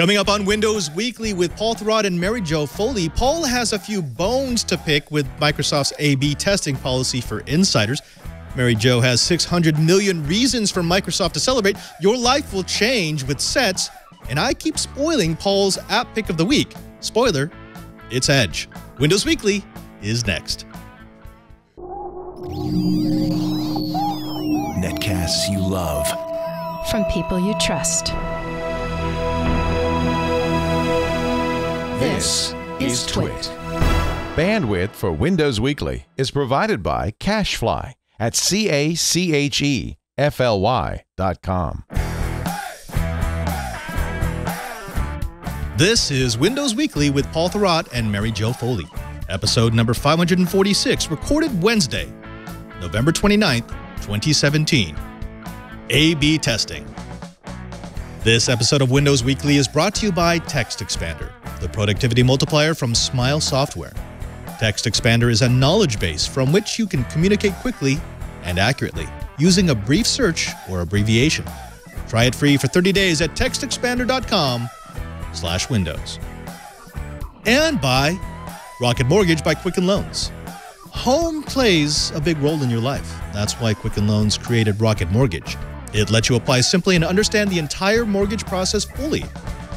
Coming up on Windows Weekly with Paul Thurrott and Mary Jo Foley, Paul has a few bones to pick with Microsoft's A/B testing policy for insiders. Mary Jo has 600 million reasons for Microsoft to celebrate. Your life will change with sets, and I keep spoiling Paul's app pick of the week. Spoiler, it's Edge. Windows Weekly is next. Netcasts you love. From people you trust. This is Twit. Bandwidth for Windows Weekly is provided by CacheFly at CACHEFLY.com. This is Windows Weekly with Paul Thurrott and Mary Jo Foley. Episode number 546, recorded Wednesday, November 29th, 2017. A/B testing. This episode of Windows Weekly is brought to you by Text Expander, the productivity multiplier from Smile Software. Text Expander is a knowledge base from which you can communicate quickly and accurately using a brief search or abbreviation. Try it free for 30 days at textexpander.com/Windows. And by Rocket Mortgage by Quicken Loans. Home plays a big role in your life. That's why Quicken Loans created Rocket Mortgage. It lets you apply simply and understand the entire mortgage process fully,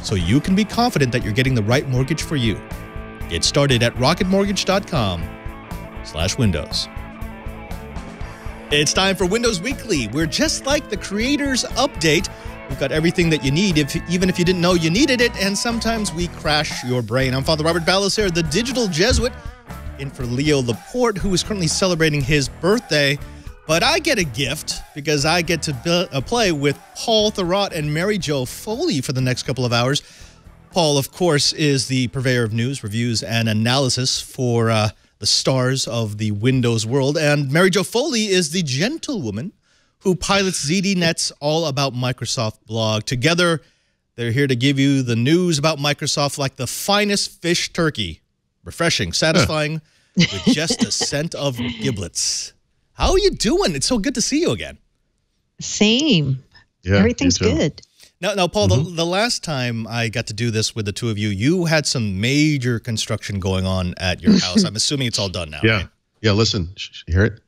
so you can be confident that you're getting the right mortgage for you. Get started at rocketmortgage.com/Windows. It's time for Windows Weekly. We're just like the Creators Update. We've got everything that you need, even if you didn't know you needed it, and sometimes we crash your brain. I'm Father Robert Ballecer, the digital Jesuit, in for Leo Laporte, who is currently celebrating his birthday. But I get a gift because I get to play with Paul Thurrott and Mary Jo Foley for the next couple of hours. Paul, of course, is the purveyor of news, reviews, and analysis for the stars of the Windows world. And Mary Jo Foley is the gentlewoman who pilots ZDNet's All About Microsoft blog. Together, they're here to give you the news about Microsoft like the finest fish turkey. Refreshing, satisfying, with just a scent of giblets. How are you doing? It's so good to see you again. Same. Yeah, everything's good. Now, Paul, the last time I got to do this with the two of you, you had some major construction going on at your house. I'm assuming it's all done now. Yeah. Right? Yeah, listen. You hear it?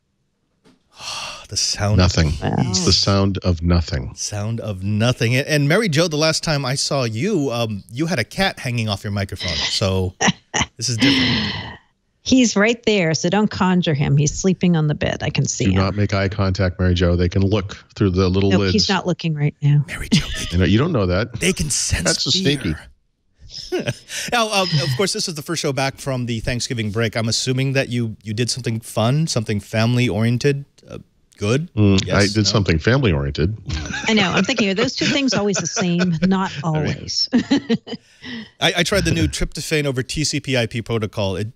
The sound nothing. of nothing. It's the sound of nothing. Sound of nothing. And Mary Jo, the last time I saw you, you had a cat hanging off your microphone. So this is different. He's right there, so don't conjure him. He's sleeping on the bed. I can see him. Do not make eye contact, Mary Jo. They can look through the little lids. He's not looking right now. Mary Jo, you don't know that. They can sense That's so sneaky. Now, of course, this is the first show back from the Thanksgiving break. I'm assuming that you did something fun, something family-oriented, good? Yes, I did something family-oriented. I know. I'm thinking, are those two things always the same? Not always. I tried the new tryptophan over TCP/IP protocol. It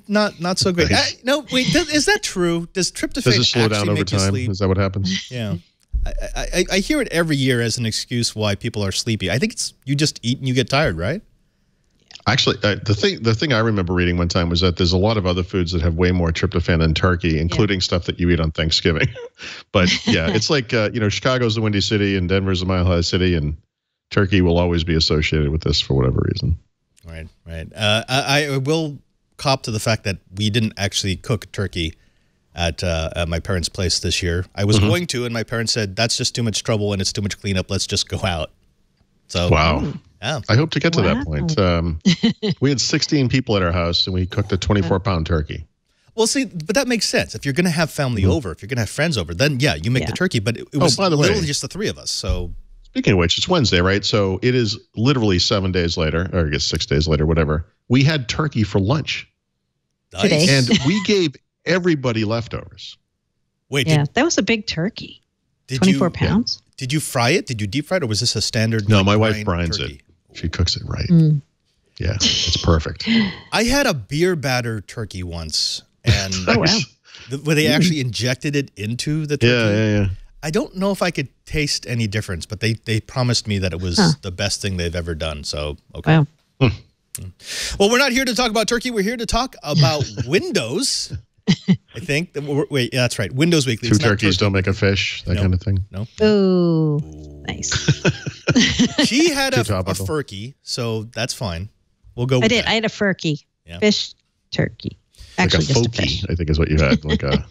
not so great. Nice. No, wait, is that true? Does tryptophan Does it slow actually down over make you time? sleep? Is that what happens? Yeah. I hear it every year as an excuse why people are sleepy. I think it's you just eat and you get tired, right? Actually, the thing I remember reading one time was that there's a lot of other foods that have way more tryptophan than turkey, including stuff that you eat on Thanksgiving. But yeah, it's like Chicago's the Windy City and Denver's the Mile High City, and turkey will always be associated with this for whatever reason. Right. I will cop to the fact that we didn't actually cook turkey at my parents' place this year. I was going to, and my parents said that's just too much trouble and it's too much cleanup. Let's just go out. So wow. Yeah. I hope to get to that point. We had 16 people at our house, and we cooked a 24-pound turkey. Well, see, but that makes sense. If you're going to have family over, if you're going to have friends over, then, yeah, you make the turkey. But it was by the way, literally just the three of us. So, speaking of which, it's Wednesday, right? So it is literally 7 days later, or I guess 6 days later, whatever. We had turkey for lunch. Nice. And we gave everybody leftovers. Wait. Yeah, that was a big turkey. 24 pounds. Yeah. Did you fry it? Did you deep fry it, or was this a standard? No, my wife brines it. She cooks it right. Yeah, it's perfect. I had a beer batter turkey once, and Nice. where they actually injected it into the turkey. Yeah. I don't know if I could taste any difference, but they promised me that it was the best thing they've ever done. So, okay. Wow. Well, we're not here to talk about turkey. We're here to talk about Windows. I think. Wait, yeah, that's right. Windows Weekly. Two turkeys don't make a fish, that kind of thing. No. Ooh, nice. She had a furky, so that's fine. We'll go with that. I had a furky. Yeah. Fish, turkey. Like Actually, a just a folky, fish. I think is what you had. Like a.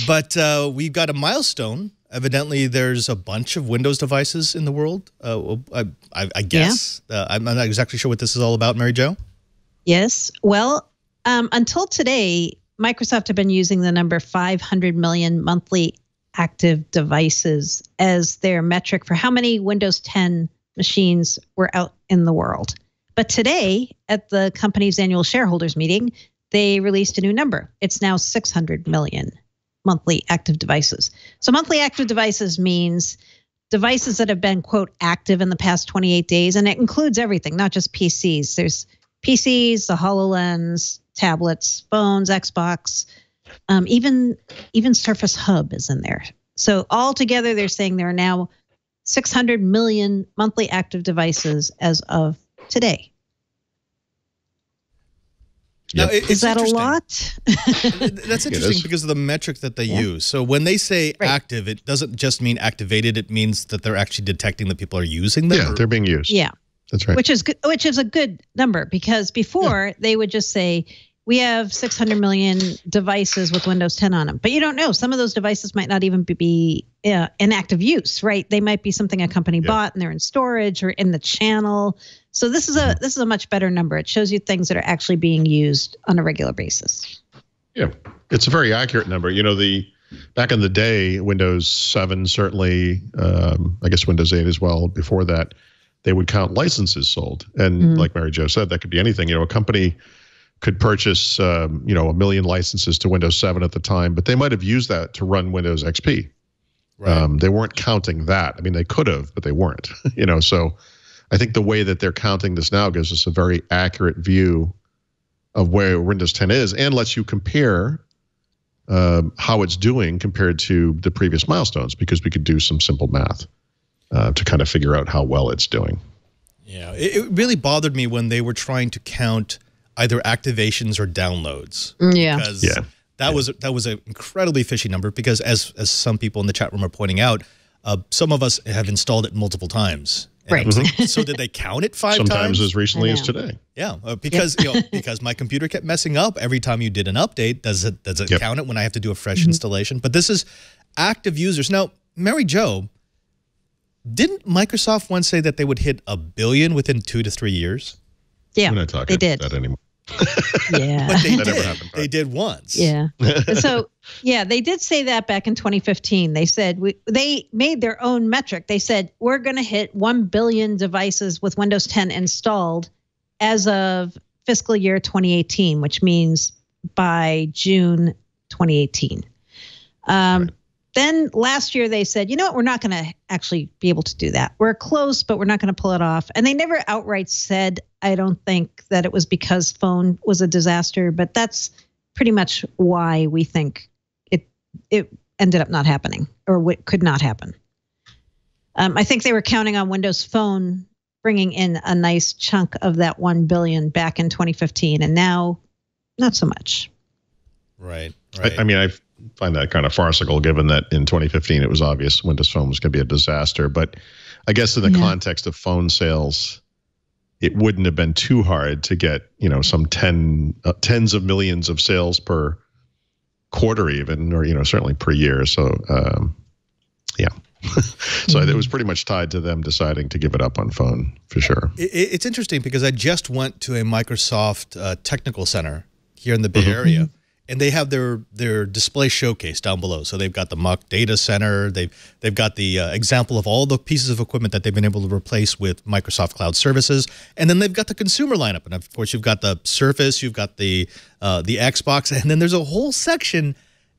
But we've got a milestone. Evidently, there's a bunch of Windows devices in the world. I guess. I'm not exactly sure what this is all about, Mary Jo. Yes. Well, until today, Microsoft had been using the number 500 million monthly active devices as their metric for how many Windows 10 machines were out in the world. But today, at the company's annual shareholders meeting, they released a new number. It's now 600 million monthly active devices. So monthly active devices means devices that have been, quote, active in the past 28 days. And it includes everything, not just PCs. There's PCs, the HoloLens, tablets, phones, Xbox, even Surface Hub is in there. So altogether, they're saying there are now 600 million monthly active devices as of today. Now, is that a lot? That's interesting because of the metric that they use. So when they say active, it doesn't just mean activated. It means that they're actually detecting that people are using them. Yeah, they're being used. Yeah. That's right. Which is good, which is a good number because before they would just say, we have 600 million devices with Windows 10 on them. But you don't know. Some of those devices might not even be in active use, right? They might be something a company bought and they're in storage or in the channel. So this is a much better number. It shows you things that are actually being used on a regular basis. Yeah, it's a very accurate number. You know, back in the day, Windows 7 certainly, I guess Windows 8 as well. Before that, they would count licenses sold, and like Mary Jo said, that could be anything. You know, a company could purchase, 1 million licenses to Windows 7 at the time, but they might have used that to run Windows XP. Right. They weren't counting that. I mean, they could have, but they weren't. So I think the way that they're counting this now gives us a very accurate view of where Windows 10 is and lets you compare how it's doing compared to the previous milestones, because we could do some simple math to kind of figure out how well it's doing. Yeah, it really bothered me when they were trying to count either activations or downloads. Yeah. Because that was an incredibly fishy number because as some people in the chat room are pointing out, some of us have installed it multiple times. Right. So did they count it 5 times? Sometimes as recently as today. Yeah, because because my computer kept messing up every time you did an update. Does it count it when I have to do a fresh installation? But this is active users. Now, Mary Jo, didn't Microsoft once say that they would hit 1 billion within 2 to 3 years? Yeah, we're not talking about that anymore. Yeah, but they that did. Never happened, they did once. Yeah. So they did say that back in 2015. They said they made their own metric. They said we're going to hit 1 billion devices with Windows 10 installed as of fiscal year 2018, which means by June 2018. Right. Then last year they said, you know what, we're not going to actually be able to do that. We're close, but we're not going to pull it off. And they never outright said, I don't think, that it was because phone was a disaster, but that's pretty much why we think it ended up not happening or could not happen. I think they were counting on Windows Phone bringing in a nice chunk of that 1 billion back in 2015, and now not so much. Right. I mean, I find that kind of farcical, given that in 2015 it was obvious Windows Phone was going to be a disaster. But I guess in the context of phone sales, it wouldn't have been too hard to get, some tens of millions of sales per quarter even, or, certainly per year. So, so it was pretty much tied to them deciding to give it up on phone, for sure. It's interesting because I just went to a Microsoft technical center here in the Bay Area. And they have their display showcase down below. So they've got the mock data center. They've got the example of all the pieces of equipment that they've been able to replace with Microsoft Cloud Services. And then they've got the consumer lineup. And of course, you've got the Surface, you've got the Xbox, and then there's a whole section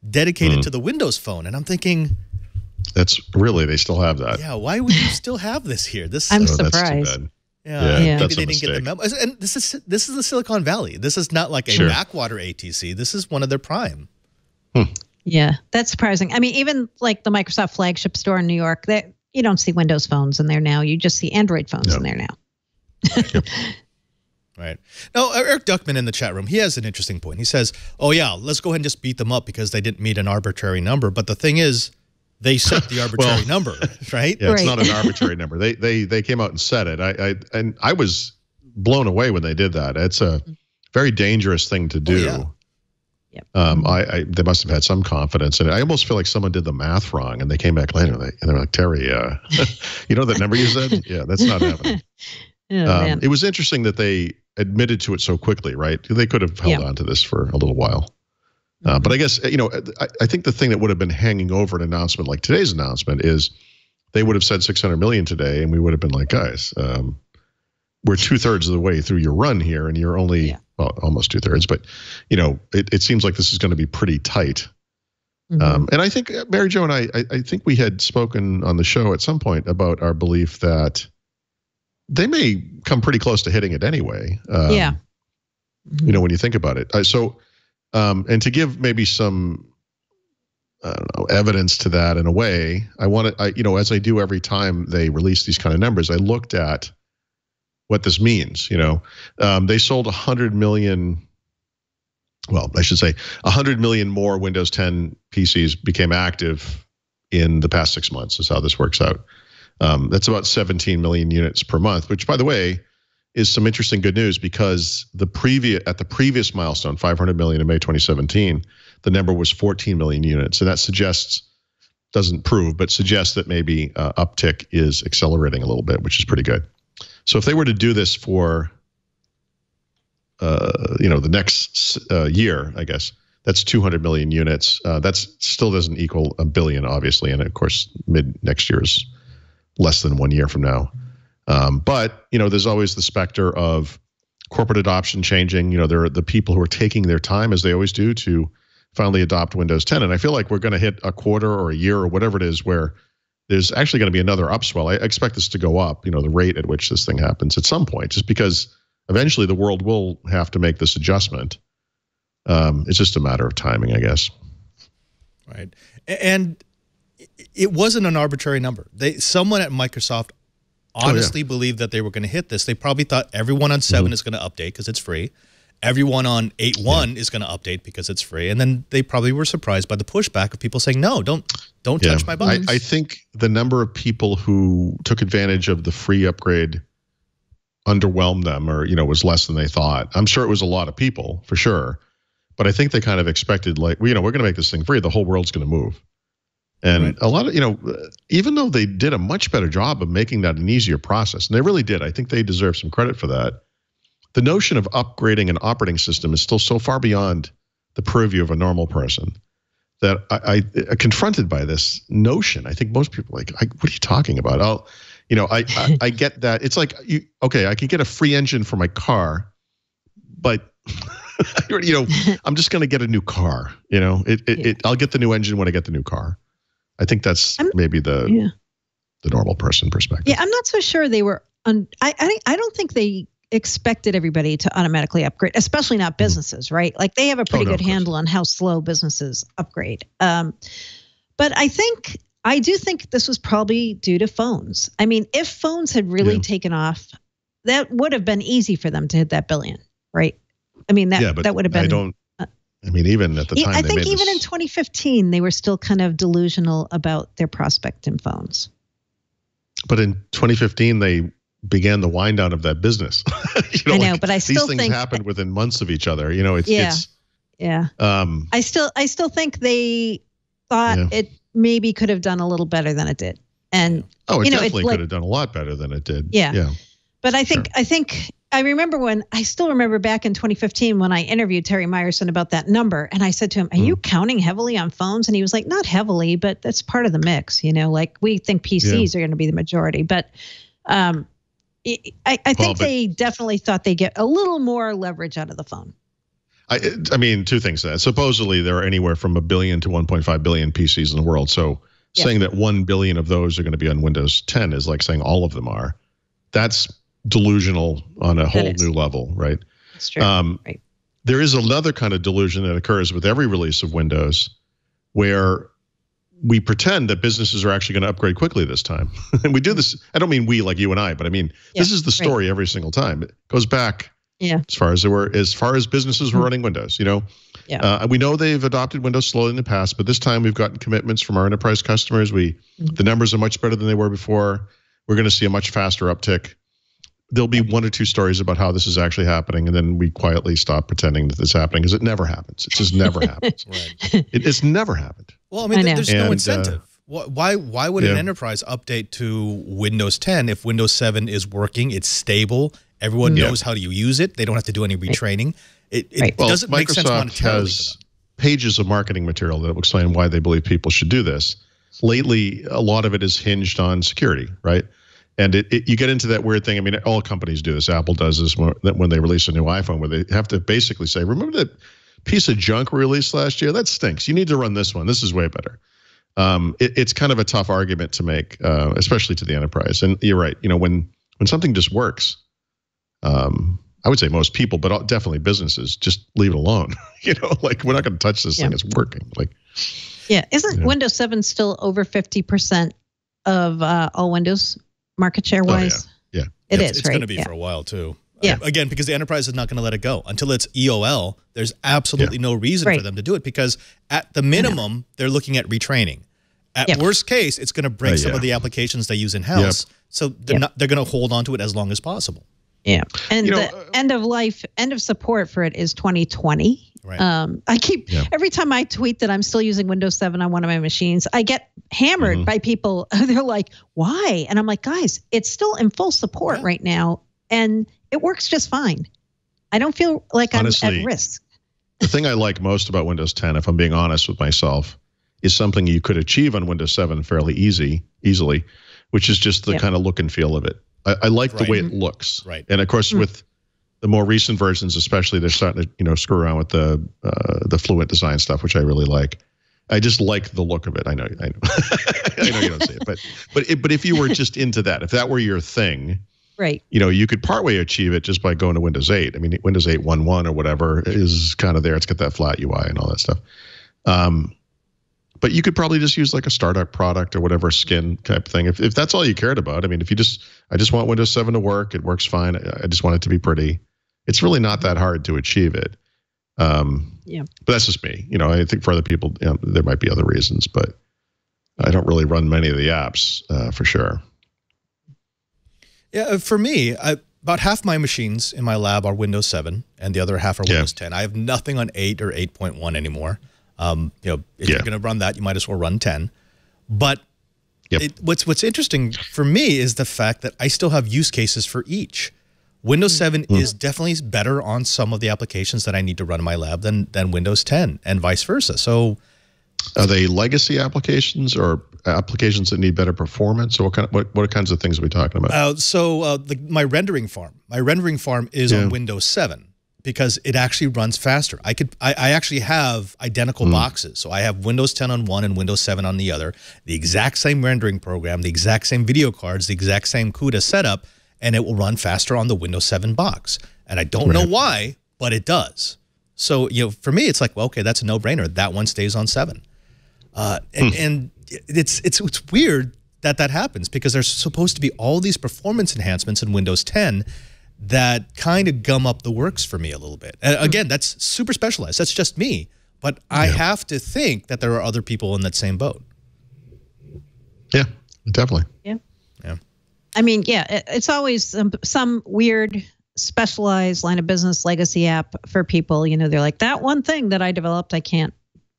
dedicated to the Windows Phone. And I'm thinking, they still have that. Yeah, why would you still have this here? I'm surprised. That's too bad. Yeah, that's maybe they didn't get the memo. And this is the Silicon Valley. This is not like a backwater ATC. This is one of their prime. Yeah, that's surprising. I mean, even like the Microsoft flagship store in New York, you don't see Windows phones in there now. You just see Android phones in there now. Right. Now, Eric Duckman in the chat room, he has an interesting point. He says, oh, yeah, let's go ahead and just beat them up because they didn't meet an arbitrary number. But the thing is, they set the arbitrary number, right? Yeah, it's not an arbitrary number. They came out and said it. I was blown away when they did that. It's a very dangerous thing to do. Oh, yeah. They must have had some confidence in it. I almost feel like someone did the math wrong and they came back later and they were like, Terry, you know that number you said? Yeah, that's not happening. It was interesting that they admitted to it so quickly, right? They could have held on to this for a little while. But I guess, I think the thing that would have been hanging over an announcement like today's announcement is they would have said 600 million today and we would have been like, guys, we're 2/3 of the way through your run here and you're only, well, almost 2/3, but it seems like this is going to be pretty tight. And I think Mary Jo and I think we had spoken on the show at some point about our belief that they may come pretty close to hitting it anyway. When you think about it. And to give maybe some, I don't know, evidence to that in a way, as I do every time they release these kind of numbers, I looked at what this means. They sold 100 million. Well, I should say 100 million more Windows 10 PCs became active in the past 6 months is how this works out. That's about 17 million units per month, which, by the way, is some interesting good news because at the previous milestone, 500 million in May 2017, the number was 14 million units. And that doesn't prove, but suggests that maybe uptick is accelerating a little bit, which is pretty good. So if they were to do this for, the next year, I guess, that's 200 million units. That still doesn't equal a billion, obviously. And of course, mid next year is less than 1 year from now. But there's always the specter of corporate adoption changing. There are the people who are taking their time, as they always do, to finally adopt Windows 10. And I feel like we're going to hit a quarter or a year or whatever it is where there's actually going to be another upswell. I expect this to go up, the rate at which this thing happens at some point, just because eventually the world will have to make this adjustment. It's just a matter of timing, I guess. Right. And it wasn't an arbitrary number. Someone at Microsoft honestly believed that they were going to hit this. They probably thought everyone on 7 is going to update because it's free. Everyone on 8.1 is going to update because it's free. And then they probably were surprised by the pushback of people saying, no, don't touch my buttons. I think the number of people who took advantage of the free upgrade underwhelmed them or, was less than they thought. I'm sure it was a lot of people, for sure. But I think they kind of expected, like, we're going to make this thing free. The whole world's going to move. And a lot of, even though they did a much better job of making that an easier process, and they really did, I think they deserve some credit for that. The notion of upgrading an operating system is still so far beyond the purview of a normal person that I confronted by this notion. I think most people are like, what are you talking about? I get that. It's like, I could get a free engine for my car, but I'm just going to get a new car. I'll get the new engine when I get the new car. I think that's maybe the normal person perspective. Yeah, I'm not so sure they were. I don't think they expected everybody to automatically upgrade, especially not businesses, right? Like they have a pretty good handle on how slow businesses upgrade. But I do think this was probably due to phones. I mean, if phones had really taken off, that would have been easy for them to hit that billion, right? I mean, that would have been. Even at the time, I think even in 2015, they were still kind of delusional about their prospect in phones. But in 2015, they began the wind down of that business. I know, but I still think these things happened within months of each other. I still think they thought it maybe could have done a little better than it did. And it definitely could have done a lot better than it did. Yeah. But I think I still remember back in 2015 when I interviewed Terry Myerson about that number, and I said to him, are you counting heavily on phones? And he was like, not heavily, but that's part of the mix. Like we think PCs are going to be the majority, but I think they definitely thought they get a little more leverage out of the phone. I mean, two things. Supposedly there are anywhere from 1 billion to 1.5 billion PCs in the world. So saying that 1 billion of those are going to be on Windows 10 is like saying all of them are. That's delusional on a whole new level, right? That's true. Right. There is another kind of delusion that occurs with every release of Windows where we pretend that businesses are actually going to upgrade quickly this time. And we do this, I don't mean we like you and I, but I mean, this is the story every single time. It goes back Yeah. As far as businesses were running Windows, we know they've adopted Windows slowly in the past, but this time we've gotten commitments from our enterprise customers. The numbers are much better than they were before. We're going to see a much faster uptick. There'll be one or two stories about how this is actually happening, and then we quietly stop pretending that this is happening, because it never happens. It just never happens. Right. It's never happened. Well, I mean, there's no incentive. Why would an enterprise update to Windows 10 if Windows 7 is working, it's stable, everyone knows how to use it, they don't have to do any retraining? It doesn't make sense monetarily. Microsoft has pages of marketing material that will explain why they believe people should do this. Lately, a lot of it is hinged on security, right? And you get into that weird thing. I mean, all companies do this. Apple does this when they release a new iPhone, where they have to basically say, remember that piece of junk we released last year? That stinks. You need to run this one. This is way better. It's kind of a tough argument to make, especially to the enterprise. And you're right. When something just works, I would say most people, but definitely businesses, just leave it alone. We're not going to touch this thing. It's working. Isn't Windows 7 still over 50% of all Windows market share wise? Yeah. It is, it's right? going to be for a while too. Yeah. Again, because the enterprise is not going to let it go until it's EOL. There's absolutely no reason for them to do it, because at the minimum, they're looking at retraining. At worst case, it's going to break some of the applications they use in-house. So they're going to hold on to it as long as possible. Yeah. And the end of support for it is 2020. Right. I keep, every time I tweet that I'm still using Windows 7 on one of my machines, I get hammered by people. They're like, why? And I'm like, guys, it's still in full support right now, and it works just fine. I don't feel like honestly, I'm at risk. The thing I like most about Windows 10, if I'm being honest with myself, is something you could achieve on Windows 7 fairly easily, which is just the kind of look and feel of it. I like the way it looks. Right. And of course, with the more recent versions, especially, they're starting to screw around with the Fluent design stuff, which I really like. I just like the look of it. I know I know you don't see it, but if you were just into that, if that were your thing, right? You could partway achieve it just by going to Windows 8. I mean, Windows 8.1.1 or whatever is kind of there. It's got that flat UI and all that stuff. But you could probably just use like a startup product or whatever skin type thing. If that's all you cared about. I mean, I just want Windows 7 to work. It works fine. I just want it to be pretty. It's really not that hard to achieve it. But that's just me. I think for other people, there might be other reasons, but I don't really run many of the apps for sure. Yeah, for me, about half my machines in my lab are Windows 7, and the other half are Windows 10. I have nothing on 8 or 8.1 anymore. If you're going to run that, you might as well run 10. But what's interesting for me is the fact that I still have use cases for each. Windows 7 is definitely better on some of the applications that I need to run in my lab than Windows 10, and vice versa. So, are they legacy applications or applications that need better performance? Or what kinds of things are we talking about? My rendering farm is on Windows 7. Because it actually runs faster. I actually have identical boxes. So I have Windows 10 on one and Windows 7 on the other, the exact same rendering program, the exact same video cards, the exact same CUDA setup, and it will run faster on the Windows 7 box. And I don't know why, but it does. So, for me, it's like, well, okay, that's a no-brainer. That one stays on 7. And it's weird that happens, because there's supposed to be all these performance enhancements in Windows 10 that kind of gum up the works for me a little bit. And again, that's super specialized. That's just me. But I have to think that there are other people in that same boat. Yeah, definitely. Yeah. I mean, it's always some weird specialized line of business legacy app for people. They're like, that one thing that I developed, I can't,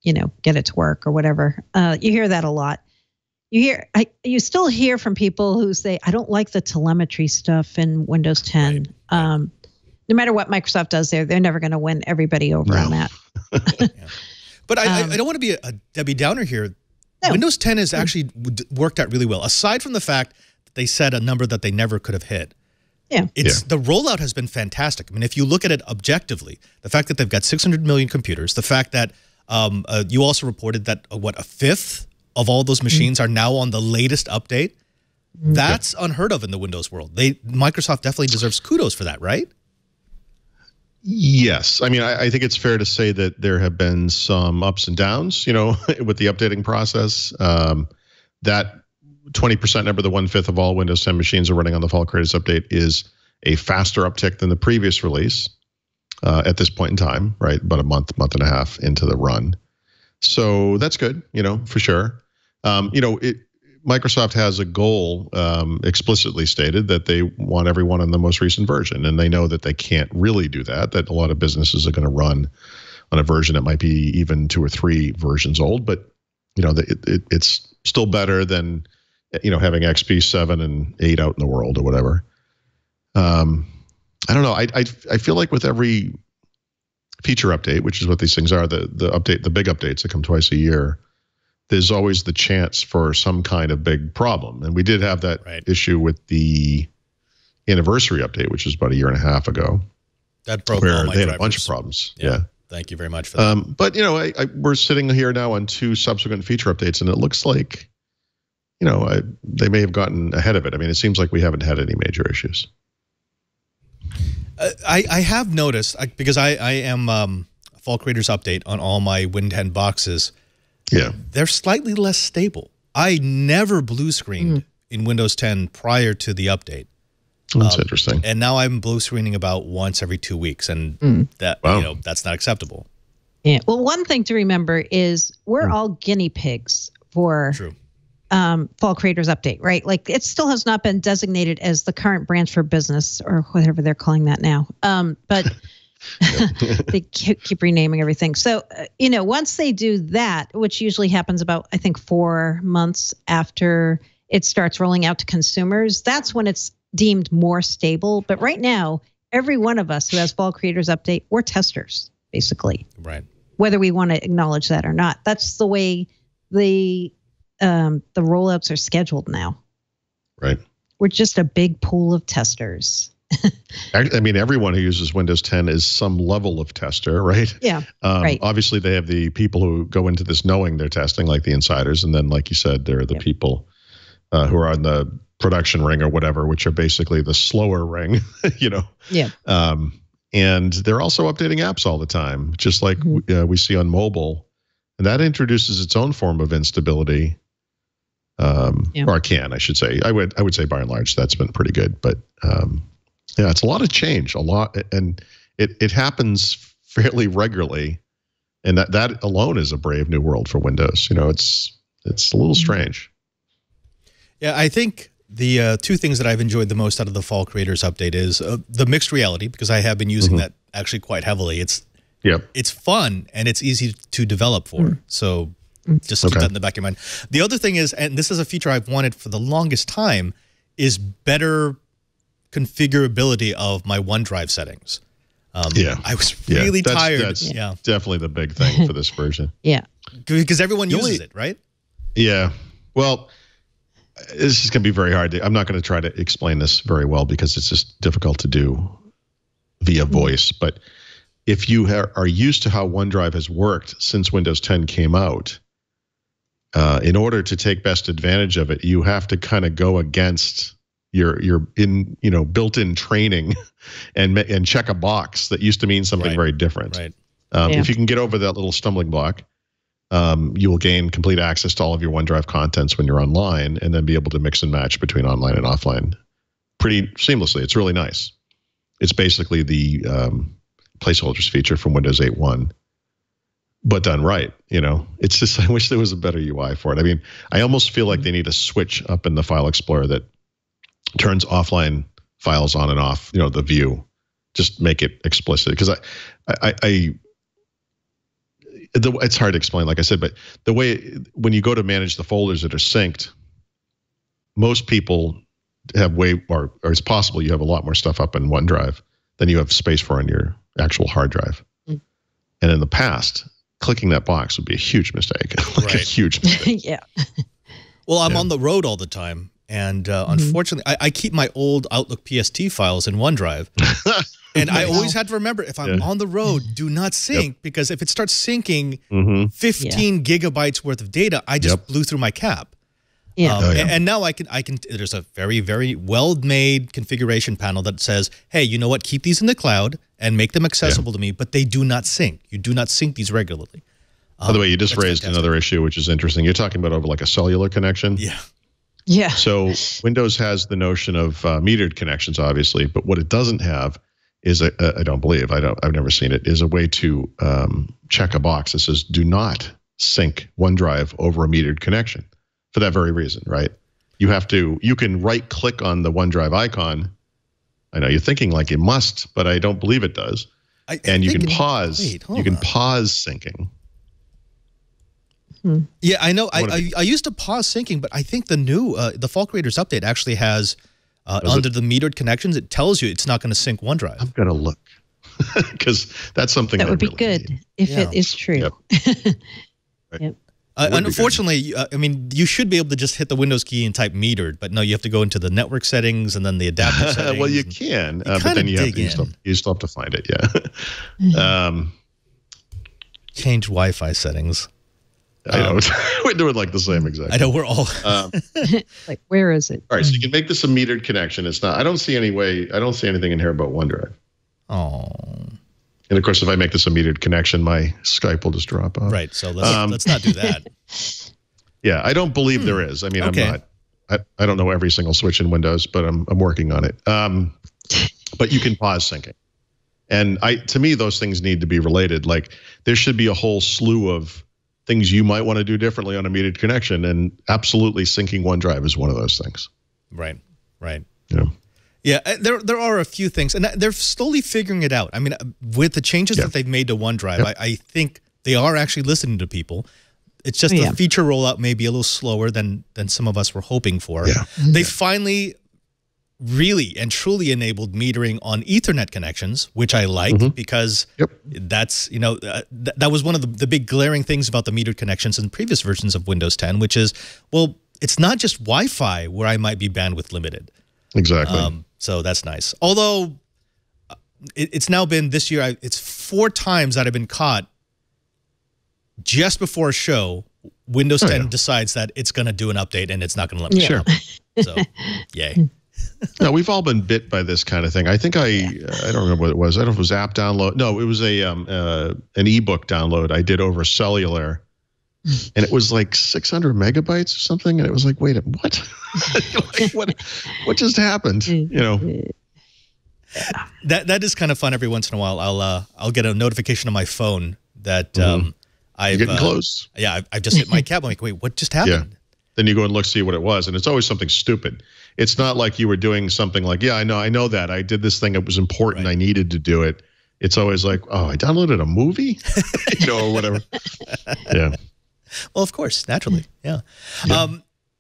get it to work or whatever. You hear that a lot. You still hear from people who say, I don't like the telemetry stuff in Windows 10. No matter what Microsoft does there, they're never going to win everybody over on that. But I don't want to be a Debbie Downer here. No. Windows 10 has actually worked out really well, aside from the fact that they set a number that they never could have hit. The rollout has been fantastic. I mean, if you look at it objectively, the fact that they've got 600 million computers, the fact that you also reported that, a fifth of all those machines are now on the latest update. That's unheard of in the Windows world. Microsoft definitely deserves kudos for that, right? Yes. I mean, I think it's fair to say that there have been some ups and downs, with the updating process. That 20% number, the 1/5 of all Windows 10 machines are running on the Fall Creators Update, is a faster uptick than the previous release. at this point in time, right? About a month and a half into the run. So that's good, for sure. Microsoft has a goal explicitly stated that they want everyone on the most recent version, and they know that they can't really do that, that a lot of businesses are going to run on a version that might be even 2 or 3 versions old, but it's still better than having XP 7 and 8 out in the world or whatever. I don't know. I feel like with every feature update, which is what these things are, the big updates that come twice a year, there's always the chance for some kind of big problem. And we did have that issue with the anniversary update, which was about 1.5 years ago. That broke where all my they had drivers. a bunch of problems. Yeah. Thank you very much for that. But we're sitting here now on 2 subsequent feature updates, and it looks like, they may have gotten ahead of it. I mean, it seems like we haven't had any major issues. I have noticed, because I am Fall Creators Update on all my Win 10 boxes. Yeah. They're slightly less stable. I never blue screened in Windows 10 prior to the update. That's interesting. And now I'm blue screening about once every 2 weeks, and that that's not acceptable. Yeah. Well, one thing to remember is we're all guinea pigs for Fall Creators Update, right? Like, it still has not been designated as the current branch for business or whatever they're calling that now. But they keep renaming everything. So, once they do that, which usually happens about, I think, 4 months after it starts rolling out to consumers, that's when it's deemed more stable. But right now, every one of us who has Fall Creators Update, we're testers, basically. Right. Whether we want to acknowledge that or not. That's the way the rollouts are scheduled now. Right. We're just a big pool of testers. I mean, everyone who uses Windows 10 is some level of tester, right? Yeah, right. Obviously, they have the people who go into this knowing they're testing, like the insiders. And then, like you said, there are the people who are on the production ring or whatever, which are basically the slower ring, Yeah. And they're also updating apps all the time, just like we see on mobile. And that introduces its own form of instability. Or can, I should say. I would say by and large that's been pretty good. But it's a lot of change, and it happens fairly regularly. And that alone is a brave new world for Windows. It's a little strange. Yeah, I think the 2 things that I've enjoyed the most out of the Fall Creators Update is the mixed reality, because I have been using that actually quite heavily. It's fun and it's easy to develop for. So just keep that in the back of your mind. The other thing is, and this is a feature I've wanted for the longest time, is better configurability of my OneDrive settings. I was really tired. That's definitely the big thing for this version. Yeah. Because everyone uses it, right? Yeah. Well, this is going to be very hard. I'm not going to try to explain this very well because it's just difficult to do via voice. But if you are used to how OneDrive has worked since Windows 10 came out, in order to take best advantage of it, you have to kind of go against your built-in training and check a box that used to mean something very different. Right. If you can get over that little stumbling block, you will gain complete access to all of your OneDrive contents when you're online, and then be able to mix and match between online and offline pretty seamlessly. It's really nice. It's basically the placeholders feature from Windows 8.1, but done right. It's just, I wish there was a better UI for it. I mean, I almost feel like they need a switch up in the File Explorer that turns offline files on and off, the view, just make it explicit. Because it's hard to explain, like I said, but the way, when you go to manage the folders that are synced, most people have or it's possible you have a lot more stuff up in OneDrive than you have space for on your actual hard drive. And in the past, clicking that box would be a huge mistake. A huge mistake. Yeah. Well, I'm on the road all the time. And unfortunately, I keep my old Outlook PST files in OneDrive. And I always had to remember, if I'm on the road, do not sync, because if it starts syncing 15 gigabytes worth of data, I just blew through my cap. And now I can. There's a very, very well-made configuration panel that says, hey, you know what? Keep these in the cloud and make them accessible to me, but they do not sync. You do not sync these regularly. By the way, you just raised another issue, which is interesting. You're talking about over like a cellular connection. Yeah. So Windows has the notion of metered connections, obviously, but what it doesn't have is I don't believe, I've never seen it, is a way to check a box that says do not sync OneDrive over a metered connection for that very reason, right? You can right click on the OneDrive icon. I know you're thinking like it must, but I don't believe it does. And you can pause. You can pause syncing. Yeah, I know. I used to pause syncing, but I think the new the Fall Creators Update actually has under the metered connections. It tells you it's not going to sync OneDrive. I'm gonna look because that's something that would be really good need. if it is true. Yep. Right. Yep. Unfortunately, I mean, you should be able to just hit the Windows key and type metered, but no, you have to go into the network settings and then the adapter settings. Well, you can, but then you still have to find it. Yeah. Change Wi-Fi settings. I know. We're doing like the same exactly. I know we're all like, where is it? All right, so you can make this a metered connection. It's not. I don't see anything in here about OneDrive. Oh. And of course, if I make this a metered connection, my Skype will just drop off. Right. So let's not do that. Yeah, I don't believe there is. I mean, okay. I'm not. I don't know every single switch in Windows, but I'm working on it. But you can pause syncing, and to me, those things need to be related. Like there should be a whole slew of things you might want to do differently on a metered connection, and absolutely syncing OneDrive is one of those things. Right. Right. Yeah. Yeah, there are a few things, and they're slowly figuring it out. I mean, with the changes that they've made to OneDrive, I think they are actually listening to people. It's just the feature rollout may be a little slower than some of us were hoping for. Yeah. They finally really and truly enabled metering on Ethernet connections, which I like because that's, that was one of the big glaring things about the metered connections in previous versions of Windows 10, which is, well, it's not just Wi-Fi where I might be bandwidth limited. Exactly. So that's nice. Although it's now been this year, it's 4 times that I've been caught just before a show. Windows 10 decides that it's going to do an update and it's not going to let me. Sure. So, yay. No, we've all been bit by this kind of thing. I think I don't remember what it was. I don't know if it was app download. No, it was an ebook download I did over cellular. And it was like 600 megabytes or something, and it was like, wait, what? Like, what just happened? That is kind of fun. Every once in a while, I'll get a notification on my phone that I've getting close. Yeah, I've just hit my cap. I'm like, wait, what just happened? Yeah. Then you go and see what it was, and it's always something stupid. It's not like you were doing something like, I know that I did this thing. It was important. Right. I needed to do it. It's always like, oh, I downloaded a movie, or whatever. Yeah. Well, of course, naturally, yeah.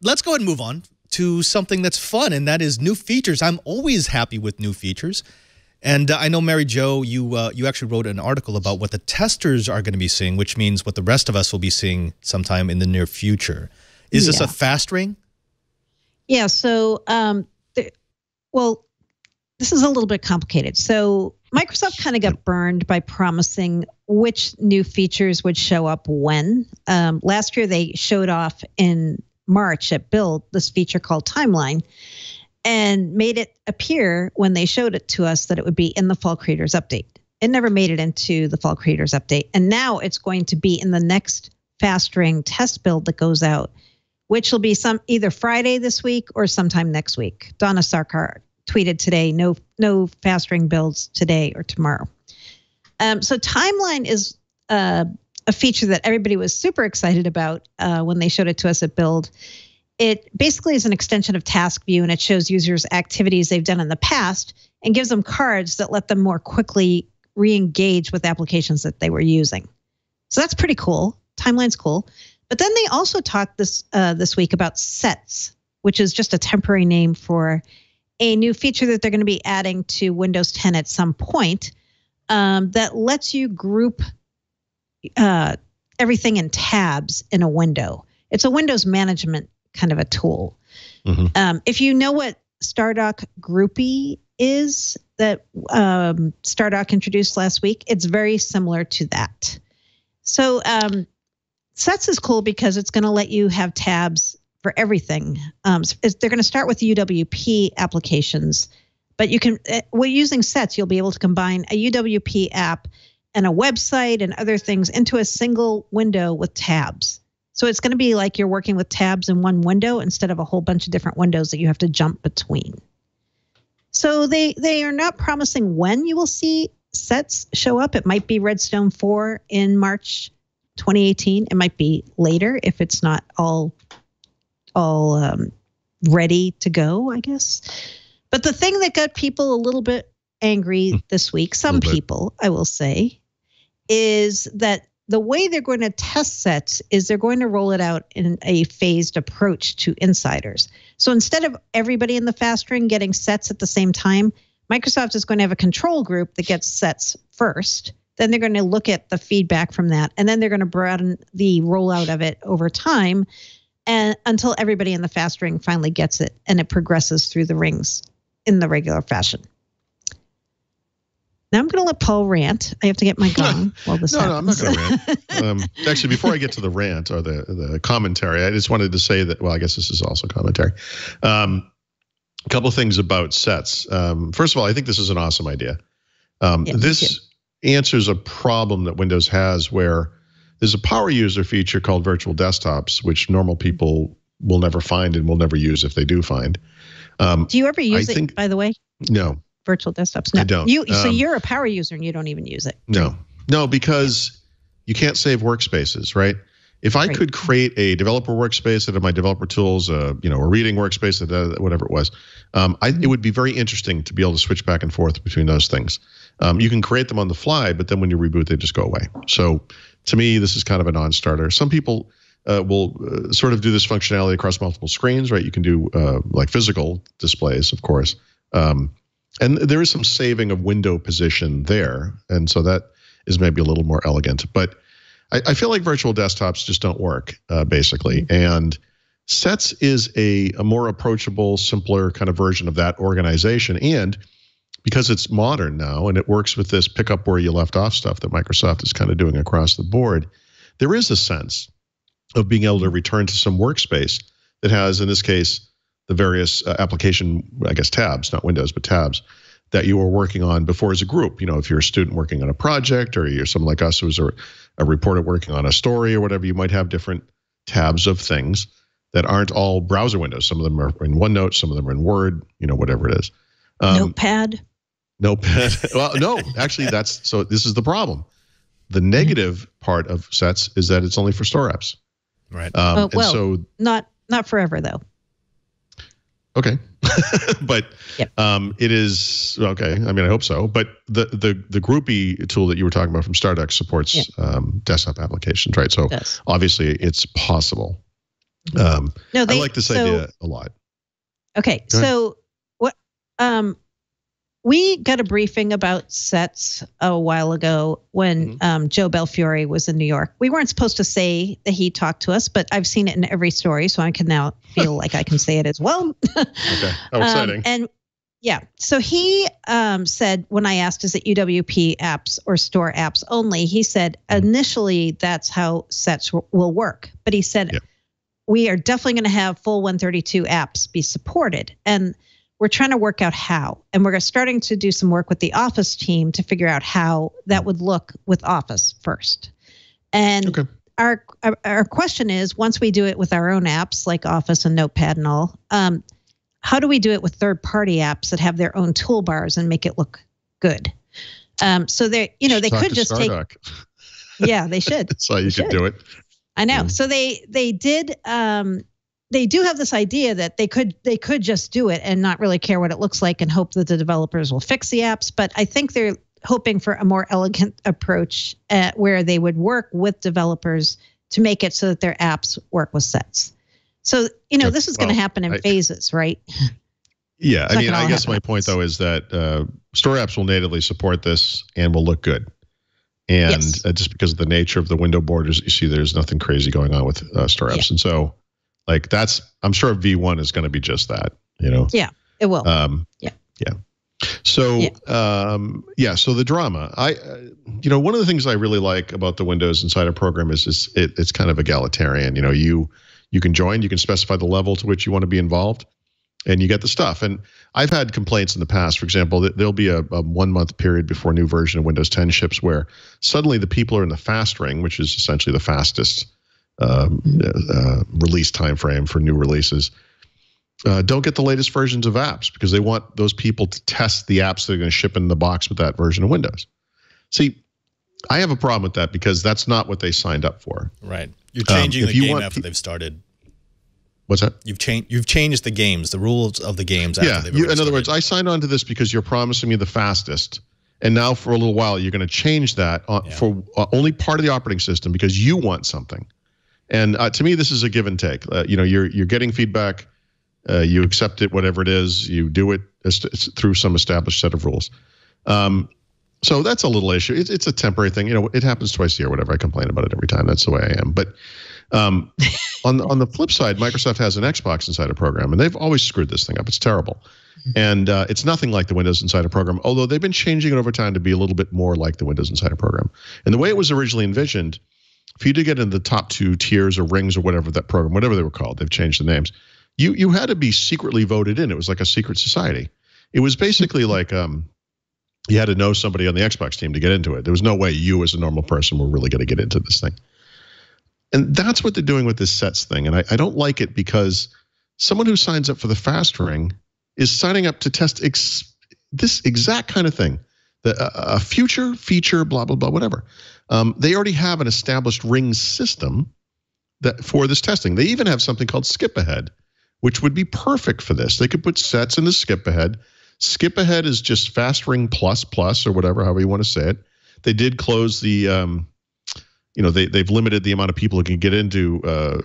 Let's go ahead and move on to something that's fun, and that is new features. I'm always happy with new features. And I know, Mary Jo, you actually wrote an article about what the testers are going to be seeing, which means what the rest of us will be seeing sometime in the near future. Is this a fast ring? Yeah, so, well, this is a little bit complicated. So Microsoft kind of got burned by promising which new features would show up when. Last year, they showed off in March at Build this feature called Timeline and made it appear when they showed it to us that it would be in the Fall Creators Update. It never made it into the Fall Creators Update. And now it's going to be in the next fast ring test build that goes out, which will be either Friday this week or sometime next week. Donna Sarkar tweeted today, no fast ring builds today or tomorrow. So Timeline is a feature that everybody was super excited about when they showed it to us at Build. It basically is an extension of Task View, and it shows users activities they've done in the past and gives them cards that let them more quickly re-engage with applications that they were using. So that's pretty cool. Timeline's cool. But then they also talked this week about sets, which is just a temporary name for a new feature that they're going to be adding to Windows 10 at some point that lets you group everything in tabs in a window. It's a Windows management kind of a tool. If you know what Stardock Groupie is that Stardock introduced last week, it's very similar to that. So Sets is cool because it's going to let you have tabs for everything. They're going to start with UWP applications, but using Sets, you'll be able to combine a UWP app and a website and other things into a single window with tabs. So it's going to be like you're working with tabs in one window instead of a whole bunch of different windows that you have to jump between. So they are not promising when you will see sets show up. It might be Redstone 4 in March 2018. It might be later if it's not all ready to go, I guess. But the thing that got people a little bit angry this week, some people, I will say, is that the way they're going to test sets is they're going to roll it out in a phased approach to insiders. So instead of everybody in the fast ring getting sets at the same time, Microsoft is going to have a control group that gets sets first. Then they're going to look at the feedback from that, and then they're going to broaden the rollout of it over time, and until everybody in the fast ring finally gets it, and it progresses through the rings in the regular fashion. Now I'm going to let Paul rant. I have to get my gong while this happens. No, I'm not going to rant. Actually, before I get to the rant or the commentary, I just wanted to say that, well, I guess this is also commentary. A couple of things about sets. First of all, I think this is an awesome idea. This answers a problem that Windows has where there's a power user feature called virtual desktops, which normal people will never find and will never use if they do find. Do you ever use it, by the way? No. Virtual desktops? No. I don't. So you're a power user and you don't even use it? No, because you can't save workspaces, right? If I could create a developer workspace that had my developer tools, a reading workspace, that whatever it was, it would be very interesting to be able to switch back and forth between those things. You can create them on the fly, but then when you reboot, they just go away. So to me, this is kind of a non-starter. Some people will sort of do this functionality across multiple screens, right? You can do like physical displays, of course. And there is some saving of window position there. And so that is maybe a little more elegant. But I feel like virtual desktops just don't work, basically. And Sets is a more approachable, simpler kind of version of that organization. And because it's modern now and it works with this pick up where you left off stuff that Microsoft is kind of doing across the board, there is a sense of being able to return to some workspace that has, in this case, the various application, I guess, tabs, not windows, but tabs that you were working on before as a group. If you're a student working on a project, or you're someone like us who's a reporter working on a story or whatever, you might have different tabs of things that aren't all browser windows. Some of them are in OneNote, some of them are in Word, whatever it is. Notepad. Well, no, actually so this is the problem. The negative part of Sets is that it's only for store apps. Right. Not forever though. Okay. But it is okay. I mean, I hope so. But the groupie tool that you were talking about from Starduck supports desktop applications, right? So obviously it's possible. I like this idea a lot. Okay. So what we got a briefing about Sets a while ago when Joe Belfiore was in New York. We weren't supposed to say that he talked to us, but I've seen it in every story, so I can now feel like I can say it as well. Okay, how exciting. So he said, when I asked, is it UWP apps or store apps only? He said, initially, that's how Sets will work. But he said, we are definitely going to have full 132 apps be supported. And we're trying to work out how, and we're starting to do some work with the Office team to figure out how that would look with Office first. And our question is, once we do it with our own apps like Office and Notepad and all, how do we do it with third-party apps that have their own toolbars and make it look good? So they could just take. Yeah, they should. That's how you could do it. I know. So they did. They do have this idea that they could just do it and not really care what it looks like and hope that the developers will fix the apps. But I think they're hoping for a more elegant approach where they would work with developers to make it so that their apps work with Sets. So, this is going to happen in phases, right? Yeah. I mean, I guess my point, though, is that store apps will natively support this and will look good. And just because of the nature of the window borders, you see there's nothing crazy going on with store apps. Yeah. And so, I'm sure V1 is going to be just that, Yeah, it will. So, so the drama, one of the things I really like about the Windows Insider program is it's kind of egalitarian. You can join, you can specify the level to which you want to be involved, and you get the stuff. And I've had complaints in the past, for example, that there'll be a 1 month period before a new version of Windows 10 ships where suddenly the people are in the fast ring, which is essentially the fastest release time frame for new releases, don't get the latest versions of apps because they want those people to test the apps that are going to ship in the box with that version of Windows. See, I have a problem with that because that's not what they signed up for. Right. You're changing the game after they've started. What's that? You've changed the games, the rules of the games after they've started. In other words, I signed on to this because you're promising me the fastest. And now for a little while, you're going to change that for only part of the operating system because you want something. And to me, this is a give and take. You're getting feedback. You accept it, whatever it is. You do it through some established set of rules. So that's a little issue. It's a temporary thing. It happens twice a year, whatever. I complain about it every time. That's the way I am. But on the flip side, Microsoft has an Xbox Insider program, and they've always screwed this thing up. It's terrible. And it's nothing like the Windows Insider program, although they've been changing it over time to be a little bit more like the Windows Insider program. And the way it was originally envisioned, for you to get into the top 2 tiers or rings or whatever that program, whatever they were called, they've changed the names, you had to be secretly voted in. It was like a secret society. It was basically like you had to know somebody on the Xbox team to get into it. There was no way you as a normal person were really going to get into this thing. And that's what they're doing with this sets thing. And I don't like it because someone who signs up for the fast ring is signing up to test this exact kind of thing, a future feature, blah, blah, blah, whatever. They already have an established ring system for this testing. They even have something called Skip Ahead, which would be perfect for this. They could put sets in the Skip Ahead. Skip Ahead is just Fast Ring Plus or whatever, however you want to say it. They did close the, they've limited the amount of people who can get into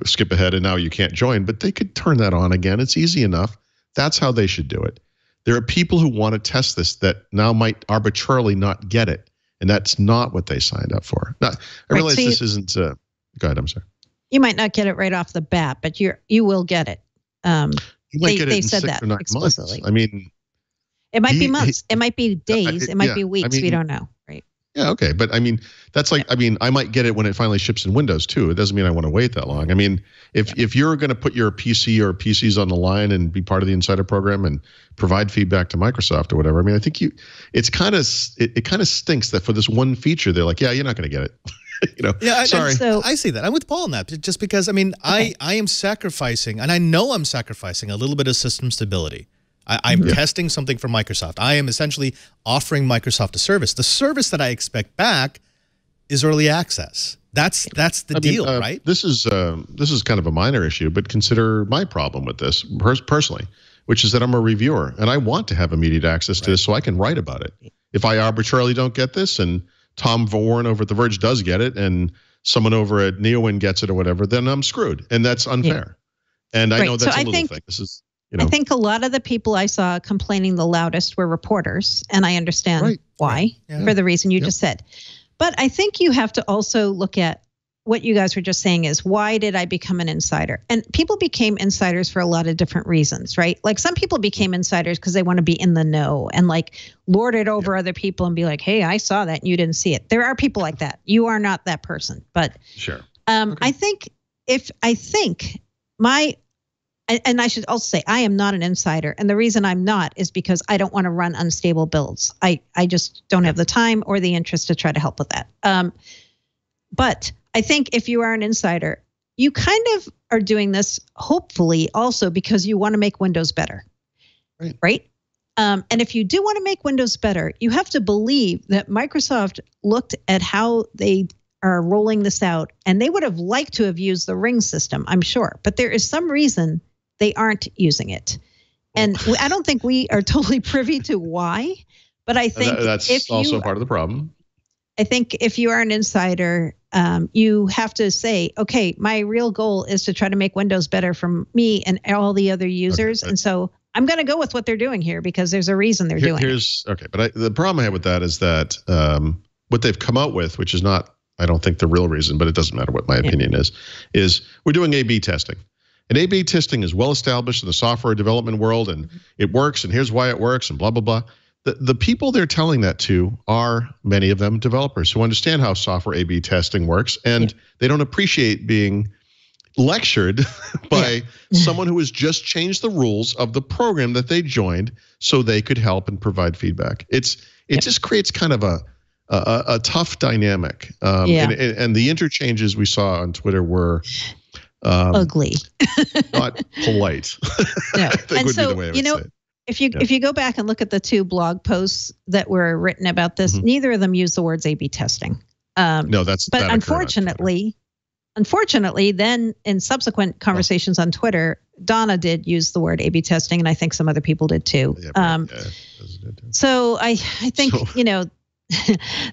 Skip Ahead, and now you can't join, but they could turn that on again. It's easy enough. That's how they should do it. There are people who want to test this that now might arbitrarily not get it, and that's not what they signed up for. Now, I realize this isn't. Go ahead. I'm sorry. You might not get it right off the bat, but you will get it. You might get it in said 6 that or 9 explicitly. months. I mean, it might be months. It might be days. It might be weeks. I mean, we don't know, right? Yeah, okay. But I mean, that's like, I mean, I might get it when it finally ships in Windows too. It doesn't mean I want to wait that long. I mean, if you're going to put your PC or PCs on the line and be part of the Insider program and provide feedback to Microsoft or whatever, I mean, I think it kind of stinks that for this one feature, they're like, yeah, you're not going to get it. Yeah, sorry. I see that. I'm with Paul on that, just because, I mean, I am sacrificing, and I know I'm sacrificing a little bit of system stability. I'm testing something for Microsoft. I am essentially offering Microsoft a service. The service that I expect back is early access. That's the deal, right? This is kind of a minor issue, but consider my problem with this personally, which is that I'm a reviewer and I want to have immediate access to this so I can write about it. If I arbitrarily don't get this and Tom Warren over at The Verge does get it and someone over at NeoWin gets it or whatever, then I'm screwed, and that's unfair. Yeah. And I know that's a little thing. This is. I think a lot of the people I saw complaining the loudest were reporters, and I understand why, for the reason you just said. But I think you have to also look at what you guys were just saying is, why did I become an insider? And people became insiders for a lot of different reasons, right? Like some people became insiders because they want to be in the know and like lord it over other people and be like, hey, I saw that and you didn't see it. There are people like that. You are not that person. But sure. I think and I should also say, I am not an insider. And the reason I'm not is because I don't want to run unstable builds. I just don't have the time or the interest to try to help with that. But I think if you are an insider, you kind of are doing this, hopefully, also because you want to make Windows better. Right? And if you do want to make Windows better, you have to believe that Microsoft looked at how they are rolling this out, and they would have liked to have used the Ring system, I'm sure. But there is some reason they aren't using it. And I don't think we are totally privy to why, but I think that's also part of the problem. I think if you are an insider, you have to say, okay, my real goal is to try to make Windows better for me and all the other users. And so I'm going to go with what they're doing here because there's a reason they're doing it. Okay, but the problem I have with that is that what they've come out with, which is not, I don't think the real reason, but it doesn't matter what my opinion is we're doing A/B testing. And A/B testing is well established in the software development world, and it works, and here's why it works, and blah, blah, blah. The people they're telling that to are, many of them, developers who understand how software A/B testing works, and they don't appreciate being lectured by someone who has just changed the rules of the program that they joined so they could help and provide feedback. It just creates kind of a tough dynamic. And the interchanges we saw on Twitter were ugly. Not polite. No. I think And would so, be the way I would say it. if you go back and look at the 2 blog posts that were written about this, neither of them use the words A/B testing. No, that's but unfortunately, then in subsequent conversations on Twitter, Donna did use the word A/B testing, and I think some other people did too. So I think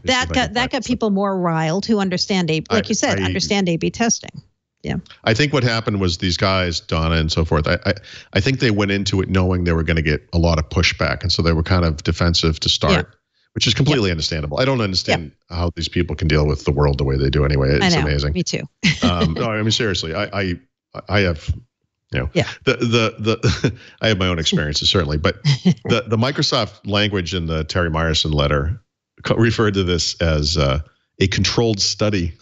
that got people more riled who understand understand A/B testing. Yeah. I think what happened was these guys, Donna and so forth, I think they went into it knowing they were going to get a lot of pushback. And so they were kind of defensive to start, which is completely understandable. I don't understand how these people can deal with the world the way they do anyway. It's amazing. Me too. No, I mean, seriously, I have, I have my own experiences, certainly. But the Microsoft language in the Terry Myerson letter referred to this as a controlled study,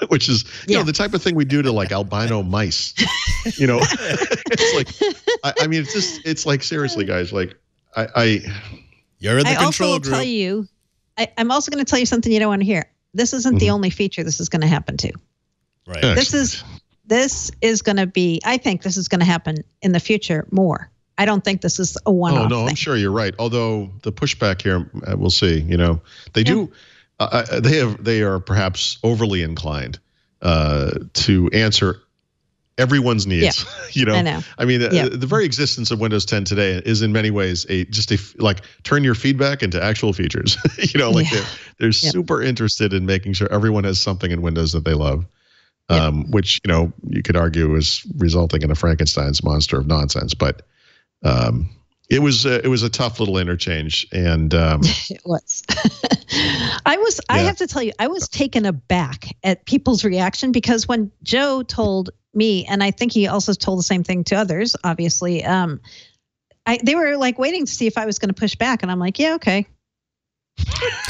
which is, the type of thing we do to like albino mice, it's like, I mean, it's like, seriously, guys, like you're in the control group. I'm also going to tell you something you don't want to hear. This isn't the only feature this is going to happen to. Right. This is going to be, I think this is going to happen in the future more. I don't think this is a one-off thing. I'm sure you're right. Although the pushback here, we'll see, they do, they are perhaps overly inclined to answer everyone's needs. I know. I mean, the very existence of Windows 10 today is in many ways like turn your feedback into actual features. They're super interested in making sure everyone has something in Windows that they love, which you could argue is resulting in a Frankenstein's monster of nonsense. But it was a tough little interchange, and it was. I have to tell you, I was taken aback at people's reaction, because when Joe told me, and I think he also told the same thing to others, obviously, they were like waiting to see if I was going to push back, and I'm like, yeah, okay.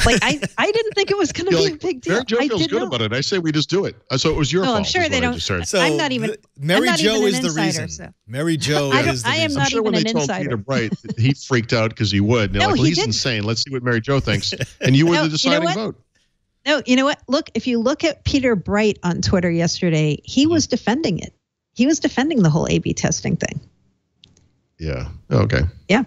Like I didn't think it was going to be a big deal. Mary Jo feels good about it. I say we just do it. So it was your fault. I'm sure they don't. So I'm not even. Mary Jo is the insider, reason. So. Mary Jo is the reason. I am not I'm sure even when they an told insider. Peter Bright, he freaked out because he would. They're like, well, he's insane. Let's see what Mary Jo thinks. And you were the deciding vote. No, you know what? Look, if you look at Peter Bright on Twitter yesterday, he was defending it. He was defending the whole A/B testing thing. Yeah. Okay. Yeah.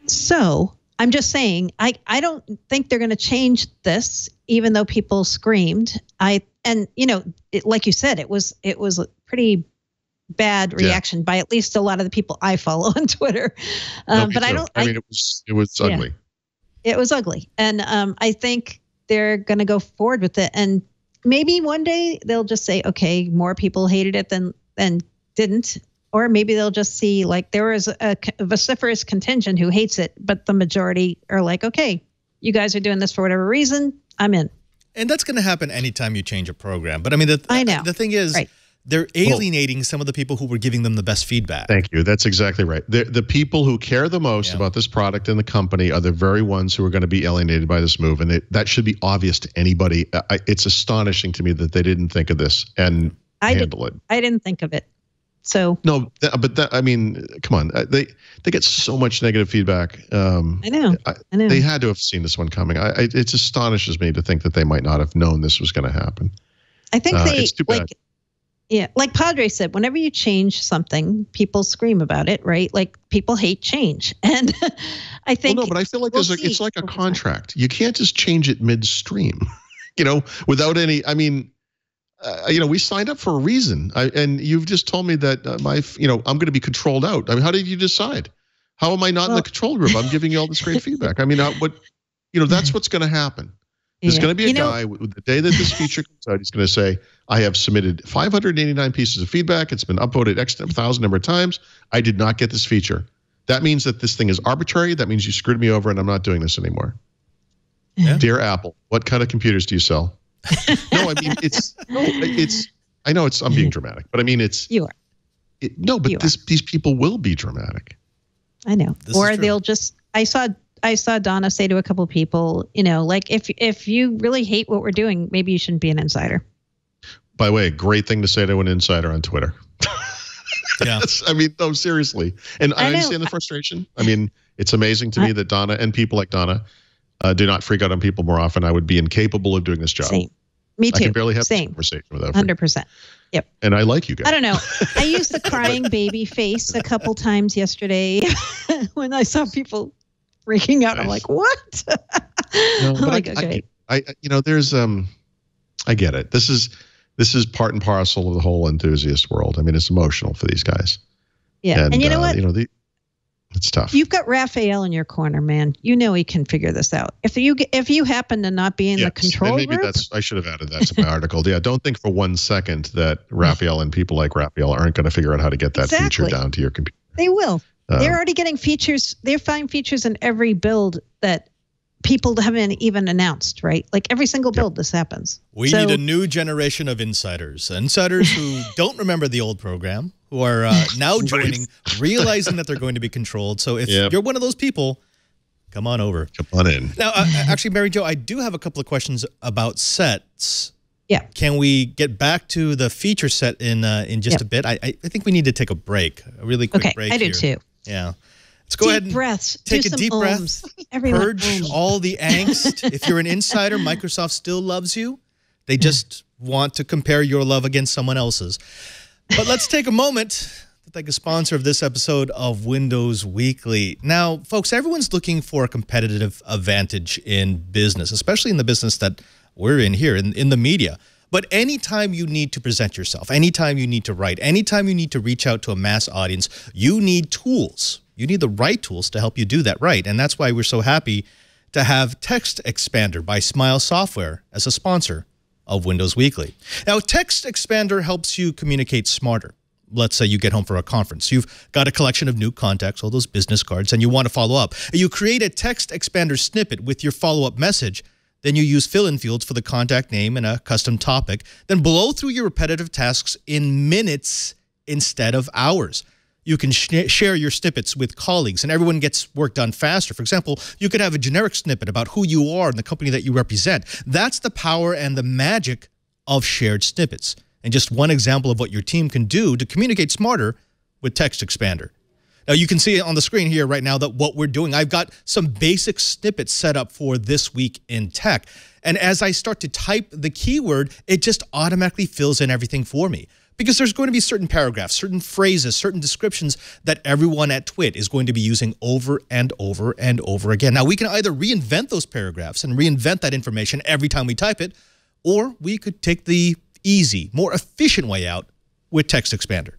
So I'm just saying, I don't think they're going to change this, even though people screamed. Like you said, it was a pretty bad reaction by at least a lot of the people I follow on Twitter. But I don't. I mean, it was ugly. It was ugly, and I think they're going to go forward with it, and maybe one day they'll just say, okay, more people hated it than didn't. Or maybe they'll just see like there is a vociferous contingent who hates it, but the majority are like, okay, you guys are doing this for whatever reason, I'm in. And that's going to happen anytime you change a program. But I mean, I know. The thing is, they're alienating some of the people who were giving them the best feedback. Thank you. That's exactly right. The people who care the most about this product and the company are the very ones who are going to be alienated by this move. And that should be obvious to anybody. It's astonishing to me that they didn't think of this and handle it. I didn't think of it. So no, I mean, come on, they get so much negative feedback. I know. They had to have seen this one coming. It astonishes me to think that they might not have known this was going to happen. I think it's too bad. Like Padre said, whenever you change something, people scream about it, right? Like people hate change, and I think. Well, no, but I feel like it's like a contract. You can't just change it midstream, without any. I mean. We signed up for a reason, and you've just told me that I'm going to be controlled out. I mean, how did you decide? How am I not in the control group? I'm giving you all this great feedback. I mean, that's what's going to happen. There's going to be a guy the day that this feature comes out. He's going to say, "I have submitted 589 pieces of feedback. It's been upvoted X 1,000 number of times. I did not get this feature. That means that this thing is arbitrary. That means you screwed me over, and I'm not doing this anymore." Yeah. Dear Apple, what kind of computers do you sell? No, I mean I know I'm being dramatic, but I mean you are. These people will be dramatic. I know. Or they'll just. I saw Donna say to a couple of people, like if you really hate what we're doing, maybe you shouldn't be an insider. By the way, great thing to say to an insider on Twitter. Yeah. I mean, no, seriously, and I understand the frustration. I mean, it's amazing to me that Donna and people like Donna. Do not freak out on people more often. I would be incapable of doing this job. Same. Me too. I can barely have Same. a conversation without 100%. Yep. And I like you guys. I don't know. I used the crying baby face a couple times yesterday when I saw people freaking out. I'm like, what? No, but okay. There's I get it. This is part and parcel of the whole enthusiast world. I mean, it's emotional for these guys. Yeah. And you know what? It's tough. You've got Raphael in your corner, man. You know he can figure this out. If you happen to not be in the control maybe group, I should have added that to my article. Yeah, don't think for 1 second that Raphael and people like Raphael aren't going to figure out how to get that feature down to your computer. They will. They're already getting features. They're finding features in every build that people haven't even announced, right? Like every single build, this happens. We need a new generation of insiders who don't remember the old program, who are now joining, realizing that they're going to be controlled. So if you're one of those people, come on over. Come on in. Now, actually, Mary Jo, I do have a couple of questions about sets. Yeah. Can we get back to the feature set in just a bit? I think we need to take a break, a really quick break here. I do too. Yeah. Let's go ahead and take a deep breath, purge all the angst. If you're an insider, Microsoft still loves you. They just want to compare your love against someone else's. But let's take a moment to thank a sponsor of this episode of Windows Weekly. Now, folks, everyone's looking for a competitive advantage in business, especially in the business that we're in here, in the media. But anytime you need to present yourself, anytime you need to write, anytime you need to reach out to a mass audience, you need tools. You need the right tools to help you do that right. And that's why we're so happy to have Text Expander by Smile Software as a sponsor of Windows Weekly. Now, Text Expander helps you communicate smarter. Let's say you get home for a conference. You've got a collection of new contacts, all those business cards, and you want to follow up. You create a Text Expander snippet with your follow-up message. Then you use fill-in fields for the contact name and a custom topic. Then blow through your repetitive tasks in minutes instead of hours. You can share your snippets with colleagues, and everyone gets work done faster. For example, you could have a generic snippet about who you are and the company that you represent. That's the power and the magic of shared snippets. And just one example of what your team can do to communicate smarter with Text Expander. Now, you can see on the screen here right now that what we're doing, I've got some basic snippets set up for this week in tech. And as I start to type the keyword, it just automatically fills in everything for me. Because there's going to be certain paragraphs, certain phrases, certain descriptions that everyone at TWiT is going to be using over and over and over again. Now, we can either reinvent those paragraphs and reinvent that information every time we type it, or we could take the easy, more efficient way out with Text Expander.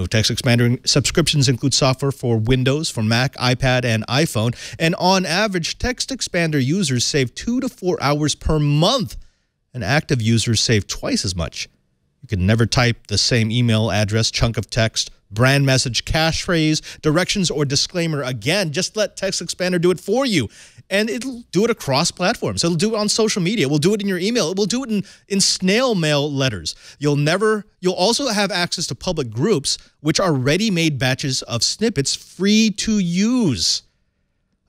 Text Expander subscriptions include software for Windows, for Mac, iPad, and iPhone. And on average, Text Expander users save 2 to 4 hours per month, and active users save twice as much. You can never type the same email address, chunk of text, brand message, cache phrase, directions, or disclaimer again. Just let Text Expander do it for you. And it'll do it across platforms. It'll do it on social media. We'll do it in your email. It will do it in snail mail letters. You'll also have access to public groups, which are ready-made batches of snippets free to use.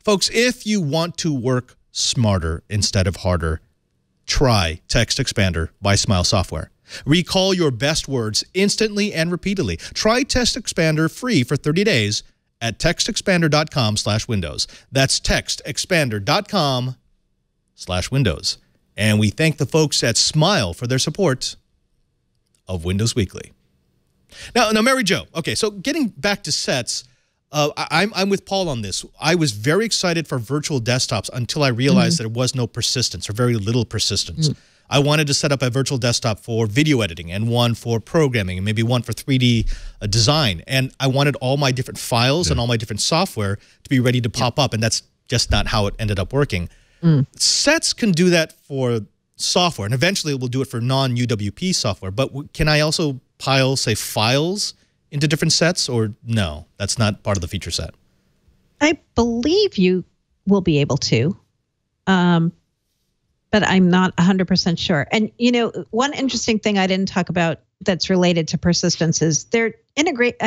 Folks, if you want to work smarter instead of harder, try Text Expander by Smile Software. Recall your best words instantly and repeatedly. Try Text Expander free for 30 days at textexpander.com/Windows. That's textexpander.com/Windows. And we thank the folks at Smile for their support of Windows Weekly. Now, Mary Jo, okay, so getting back to sets, I'm with Paul on this. I was very excited for virtual desktops until I realized there was no persistence or very little persistence. I wanted to set up a virtual desktop for video editing and one for programming and maybe one for 3D design. And I wanted all my different files and all my different software to be ready to pop up. And that's just not how it ended up working. Sets can do that for software. And eventually it will do it for non-UWP software. But can I also pile, say, files into different sets? Or no, that's not part of the feature set? I believe you will be able to. But I'm not 100% sure. And, you know, one interesting thing I didn't talk about that's related to persistence is I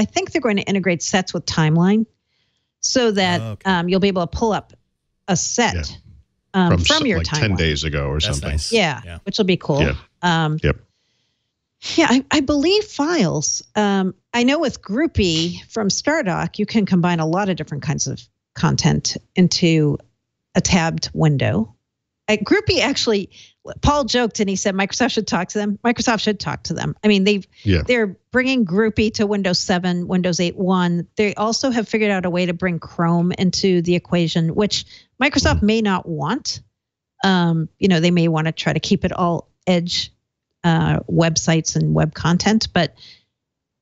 think they're going to integrate sets with timeline so that you'll be able to pull up a set from your like timeline. 10 days ago or something. Nice. Yeah, which will be cool. Yeah. Yeah, I believe files. I know with Groupie from StarDoc, you can combine a lot of different kinds of content into a tabbed window. Groupie actually, Paul joked and he said Microsoft should talk to them. Microsoft should talk to them. I mean, they're bringing Groupie to Windows 7, Windows 8.1. They also have figured out a way to bring Chrome into the equation, which Microsoft may not want. They may want to try to keep it all Edge websites and web content, but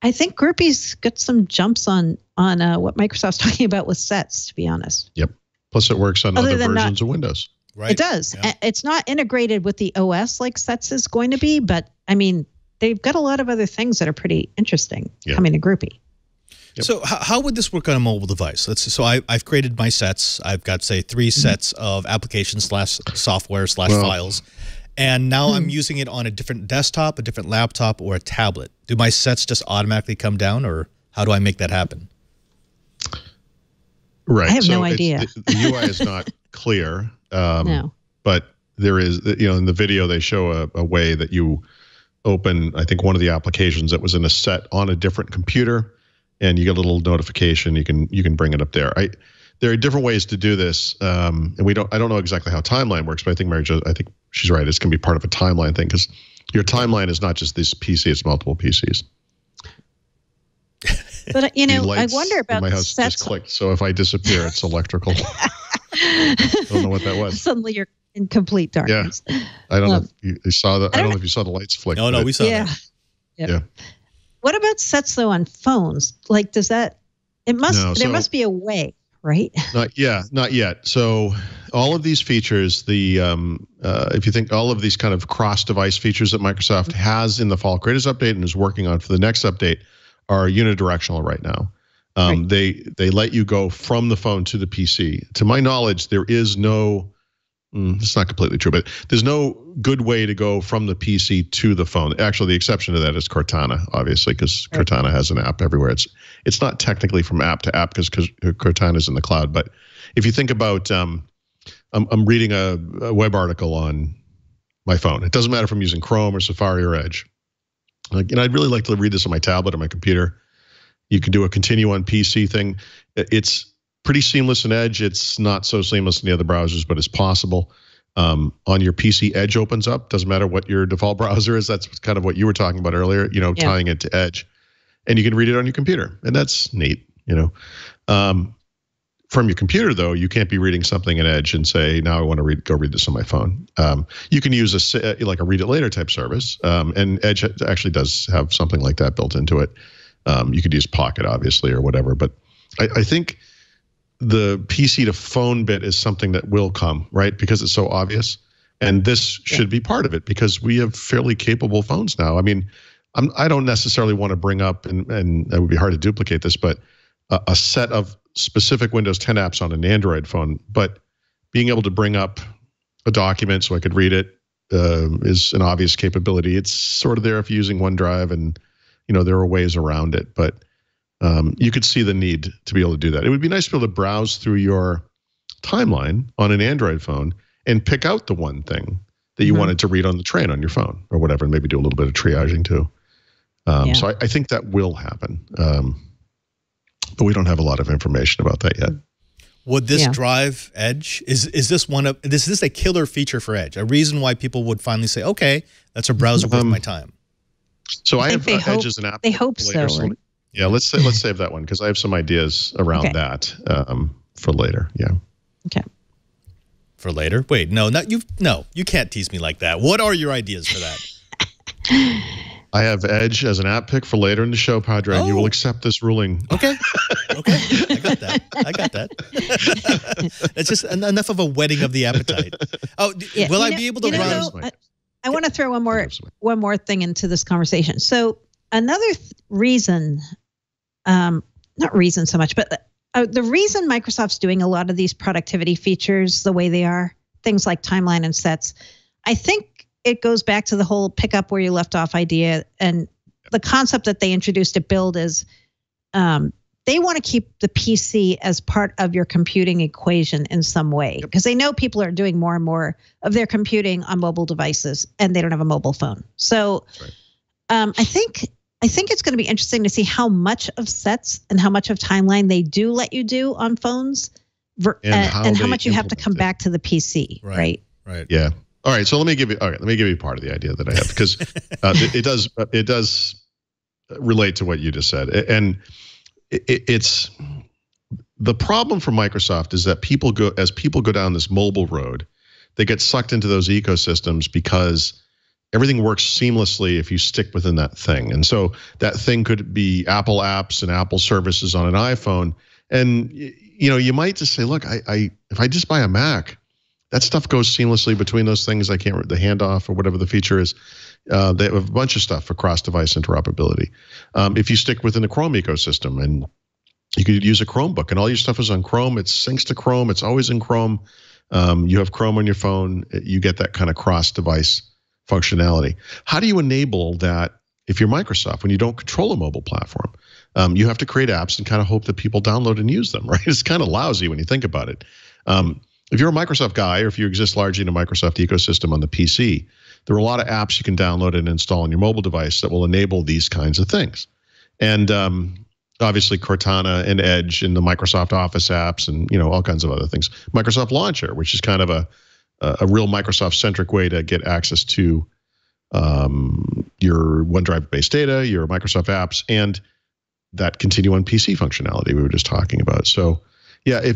I think Groupie's got some jumps on what Microsoft's talking about with sets, to be honest. Yep. Plus, it works on other versions of Windows. Right. It does. Yeah. It's not integrated with the OS like sets is going to be, but I mean, they've got a lot of other things that are pretty interesting coming to Groupie. Yep. So how would this work on a mobile device? I've created my sets. I've got, say, 3 sets of applications / software / files. And now I'm using it on a different desktop, a different laptop, or a tablet. Do my sets just automatically come down, or how do I make that happen? Right. I have no idea. The UI is not clear. No. But there is, in the video, they show a way that you open, I think, one of the applications that was in a set on a different computer, and you get a little notification. You can bring it up there. There are different ways to do this, and I don't know exactly how timeline works, but I think she's right. It's going to be part of a timeline thing, because your timeline is not just this PC; it's multiple PCs. But I wonder about my house sets. just clicked. So if I disappear, it's electrical. I don't know what that was. Suddenly you're in complete darkness. Yeah. I don't know if you saw that. I don't know if you saw the lights flick. No, we saw that. Yeah. What about sets though on phones? Like, does that? There must be a way, right? Not yet. So all of these features, if you think all of these kind of cross-device features that Microsoft has in the Fall Creators Update and is working on for the next update, are unidirectional right now. Right. They let you go from the phone to the PC. To my knowledge, there is no, it's not completely true, but there's no good way to go from the PC to the phone. Actually, the exception to that is Cortana, obviously, because Cortana has an app everywhere. It's not technically from app to app because Cortana is in the cloud. But if you think about, I'm reading a web article on my phone. It doesn't matter if I'm using Chrome or Safari or Edge. I'd really like to read this on my tablet or my computer. You can do a continue on PC thing. It's pretty seamless in Edge. It's not so seamless in the other browsers, but it's possible. On your PC, Edge opens up. Doesn't matter what your default browser is. That's kind of what you were talking about earlier, tying it to Edge. And you can read it on your computer. And that's neat, From your computer, though, you can't be reading something in Edge and say, now I want to go read this on my phone. You can use a read it later type service. And Edge actually does have something like that built into it. You could use Pocket, obviously, or whatever. But I think the PC to phone bit is something that will come, right? Because it's so obvious. And this should be part of it because we have fairly capable phones now. I mean, I don't necessarily want to bring up, and it would be hard to duplicate this, but a set of specific Windows 10 apps on an Android phone, but being able to bring up a document so I could read it is an obvious capability. It's sort of there if you're using OneDrive, and there are ways around it, but you could see the need to be able to do that. It would be nice to be able to browse through your timeline on an Android phone and pick out the one thing that you wanted to read on the train on your phone or whatever, and maybe do a little bit of triaging too. So I think that will happen. But we don't have a lot of information about that yet. Would this drive Edge? Is this a killer feature for Edge? A reason why people would finally say, okay, that's a browser worth my time. So I have Edge as an app. They hope so. Right? Yeah, let's save that one because I have some ideas around that for later. Yeah. Okay. For later? Wait, you can't tease me like that. What are your ideas for that? I have Edge as an app pick for later in the show, Padre, and you will accept this ruling. Okay. I got that. It's just enough of a whetting of the appetite. Oh, will I be able to run? I want to throw one more thing into this conversation. So another reason, not reason so much, but the reason Microsoft's doing a lot of these productivity features the way they are, things like timeline and sets, I think it goes back to the whole pick up where you left off idea. And the concept that they introduced at Build is they want to keep the PC as part of your computing equation in some way because they know people are doing more and more of their computing on mobile devices and they don't have a mobile phone. So I think it's going to be interesting to see how much of sets and how much of timeline they do let you do on phones and how much you have to come back to the PC, right? Right. Yeah. All right. So let me give you part of the idea that I have, because it does relate to what you just said. And it's the problem for Microsoft is that people go down this mobile road, they get sucked into those ecosystems because everything works seamlessly if you stick within that thing. And so that thing could be Apple apps and Apple services on an iPhone. And you might just say, look, if I just buy a Mac, that stuff goes seamlessly between those things. I can't remember the handoff or whatever the feature is. They have a bunch of stuff for cross-device interoperability. If you stick within the Chrome ecosystem, and you could use a Chromebook, and all your stuff is on Chrome. It syncs to Chrome. It's always in Chrome. You have Chrome on your phone. You get that kind of cross-device functionality. How do you enable that if you're Microsoft when you don't control a mobile platform? You have to create apps and kind of hope that people download and use them, right? It's kind of lousy when you think about it. If you're a Microsoft guy, or if you exist largely in a Microsoft ecosystem on the PC, there are a lot of apps you can download and install on your mobile device that will enable these kinds of things. And obviously Cortana and Edge and the Microsoft Office apps and all kinds of other things. Microsoft Launcher, which is kind of a real Microsoft-centric way to get access to your OneDrive-based data, your Microsoft apps, and that continue on PC functionality we were just talking about. So, yeah,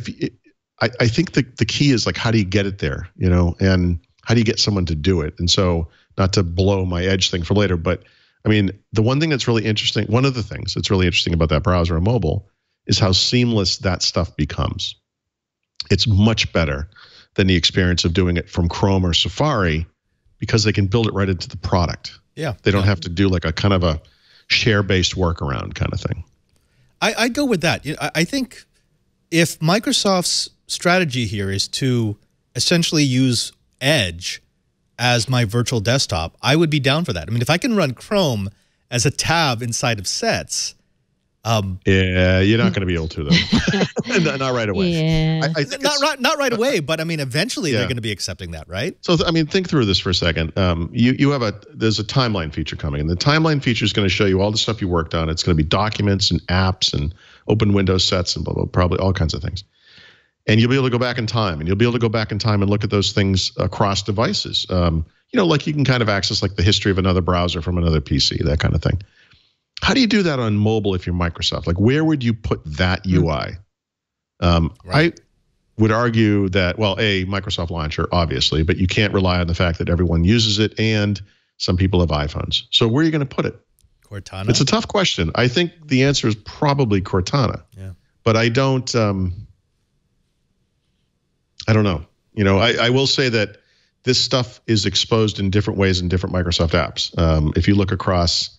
I think the key is, like, how do you get it there, and how do you get someone to do it? And so, not to blow my Edge thing for later, but I mean, the one thing that's really interesting, one of the things that's really interesting about that browser on mobile is how seamless that stuff becomes. It's much better than the experience of doing it from Chrome or Safari, because they can build it right into the product. Yeah. They don't have to do like a kind of a share-based workaround kind of thing. I go with that. I think if Microsoft's strategy here is to essentially use Edge as my virtual desktop, I would be down for that. I mean, if I can run Chrome as a tab inside of Sets, yeah, you're not going to be able to, though. Not right away. Yeah. I think not right away, but I mean, eventually they're going to be accepting that, right? So, I mean, think through this for a second. There's a timeline feature coming, and the timeline feature is going to show you all the stuff you worked on. It's going to be documents and apps and open Windows sets and blah, blah, probably all kinds of things. And you'll be able to go back in time, and look at those things across devices. Like you can kind of access like the history of another browser from another PC, that kind of thing. How do you do that on mobile if you're Microsoft? Like, where would you put that UI? Right. I would argue that, well, Microsoft Launcher, obviously, but you can't rely on the fact that everyone uses it and some people have iPhones. So where are you going to put it? Cortana? It's a tough question. I think the answer is probably Cortana. Yeah. But I don't know. I will say that this stuff is exposed in different ways in different Microsoft apps. If you look across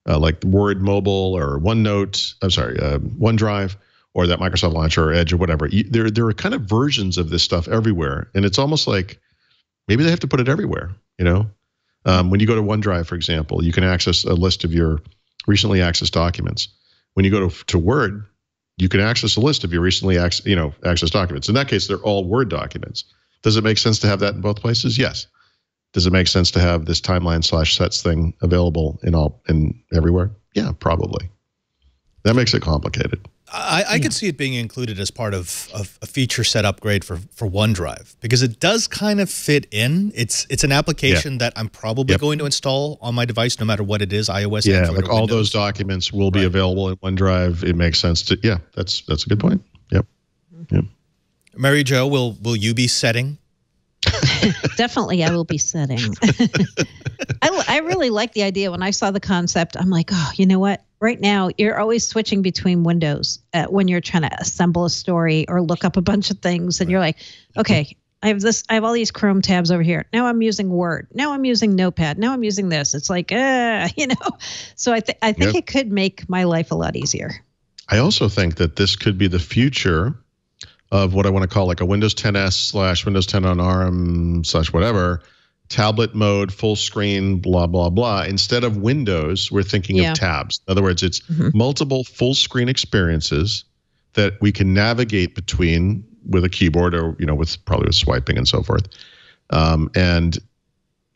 like Word Mobile or OneDrive or that Microsoft Launcher or Edge or whatever, there are kind of versions of this stuff everywhere. And it's almost like maybe they have to put it everywhere, When you go to OneDrive, for example, you can access a list of your recently accessed documents. When you go to Word, you can access a list of your recently accessed documents. In that case, they're all Word documents. Does it make sense to have that in both places? Yes. Does it make sense to have this timeline/sets thing available in everywhere? Yeah, probably. That makes it complicated. I could see it being included as part of a feature set upgrade for OneDrive, because it does kind of fit in. It's an application that I'm probably going to install on my device, no matter what it is, iOS, Android, like or all Windows. Those documents will be available in OneDrive. It makes sense to, that's a good point. Yep. Mary Jo, will you be setting? Definitely, I will be setting. I really like the idea. When I saw the concept, I'm like, oh, you know what? Right now, you're always switching between windows when you're trying to assemble a story or look up a bunch of things. And you're like, okay, I have all these Chrome tabs over here. Now I'm using Word. Now I'm using Notepad. Now I'm using this. It's like, So I think it could make my life a lot easier. I also think that this could be the future of what I want to call like a Windows 10s / Windows 10 on ARM / whatever, tablet mode, full screen, blah, blah, blah. Instead of windows, we're thinking of tabs. In other words, it's multiple full screen experiences that we can navigate between with a keyboard or, with swiping and so forth.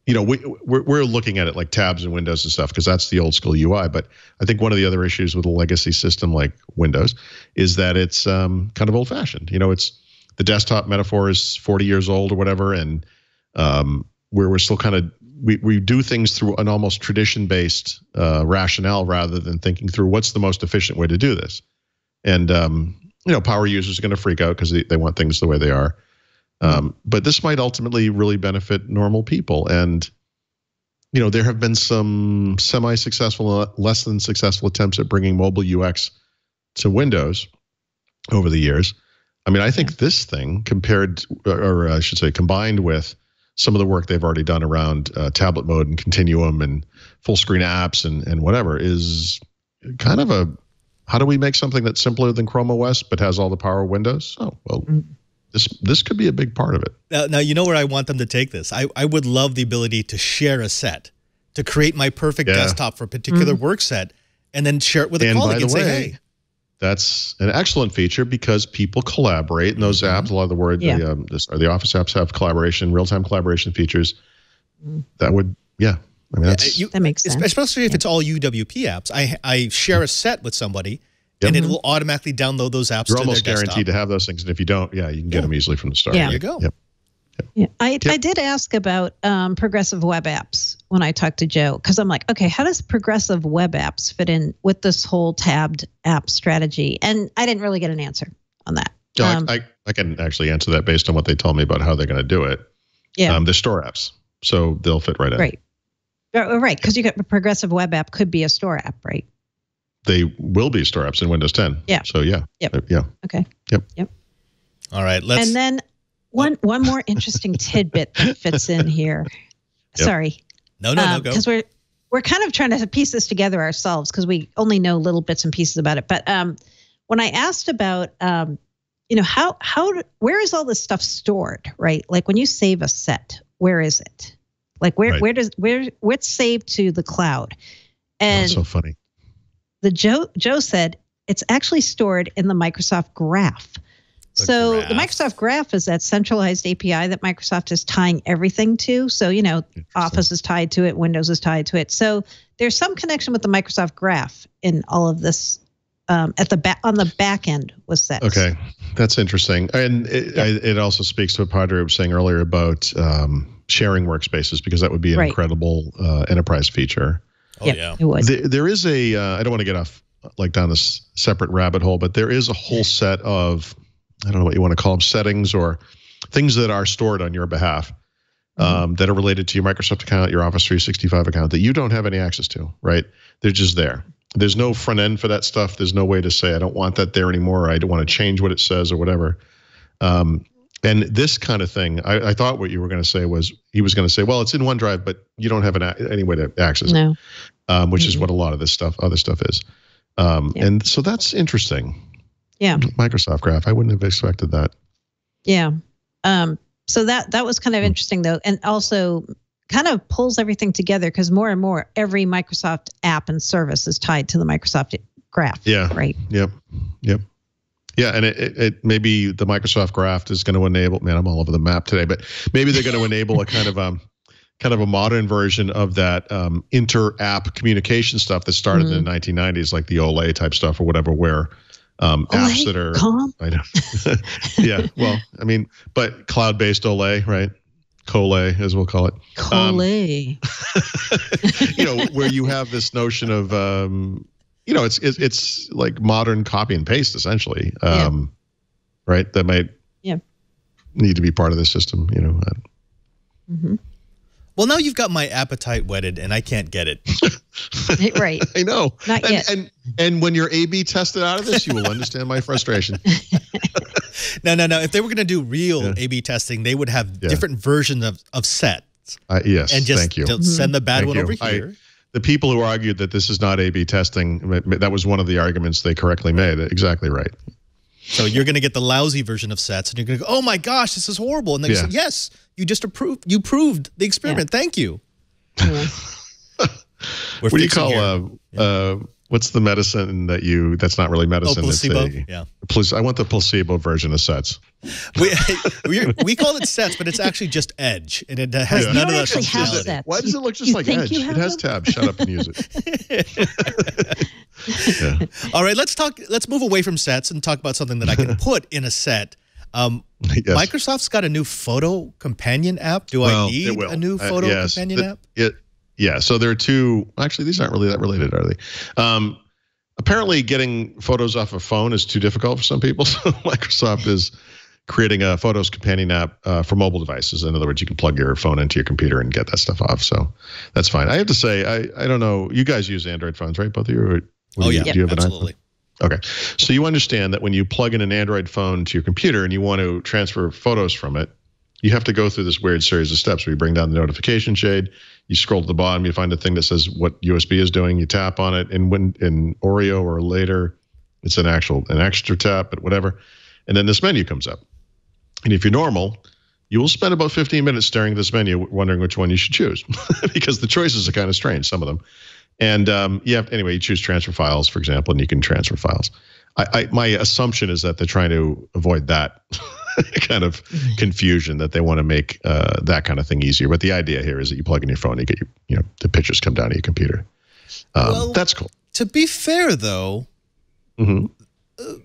We're looking at it like tabs and windows and stuff because that's the old school UI. But I think one of the other issues with a legacy system like Windows is that it's kind of old fashioned. It's the desktop metaphor is 40 years old or whatever. And where we're still kind of we do things through an almost tradition-based rationale rather than thinking through what's the most efficient way to do this. And power users are going to freak out because they want things the way they are. But this might ultimately really benefit normal people. And there have been some semi-successful, less than successful attempts at bringing mobile UX to Windows over the years. I mean, I think this thing combined with some of the work they've already done around tablet mode and Continuum and full screen apps and whatever is kind of a, how do we make something that's simpler than Chrome OS but has all the power of Windows? Oh, well, this could be a big part of it. Now, you know where I want them to take this? I would love the ability to share a set, to create my perfect desktop for a particular work set, and then share it with a colleague and say, hey. That's an excellent feature because people collaborate in those apps. A lot of the the Office apps have collaboration, real-time collaboration features. That would, I mean, that makes sense. Especially if it's all UWP apps. I share a set with somebody, and it will automatically download those apps. You're almost guaranteed to have those things, and if you don't, you can get them easily from the start. Yeah. There you go. Yep. Yeah, I did ask about progressive web apps when I talked to Joe, because I'm like, okay, how does progressive web apps fit in with this whole tabbed app strategy? And I didn't really get an answer on that. I can actually answer that based on what they told me about how they're going to do it. Yeah, they're store apps, so they'll fit right in. Right, because you got a progressive web app could be a store app, right? They will be store apps in Windows 10. Yeah. So yeah. Okay. Yep. All right. Let's. And then one more interesting tidbit that fits in here. Yep. Sorry. No, go. Because we're kind of trying to piece this together ourselves because we only know little bits and pieces about it. But when I asked about, where is all this stuff stored, right? Like when you save a set, where is it? Like what's saved to the cloud? And that's so funny. Joe said it's actually stored in the Microsoft Graph. The Microsoft Graph is that centralized API that Microsoft is tying everything to. So, Office is tied to it, Windows is tied to it. So there's some connection with the Microsoft Graph in all of this on the back end with sets. Okay, that's interesting. And it also speaks to what Padre was saying earlier about sharing workspaces, because that would be an incredible enterprise feature. Oh, yeah. It would. There is I don't want to get off down this separate rabbit hole, but there is a whole set of, I don't know what you want to call them, settings or things that are stored on your behalf that are related to your Microsoft account, your Office 365 account that you don't have any access to, right? They're just there. There's no front end for that stuff. There's no way to say, I don't want that there anymore. Or I don't want to change what it says or whatever. And this kind of thing, I thought what you were going to say was, he was going to say, well, it's in OneDrive, but you don't have any way to access it, which is what a lot of this other stuff is. And so that's interesting. Yeah. Microsoft Graph. I wouldn't have expected that. Yeah. So that was kind of interesting though. And also kind of pulls everything together because more and more every Microsoft app and service is tied to the Microsoft Graph. Yeah. Right. Yep. Yeah. And it maybe the Microsoft Graph is going to enable, man, I'm all over the map today, but maybe they're going to enable a kind of a modern version of that inter-app communication stuff that started in the 1990s, like the Olay type stuff or whatever, where apps that are, I know. Yeah, well, I mean, but cloud-based Olay, right? Colay, as we'll call it. Colay. Where you have this notion of, it's like modern copy and paste, essentially, right? That might need to be part of the system, Well, now you've got my appetite whetted, and I can't get it. Right. I know. Not yet. And when you're A/B tested out of this, you will understand my frustration. No. If they were going to do real A/B testing, they would have different versions of sets. Yes, and just thank you. Send the bad one over here. The people who argued that this is not A/B testing, that was one of the arguments they correctly made. Exactly right. So you're going to get the lousy version of sets, and you're going to go, "Oh my gosh, this is horrible!" And they say, "Yes, you just approved. You proved the experiment. Thank you." Yeah. What do you call what's the medicine that's not really medicine? Oh, placebo. I want the placebo version of sets. We call it sets, but it's actually just Edge, and it has none of that functionality. Why does it look just like Edge? It has tabs. Shut up and use it. All right, let's move away from sets and talk about something that I can put in a set. Microsoft's got a new photo companion app. Do I need a new photo companion app? Yeah, so there are two. Actually, these aren't really that related, are they? Apparently, getting photos off a phone is too difficult for some people. So Microsoft is creating a Photos companion app for mobile devices. In other words, you can plug your phone into your computer and get that stuff off. So that's fine. I have to say, I don't know. You guys use Android phones, right? Both of you? Do you have absolutely. An iPhone? Okay. So you understand that when you plug in an Android phone to your computer and you want to transfer photos from it, you have to go through this weird series of steps where you bring down the notification shade, you scroll to the bottom, you find a thing that says what USB is doing, you tap on it, and when in Oreo or later, it's an extra tap, but whatever. And then this menu comes up. And if you're normal, you will spend about 15 minutes staring at this menu, wondering which one you should choose, because the choices are kind of strange, some of them. And you choose transfer files, for example, and you can transfer files. My assumption is that they're trying to avoid that kind of confusion, that they want to make that kind of thing easier. But the idea here is that you plug in your phone, you get the pictures come down to your computer. That's cool. To be fair, though,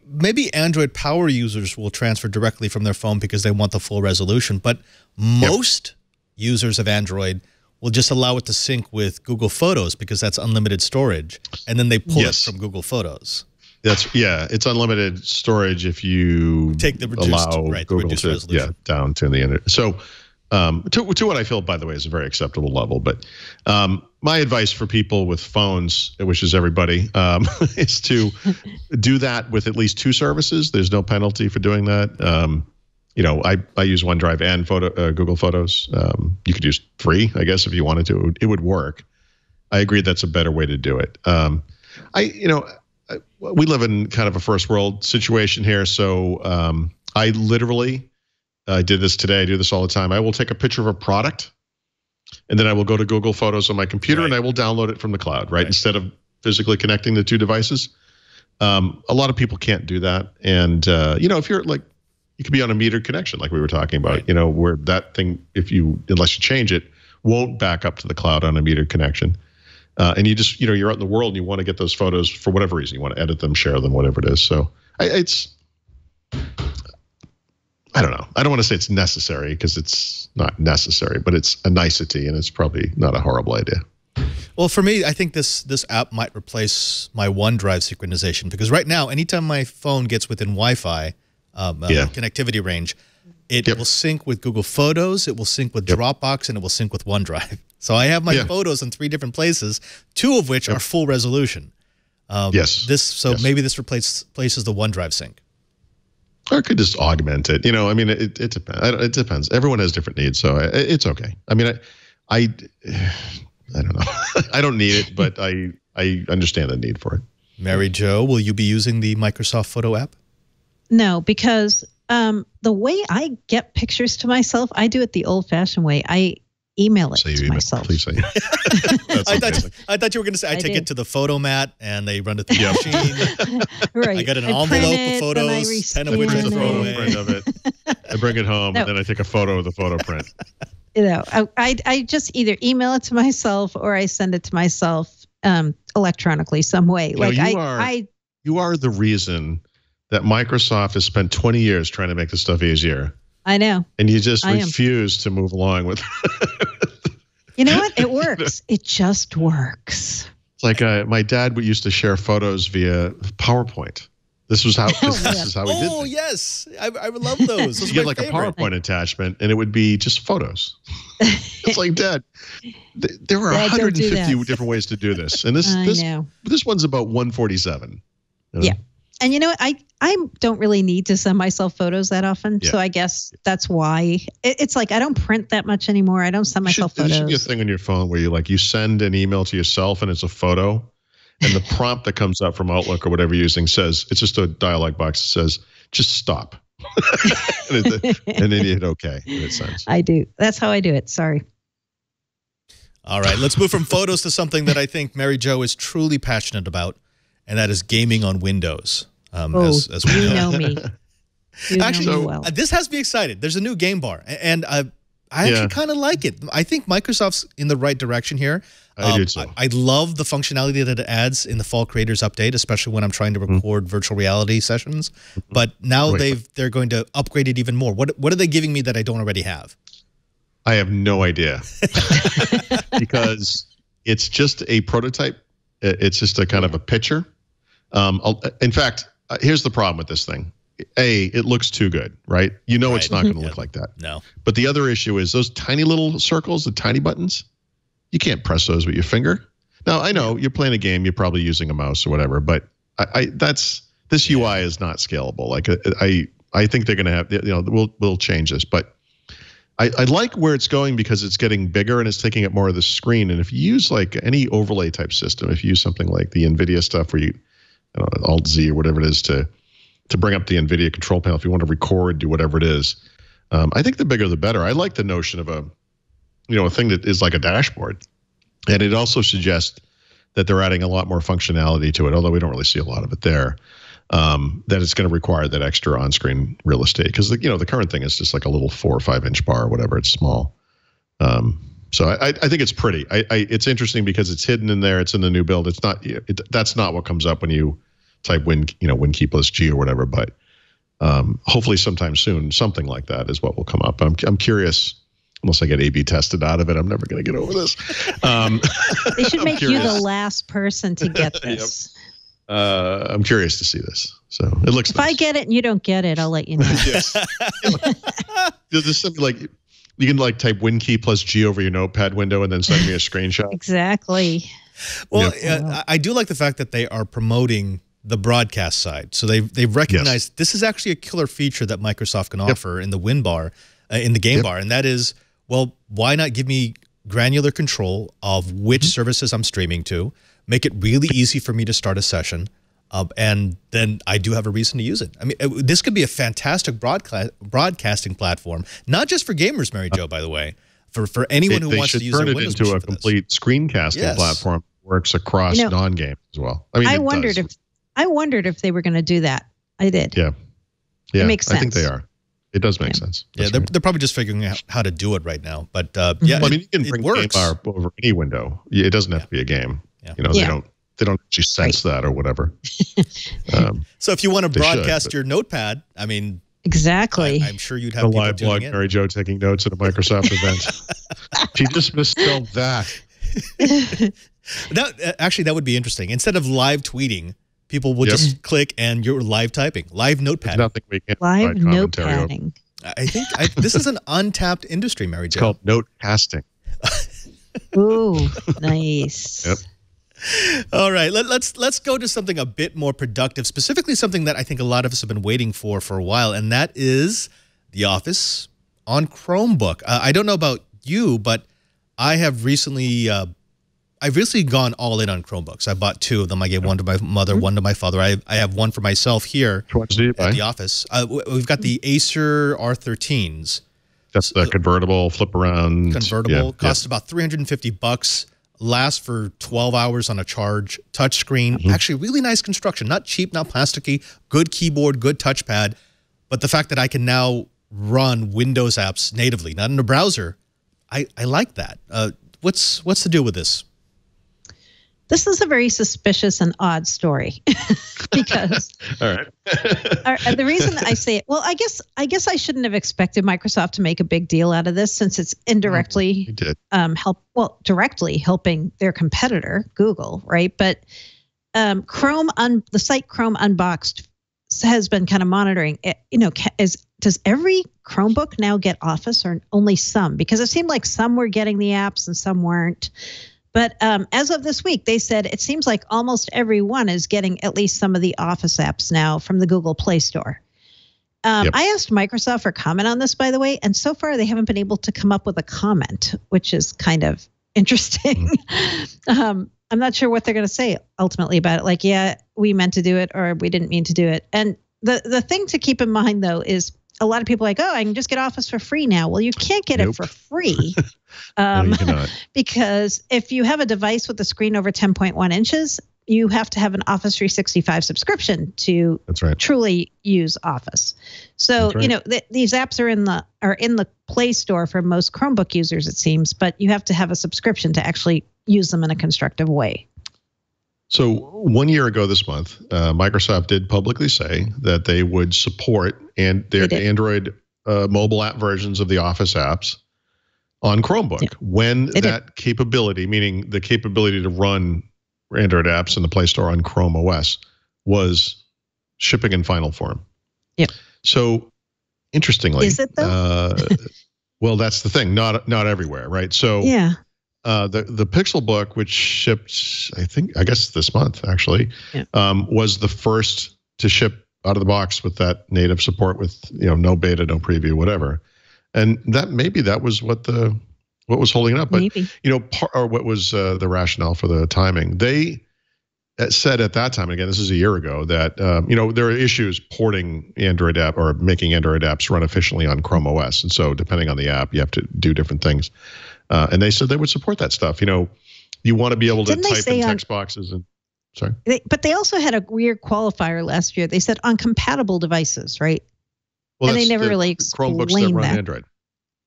maybe Android power users will transfer directly from their phone because they want the full resolution. But most users of Android will just allow it to sync with Google Photos because that's unlimited storage, and then they pull it from Google Photos. It's unlimited storage if you take the Google to resolution. Down to the end. So to what I feel, by the way, is a very acceptable level. But my advice for people with phones, which is everybody, is to do that with at least two services. There's no penalty for doing that. I use OneDrive and Google Photos. You could use free, I guess, if you wanted to. It would work. I agree that's a better way to do it. We live in kind of a first world situation here, so I literally did this today. I do this all the time. I will take a picture of a product, and then I will go to Google Photos on my computer, and I will download it from the cloud, right? Instead of physically connecting the two devices. A lot of people can't do that, and if you're like, you could be on a metered connection, like we were talking about, where that thing, unless you change it, won't back up to the cloud on a metered connection. And you just, you're out in the world and you want to get those photos for whatever reason. You want to edit them, share them, whatever it is. So I don't know. I don't want to say it's necessary because it's not necessary, but it's a nicety and it's probably not a horrible idea. Well, for me, I think this app might replace my OneDrive synchronization, because right now, anytime my phone gets within Wi-Fi connectivity range, it will sync with Google Photos, it will sync with Dropbox, and it will sync with OneDrive. So I have my photos in 3 different places, 2 of which are full resolution. Maybe this replaces the OneDrive sync. Or it could just augment it. It depends. It depends. Everyone has different needs, so it's okay. I mean, I don't know. I don't need it, but I understand the need for it. Mary Jo, will you be using the Microsoft Photo app? No, because the way I get pictures to myself, I do it the old-fashioned way. I email it to myself. Please say. I thought you were going to say I take it to the photo mat and they run it through the machine. Right. I got an envelope of photos, 10 of which I throw away. Print of it. I bring it home and then I take a photo of the photo print. I just either email it to myself or I send it to myself electronically some way. You are the reason that Microsoft has spent 20 years trying to make this stuff easier. I know. And you just refuse to move along with it. You know what? It works. It just works. It's like my dad used to share photos via PowerPoint. This was how this is how we did it. Oh, yes. I would love those. You get like a PowerPoint attachment, and it would be just photos. It's like, Dad, there are 150 different ways to do this. And this one's about 147. Yeah. And you know what? I don't really need to send myself photos that often. Yeah. So I guess that's why. It's like I don't print that much anymore. I don't send myself photos. There should be a thing on your phone where you send an email to yourself and it's a photo. And the prompt that comes up from Outlook or whatever you're using says, it's just a dialog box that says, just stop. and then you hit OK. And it sends. I do. That's how I do it. Sorry. All right. Let's move from photos to something that I think Mary Jo is truly passionate about. And that is gaming on Windows. As we know me. Actually, this has me excited. There's a new game bar, and I actually kind of like it. I think Microsoft's in the right direction here. I do too. I love the functionality that it adds in the Fall Creators Update, especially when I'm trying to record virtual reality sessions. But now they're going to upgrade it even more. What are they giving me that I don't already have? I have no idea because it's just a prototype. It's just a kind of a picture. In fact, here's the problem with this thing. It looks too good, right? You know it's not going to look like that. No. But the other issue is those tiny little circles, the tiny buttons, you can't press those with your finger. Now, I know you're playing a game, you're probably using a mouse or whatever, but this UI is not scalable. Like I think they're going to have, we'll change this, but I like where it's going because it's getting bigger and it's taking up more of the screen. And if you use like any overlay type system, if you use something like the NVIDIA stuff where you, Alt-Z or whatever it is to bring up the NVIDIA control panel, if you want to record, do whatever it is, I think the bigger the better. I like the notion of a thing that is like a dashboard. And it also suggests that they're adding a lot more functionality to it, although we don't really see a lot of it there. That it's going to require that extra on-screen real estate because the current thing is just like a little 4 or 5 inch bar or whatever. It's small. So I think it's pretty. It's interesting because it's hidden in there. It's in the new build. It's not. That's not what comes up when you type WinKey plus G or whatever. But hopefully sometime soon something like that is what will come up. I'm curious. Unless I get A/B tested out of it, I'm never going to get over this. They should make you the last person to get this. Yep. I'm curious to see this. So it looks. If I get it and you don't get it, I'll let you know. Yes. There's something like you can like type WinKey plus G over your notepad window and then send me a screenshot. Exactly. Well, I do like the fact that they are promoting the broadcast side. So they've recognized this is actually a killer feature that Microsoft can offer in the WinBar, in the game bar, and that is, well, why not give me granular control of which services I'm streaming to, make it really easy for me to start a session, and then I do have a reason to use it. I mean, this could be a fantastic broadcasting platform, not just for gamers, Mary Jo, by the way, for anyone who wants to use their Windows machine. They should turn it into a complete screencasting platform that works across non-games as well. I mean, I wondered if they were going to do that. I did. Yeah. It makes sense. I think they are. It does make sense. They're probably just figuring out how to do it right now. But I mean, you can bring game bar over any window. It doesn't have to be a game. Yeah. They don't actually sense that or whatever. So if you want to broadcast your notepad, I mean, exactly. I'm sure you'd have people live blog Mary Jo taking notes at a Microsoft event. She just misspelled that. Actually, that would be interesting. Instead of live tweeting, people will just click and you're live typing, live notepadding. Nothing we can't live notepadding. I think this is an untapped industry, Mary Jo. It's called note casting. Ooh, nice. Yep. All right, let's go to something a bit more productive, specifically something that I think a lot of us have been waiting for a while, and that is The Office on Chromebook. I don't know about you, but I have recently I've recently gone all in on Chromebooks. I bought 2 of them. I gave one to my mother, one to my father. I have one for myself here at the office. We've got the Acer R13s. That's the convertible, flip around. Convertible, costs about $350. Lasts for 12 hours on a charge. Touchscreen, actually really nice construction. Not cheap, not plasticky. Good keyboard, good touchpad. But the fact that I can now run Windows apps natively, not in a browser, I like that. What's the deal with this? This is a very suspicious and odd story because all right. The reason I say it, well, I guess I shouldn't have expected Microsoft to make a big deal out of this since it's indirectly directly helping their competitor, Google, right? But the site Chrome Unboxed has been kind of monitoring it. Does every Chromebook now get Office or only some? Because it seemed like some were getting the apps and some weren't. But as of this week, they said it seems like almost everyone is getting at least some of the Office apps now from the Google Play Store. I asked Microsoft for comment on this, by the way, and so far they haven't been able to come up with a comment, which is kind of interesting. I'm not sure what they're going to say ultimately about it. Like, yeah, we meant to do it or we didn't mean to do it. And the thing to keep in mind, though, is a lot of people are like, oh, I can just get Office for free now. Well, you can't get it for free. No, you cannot. Because if you have a device with a screen over 10.1 inches, you have to have an Office 365 subscription to truly use Office. So, these apps are in the Play Store for most Chromebook users, it seems, but you have to have a subscription to actually use them in a constructive way. So 1 year ago this month, Microsoft did publicly say that they would support their Android mobile app versions of the Office apps on Chromebook when that capability, meaning the capability to run Android apps in the Play Store on Chrome OS, was shipping in final form. Yep. So interestingly, is it though? Well, that's the thing. Not everywhere, right? So yeah. The Pixel Book, which shipped, I guess this month actually, was the first to ship out of the box with that native support with no beta, no preview, whatever. And that was what was holding it up. But or what was the rationale for the timing? They said at that time, and again, this is a year ago, that there are issues porting Android app or making Android apps run efficiently on Chrome OS, and so depending on the app, you have to do different things. And they said they would support that stuff. You want to be able to type in text boxes and. Sorry. But they also had a weird qualifier last year. They said on compatible devices, right? Well, and they never really explained Chromebooks that run Android.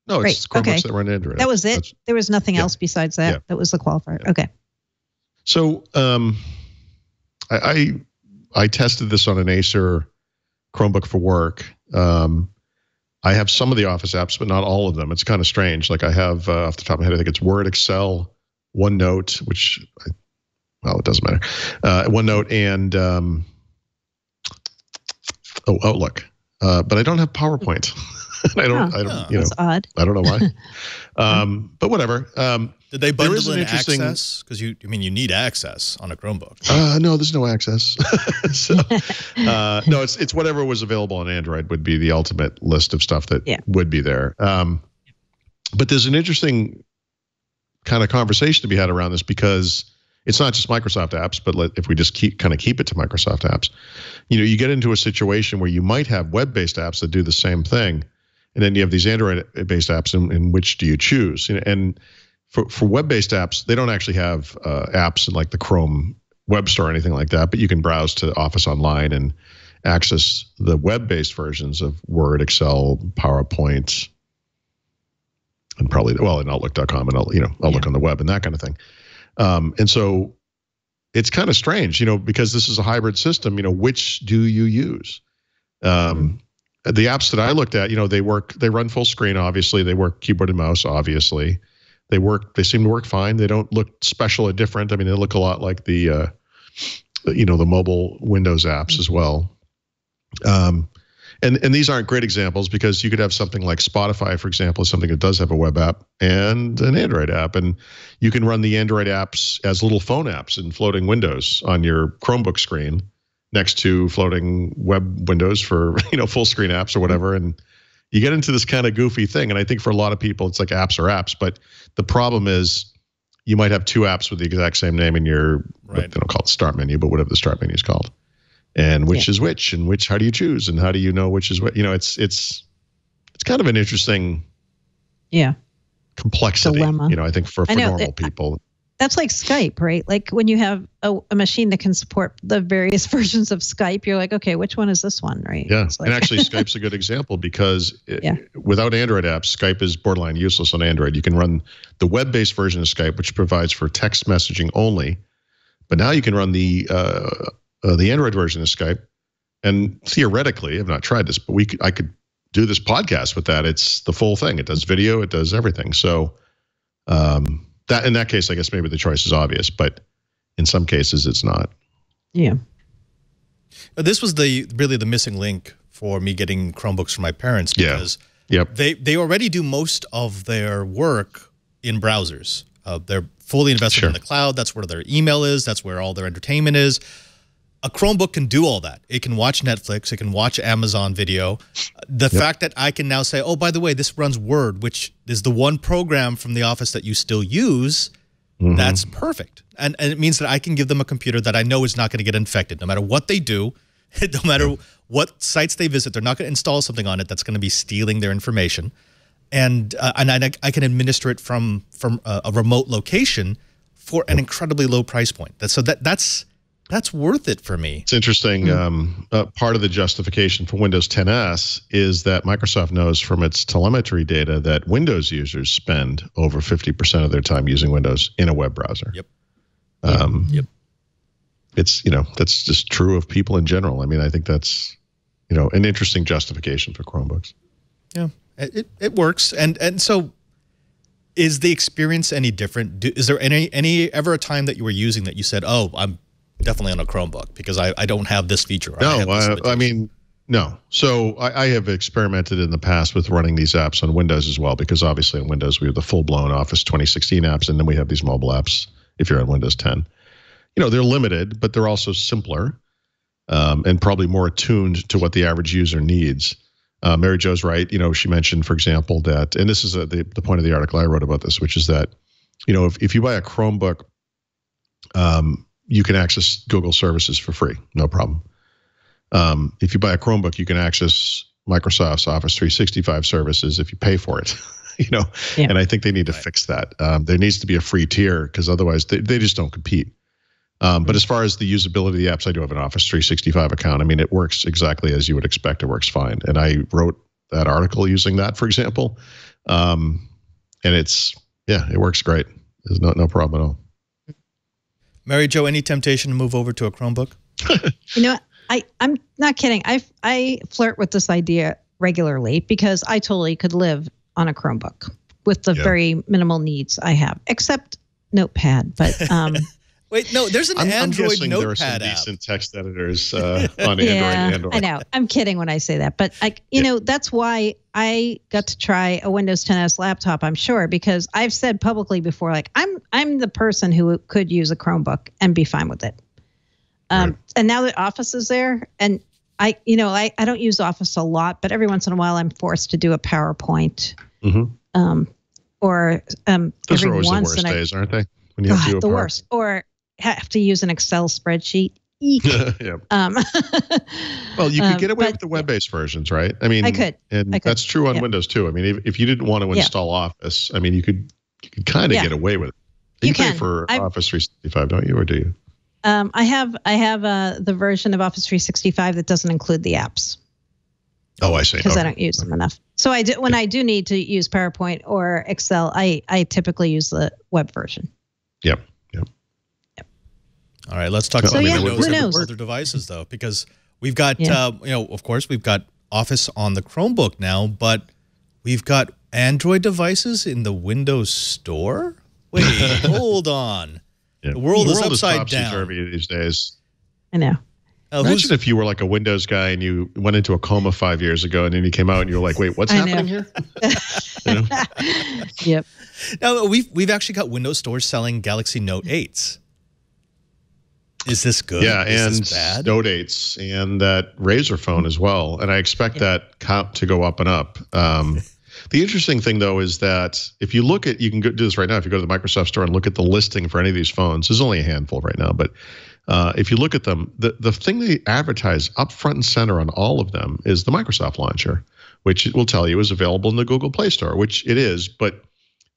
No, it's Chromebooks that run Android. That was it. There was nothing else besides that. Yeah. That was the qualifier. Yeah. Okay. So I tested this on an Acer Chromebook for work. I have some of the Office apps, but not all of them. It's kind of strange. Like I have off the top of my head, I think it's Word, Excel, OneNote, which it doesn't matter. OneNote and Outlook. But I don't have PowerPoint. That's odd. I don't know why. But whatever. Did they bundle in access? Because you need access on a Chromebook. No, there's no access. So no, it's whatever was available on Android would be the ultimate list of stuff that would be there. But there's an interesting kind of conversation to be had around this because it's not just Microsoft apps, but if we just keep it to Microsoft apps, you get into a situation where you might have web-based apps that do the same thing, and then you have these Android-based apps, in which do you choose? And for web-based apps, they don't actually have apps in like the Chrome web store or anything like that, but you can browse to Office Online and access the web-based versions of Word, Excel, PowerPoint, and probably in Outlook.com and Outlook on the web and that kind of thing. And so it's kind of strange, because this is a hybrid system, which do you use? The apps that I looked at, they run full screen, obviously. They work keyboard and mouse, obviously. They seem to work fine. They don't look special or different. I mean, they look a lot like the mobile Windows apps as well. And these aren't great examples because you could have something like Spotify, for example, is something that does have a web app and an Android app. And you can run the Android apps as little phone apps in floating windows on your Chromebook screen next to floating web windows for, full screen apps or whatever. And you get into this kind of goofy thing. And I think for a lot of people, it's like apps are apps. But the problem is you might have two apps with the exact same name in your, they don't call it start menu, but whatever the start menu is called. And which is which, and how do you choose, and how do you know which is what? It's kind of an interesting, complexity. Dilemma. I think for normal people. That's like Skype, right? Like when you have a machine that can support the various versions of Skype, you're like, okay, which one is this one, right? Yeah, like, and actually Skype's a good example because without Android apps, Skype is borderline useless on Android. You can run the web-based version of Skype, which provides for text messaging only, but now you can run the Android version of Skype, and theoretically, I've not tried this, but I could do this podcast with that. It's the full thing. It does video. It does everything. So that in that case, I guess maybe the choice is obvious, but in some cases, it's not. Yeah. This was really the missing link for me getting Chromebooks for my parents because they already do most of their work in browsers. They're fully invested in the cloud. That's where their email is. That's where all their entertainment is. A Chromebook can do all that. It can watch Netflix. It can watch Amazon Video. The fact that I can now say, oh, by the way, this runs Word, which is the one program from the Office that you still use, that's perfect. And it means that I can give them a computer that I know is not going to get infected. No matter what they do, no matter what sites they visit, they're not going to install something on it that's going to be stealing their information. And I can administer it from a remote location for an incredibly low price point. So that's That's worth it for me. It's interesting. Part of the justification for Windows 10s is that Microsoft knows from its telemetry data that Windows users spend over 50% of their time using Windows in a web browser. Yep. Yep. It's, that's just true of people in general. I mean, I think that's, an interesting justification for Chromebooks. Yeah, it works. And so is the experience any different? Is there ever a time that you were using that you said, oh, I'm definitely on a Chromebook because I don't have this feature? No, I mean, no. So I have experimented in the past with running these apps on Windows as well, because obviously on Windows we have the full-blown Office 2016 apps, and then we have these mobile apps if you're on Windows 10. They're limited, but they're also simpler and probably more attuned to what the average user needs. Mary Jo's right. She mentioned, for example, that, and this is the point of the article I wrote about this, which is that, if you buy a Chromebook, you can access Google services for free, no problem. If you buy a Chromebook, you can access Microsoft's Office 365 services if you pay for it. Yeah. And I think they need to fix that. There needs to be a free tier, because otherwise they just don't compete. But as far as the usability of the apps, I do have an Office 365 account. I mean, it works exactly as you would expect. It works fine. And I wrote that article using that, for example. And it works great. There's no problem at all. Mary Jo, any temptation to move over to a Chromebook? I'm not kidding. I flirt with this idea regularly because I totally could live on a Chromebook with the very minimal needs I have, except Notepad. But wait, no, there's an Android Notepad there are some app. decent text editors on Android and Android. I know. I'm kidding when I say that. But, that's why I got to try a Windows 10s laptop, I'm sure, because I've said publicly before, I'm the person who could use a Chromebook and be fine with it. And now that Office is there, and I don't use Office a lot, but every once in a while I'm forced to do a PowerPoint. Mm-hmm. Or those every are always once the worst days, aren't they? When you have to do a the worst. Or have to use an Excel spreadsheet. Yeah. Well, you could get away with the web-based versions, right? I mean, I could. That's true on Windows too. I mean, if you didn't want to install Office, I mean, you could kind of get away with it. You pay for Office 365, don't you, or do you? I have the version of Office 365 that doesn't include the apps. Oh, I see. Because I don't use them enough. So I do when I do need to use PowerPoint or Excel, I typically use the web version. Yep. All right, let's talk about Windows and other devices, though, because we've got, of course, we've got Office on the Chromebook now, but we've got Android devices in the Windows Store? Wait, hold on. Yeah. The world is upside down these days. I know. Imagine if you were like a Windows guy and you went into a coma 5 years ago, and then you came out and you were like, wait, what's happening here? Yep. Now, we've actually got Windows stores selling Galaxy Note 8s. Is this good? Yeah, is and this bad? Note 8s and that Razr phone as well. And I expect that count to go up and up. The interesting thing, though, is that if you look at, you can do this right now, if you go to the Microsoft Store and look at the listing for any of these phones, there's only a handful right now, but if you look at them, the thing they advertise up front and center on all of them is the Microsoft launcher, which it will tell you is available in the Google Play Store, which it is. But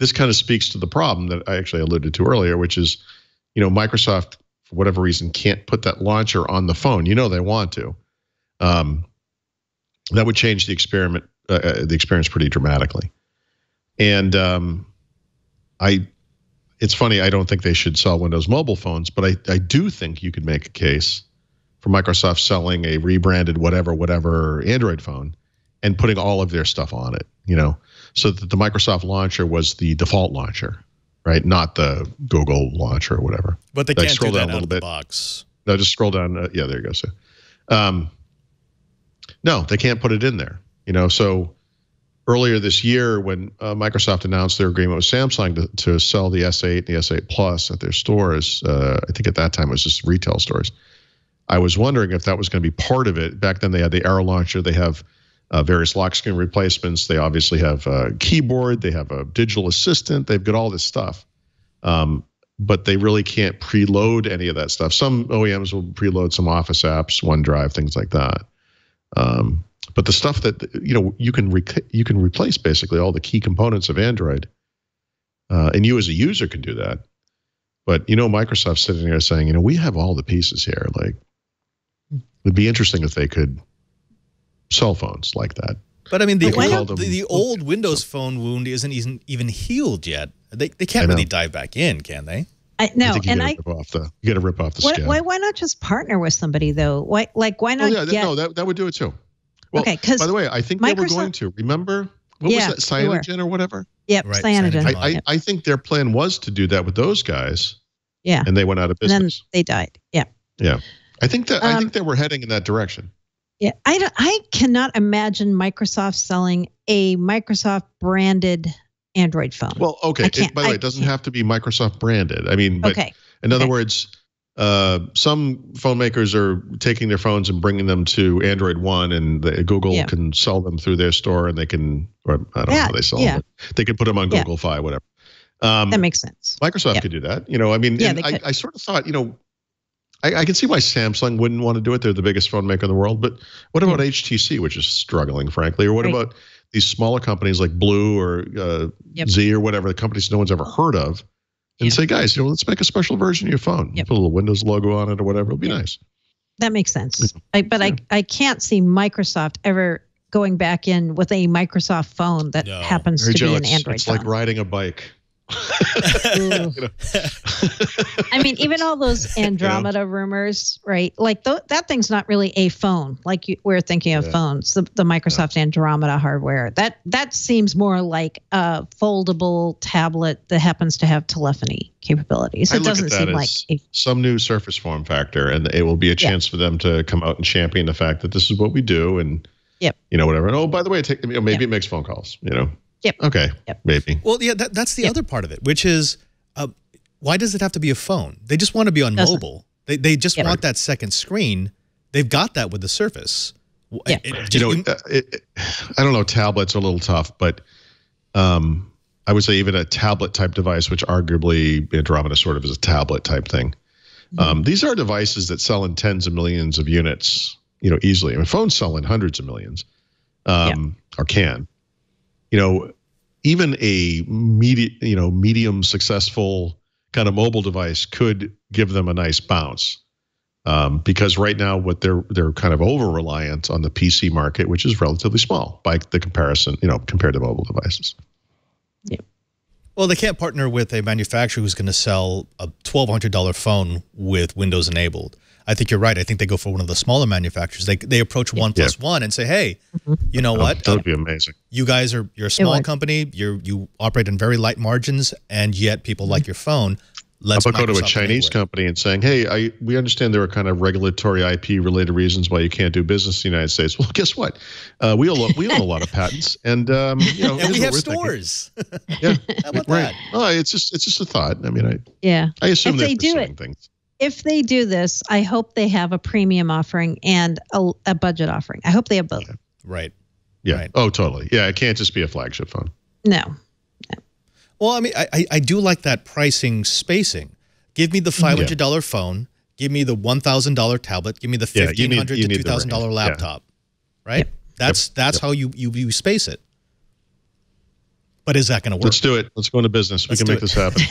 this kind of speaks to the problem that I actually alluded to earlier, which is, Microsoft, for whatever reason, can't put that launcher on the phone. They want to. That would change the experience pretty dramatically. And it's funny, I don't think they should sell Windows mobile phones, but I do think you could make a case for Microsoft selling a rebranded whatever Android phone and putting all of their stuff on it, so that the Microsoft launcher was the default launcher, right? Not the Google launcher or whatever. But they can't do that out of the box. No, just scroll down. Yeah, there you go. So, no, they can't put it in there, so earlier this year, when Microsoft announced their agreement with Samsung to sell the S8 and the S8 Plus at their stores, I think at that time it was just retail stores. I was wondering if that was going to be part of it. Back then they had the Arrow launcher. They have various lock screen replacements. They obviously have a keyboard. They have a digital assistant. They've got all this stuff. But they really can't preload any of that stuff. Some OEMs will preload some Office apps, OneDrive, things like that. But the stuff that you can replace basically all the key components of Android, and you as a user can do that. But, Microsoft's sitting there saying, we have all the pieces here. Like, it'd be interesting if they could cell phones like that. But I mean, the old Windows Phone wound isn't even healed yet. They can't really dive back in, can they? No, you got to rip off the skin. Why not just partner with somebody though? Why not? That would do it too. Well, okay, because by the way, I think they were going to. Remember what was that, Cyanogen or whatever? Yep, right, Cyanogen. I think their plan was to do that with those guys. Yeah, and they went out of business. And then they died. Yeah. Yeah, I think they were heading in that direction. Yeah, I cannot imagine Microsoft selling a Microsoft branded Android phone. Well, okay. By the way, it doesn't have to be Microsoft branded. I mean, but in other words, some phone makers are taking their phones and bringing them to Android One, and Google can sell them through their store, and they can, or I don't know how they sell them. They can put them on Google Fi, whatever. That makes sense. Microsoft could do that. I mean, I sort of thought, I can see why Samsung wouldn't want to do it. They're the biggest phone maker in the world. But what about HTC, which is struggling, frankly? Or what about these smaller companies like Blue or Z or whatever, the companies no one's ever heard of, and say, guys, let's make a special version of your phone. Put a little Windows logo on it or whatever. It'll be nice. That makes sense. I can't see Microsoft ever going back in with a Microsoft phone that happens to be an Android it's phone. Like riding a bike. I mean, even all those Andromeda rumors, right? Like that thing's not really a phone. Like we're thinking of phones, the Microsoft Andromeda hardware. That seems more like a foldable tablet that happens to have telephony capabilities. It doesn't seem like some new Surface form factor, and it will be a chance for them to come out and champion the fact that this is what we do, and whatever. And by the way, maybe it makes phone calls. Yep. Okay. Yep. Maybe. Well, yeah, that's the other part of it, which is why does it have to be a phone? They just want to be on mobile. They just want that second screen. They've got that with the Surface. Yeah. I don't know. Tablets are a little tough, but I would say even a tablet type device, which arguably Andromeda sort of is a tablet type thing. These are devices that sell in tens of millions of units, easily. I mean, phones sell in hundreds of millions, or can. Even a medium successful kind of mobile device could give them a nice bounce, because right now what they're kind of over reliant on the PC market, which is relatively small by the comparison, compared to mobile devices. Yeah. Well, they can't partner with a manufacturer who's going to sell a $1,200 phone with Windows enabled. I think you're right. I think they go for one of the smaller manufacturers. They approach 1+1 and say, hey, you know what? That would be amazing. You guys you're a small company. You operate in very light margins, and yet people like your phone. Let's go to a Chinese company and saying, hey, we understand there are kind of regulatory IP related reasons why you can't do business in the United States. Well, guess what? We own a lot of patents, and and we have stores. Yeah, how about that? Oh, it's just a thought. I mean, I assume if they do things. If they do this, I hope they have a premium offering and a budget offering. I hope they have both. Right. Yeah. Right. Oh, totally. Yeah, it can't just be a flagship phone. No. Well, I mean, I do like that pricing spacing. Give me the $500 phone. Give me the $1,000 tablet. Give me the $1,500 to $2,000 laptop. Right? Yep. That's how you space it. But is that going to work? Let's do it. Let's go into business. We can make this happen.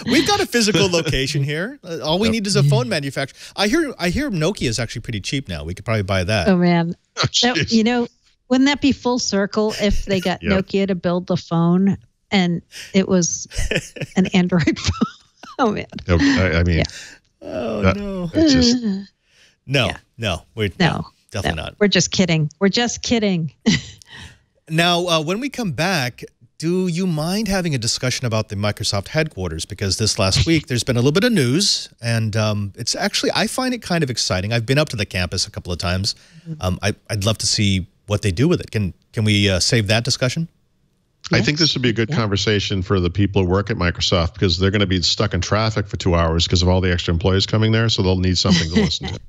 We've got a physical location here. All we need is a phone manufacturer. I hear Nokia is actually pretty cheap now. We could probably buy that. Oh man, wouldn't that be full circle if they got Nokia to build the phone and it was an Android phone? Oh man. I mean, no. It's just no, definitely not. We're just kidding. We're just kidding. Now, when we come back, do you mind having a discussion about the Microsoft headquarters? Because this last week, there's been a little bit of news, and it's actually, I find it kind of exciting. I've been up to the campus a couple of times. I'd love to see what they do with it. Can we save that discussion? I think this would be a good conversation for the people who work at Microsoft, because they're going to be stuck in traffic for 2 hours because of all the extra employees coming there, so they'll need something to listen to.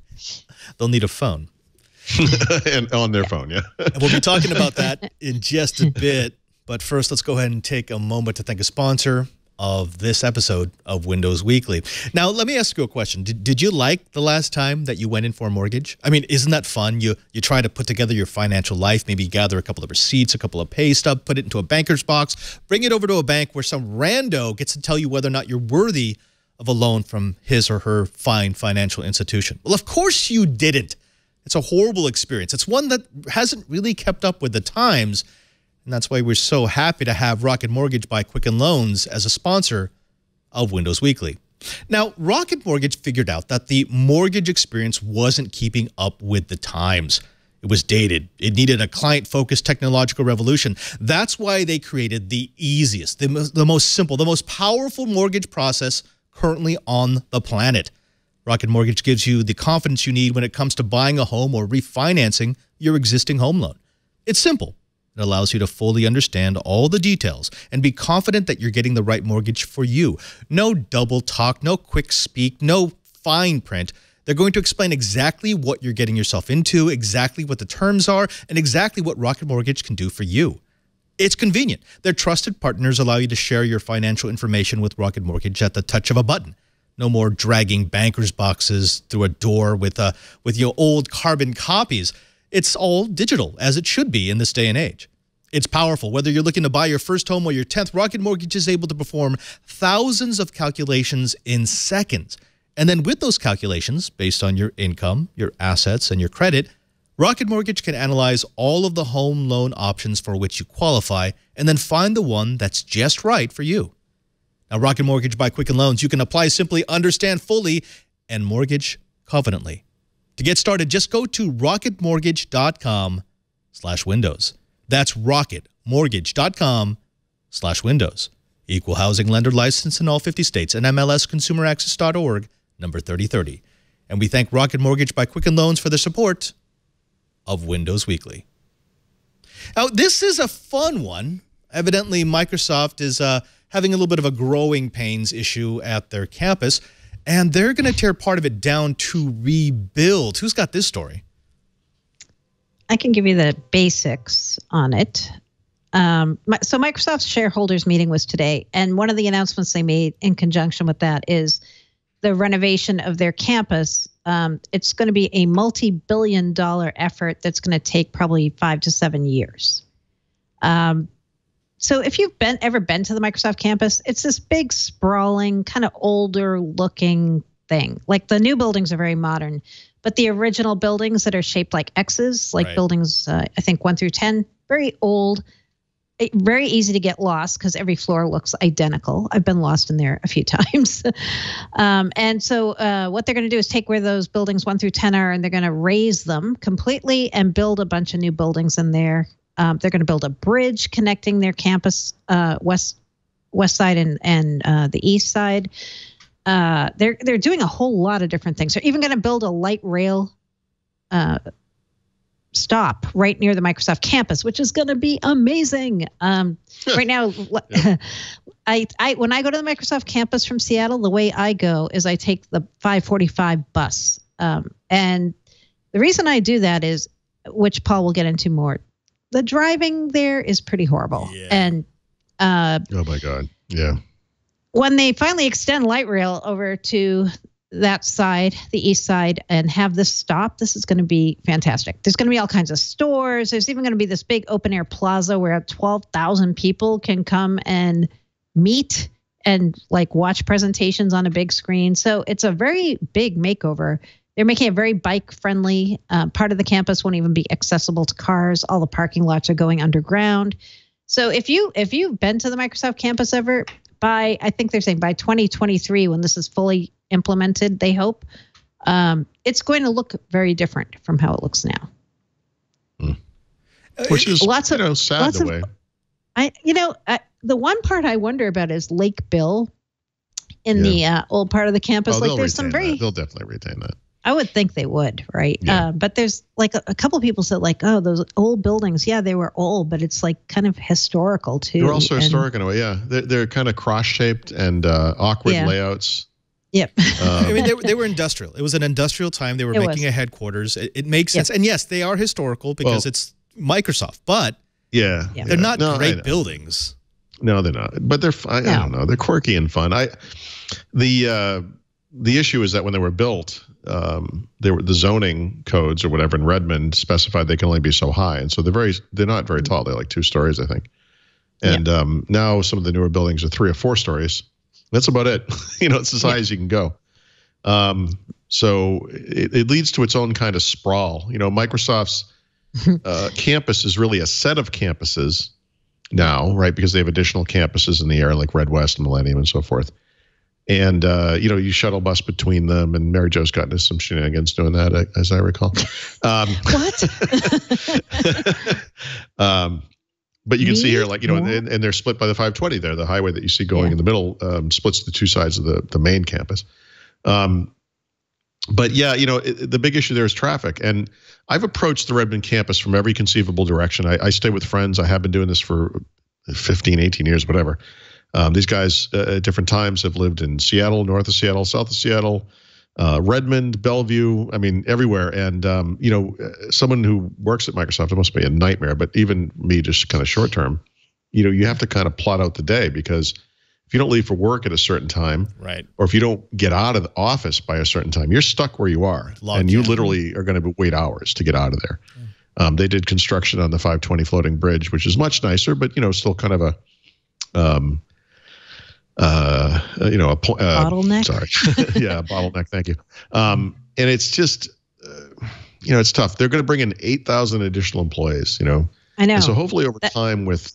They'll need a phone. And on their phone, yeah. And we'll be talking about that in just a bit. But first, let's go ahead and take a moment to thank a sponsor, of this episode of Windows Weekly. Now, let me ask you a question. Did you like the last time that you went in for a mortgage? I mean, isn't that fun? You try to put together your financial life, maybe gather a couple of receipts, a couple of pay stubs, put it into a banker's box, bring it over to a bank where some rando gets to tell you whether or not you're worthy of a loan from his or her fine financial institution. Well, of course you didn't. It's a horrible experience. It's one that hasn't really kept up with the times. And that's why we're so happy to have Rocket Mortgage by Quicken Loans as a sponsor of Windows Weekly. Now, Rocket Mortgage figured out that the mortgage experience wasn't keeping up with the times. It was dated. It needed a client-focused technological revolution. That's why they created the easiest, the most simple, the most powerful mortgage process currently on the planet. Rocket Mortgage gives you the confidence you need when it comes to buying a home or refinancing your existing home loan. It's simple. It allows you to fully understand all the details and be confident that you're getting the right mortgage for you. No double talk, no quick speak, no fine print. They're going to explain exactly what you're getting yourself into, exactly what the terms are, and exactly what Rocket Mortgage can do for you. It's convenient. Their trusted partners allow you to share your financial information with Rocket Mortgage at the touch of a button. No more dragging banker's boxes through a door with your old carbon copies. It's all digital, as it should be in this day and age. It's powerful. Whether you're looking to buy your first home or your 10th, Rocket Mortgage is able to perform thousands of calculations in seconds. And then with those calculations, based on your income, your assets, and your credit, Rocket Mortgage can analyze all of the home loan options for which you qualify and then find the one that's just right for you. Now, Rocket Mortgage by Quicken Loans, you can apply simply, understand fully, and mortgage confidently. To get started, just go to rocketmortgage.com/windows. That's rocketmortgage.com/windows. Equal housing lender license in all 50 states and MLSconsumeraccess.org, number 3030. And we thank Rocket Mortgage by Quicken Loans for their support of Windows Weekly. Now, this is a fun one. Evidently, Microsoft is having a little bit of a growing pains issue at their campus, and they're going to tear part of it down to rebuild. Who's got this story? I can give you the basics on it. So Microsoft's shareholders meeting was today, and one of the announcements they made in conjunction with that is the renovation of their campus. It's going to be a multi-billion-dollar effort that's going to take probably 5 to 7 years. So if you've ever been to the Microsoft campus, it's this big, sprawling, kind of older-looking thing. Like the new buildings are very modern, but the original buildings that are shaped like X's, like buildings, I think 1 through 10, very old, very easy to get lost because every floor looks identical. I've been lost in there a few times. And so what they're going to do is take where those buildings 1 through 10 are, and they're going to raise them completely and build a bunch of new buildings in there. They're going to build a bridge connecting their campus, west side and the east side. They're doing a whole lot of different things. They're even going to build a light rail stop right near the Microsoft campus, which is going to be amazing. Right now, when I go to the Microsoft campus from Seattle, the way I go is I take the 545 bus. And the reason I do that is, which Paul will get into more, the driving there is pretty horrible. Yeah. And oh my God. Yeah. When they finally extend light rail over to that side, the east side, and have this stop, this is going to be fantastic. There's going to be all kinds of stores. There's even going to be this big open air plaza where 12,000 people can come and meet and like watch presentations on a big screen. So it's a very big makeover. They're making it very bike friendly. Part of the campus won't even be accessible to cars. All the parking lots are going underground. So if you've been to the Microsoft campus ever, I think they're saying by 2023, when this is fully implemented, they hope, it's going to look very different from how it looks now. Which is sad the way. The one part I wonder about is Lake Bill in the old part of the campus. Like there's some they'll definitely retain that. I would think they would, right? Yeah. But there's like a couple of people said like, oh, those old buildings, yeah, they were old, but it's like kind of historical too. They're also historic in a way, yeah. They're kind of cross-shaped and awkward layouts. Yep. I mean, they were industrial. It was an industrial time. They were making a headquarters. It makes sense. And yes, they are historical because it's Microsoft, but they're not great buildings. No, they're not. But they're I don't know. They're quirky and fun. The issue is that when they were built, the zoning codes or whatever in Redmond specified they can only be so high, and so they're not very tall. They're like 2 stories, I think. And now some of the newer buildings are 3 or 4 stories. That's about it. It's as high as you can go. So it leads to its own kind of sprawl. Microsoft's campus is really a set of campuses now, right? Because they have additional campuses in the area like Red West and Millennium and so forth. And, you shuttle bus between them, and Mary Jo's gotten into some shenanigans doing that, as I recall. What? But you can see here, and they're split by the 520 there. The highway that you see going in the middle splits the 2 sides of the main campus. But yeah, the big issue there is traffic. And I've approached the Redmond campus from every conceivable direction. I stay with friends. I have been doing this for 15, 18 years, whatever. These guys at different times have lived in Seattle, north of Seattle, south of Seattle, Redmond, Bellevue, everywhere. And, someone who works at Microsoft, it must be a nightmare, but even me, just kind of short term, you have to kind of plot out the day, because if you don't leave for work at a certain time, right, or if you don't get out of the office by a certain time, you're stuck where you are. And you literally are going to wait hours to get out of there. They did construction on the 520 floating bridge, which is much nicer, but, still kind of a, bottleneck. Sorry. Yeah, bottleneck. Thank you. And it's just, it's tough. They're going to bring in 8,000 additional employees, I know. And so hopefully over time with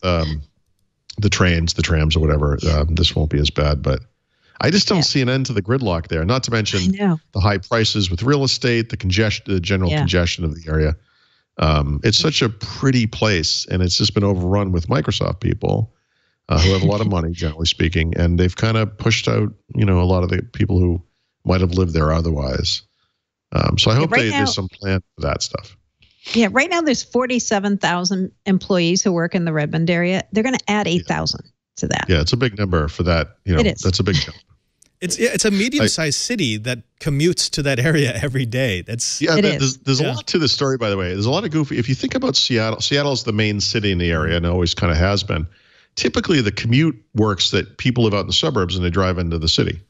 the trains, the trams or whatever, this won't be as bad. But I just don't see an end to the gridlock there. Not to mention the high prices with real estate, the general congestion of the area. It's such a pretty place, and it's just been overrun with Microsoft people. Who have a lot of money, generally speaking, and they've kind of pushed out, a lot of the people who might have lived there otherwise. So I hope there's some plan for that stuff. Yeah, right now there's 47,000 employees who work in the Redmond area. They're going to add 8,000 to that. Yeah, it's a big number for that. It is. That's a big jump. It's a medium-sized city that commutes to that area every day. There's a lot to the story, by the way. There's a lot of goofy. If you think about Seattle is the main city in the area, and always kind of has been. Typically, the commute works that people live out in the suburbs and they drive into the city.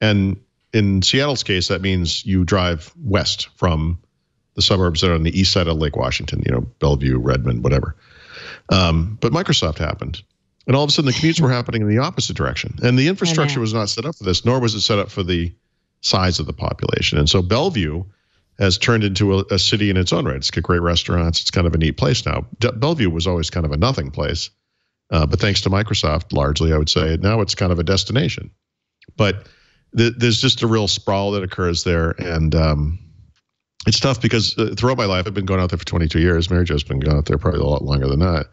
And in Seattle's case, that means you drive west from the suburbs that are on the east side of Lake Washington, Bellevue, Redmond, whatever. But Microsoft happened. And all of a sudden, the commutes were happening in the opposite direction. And the infrastructure was not set up for this, nor was it set up for the size of the population. And so Bellevue has turned into a city in its own right. It's got great restaurants. It's kind of a neat place now. Bellevue was always kind of a nothing place. But thanks to Microsoft, largely, I would say, now it's kind of a destination. But there's just a real sprawl that occurs there. And it's tough because throughout my life, I've been going out there for 22 years. Mary Jo's been going out there probably a lot longer than that.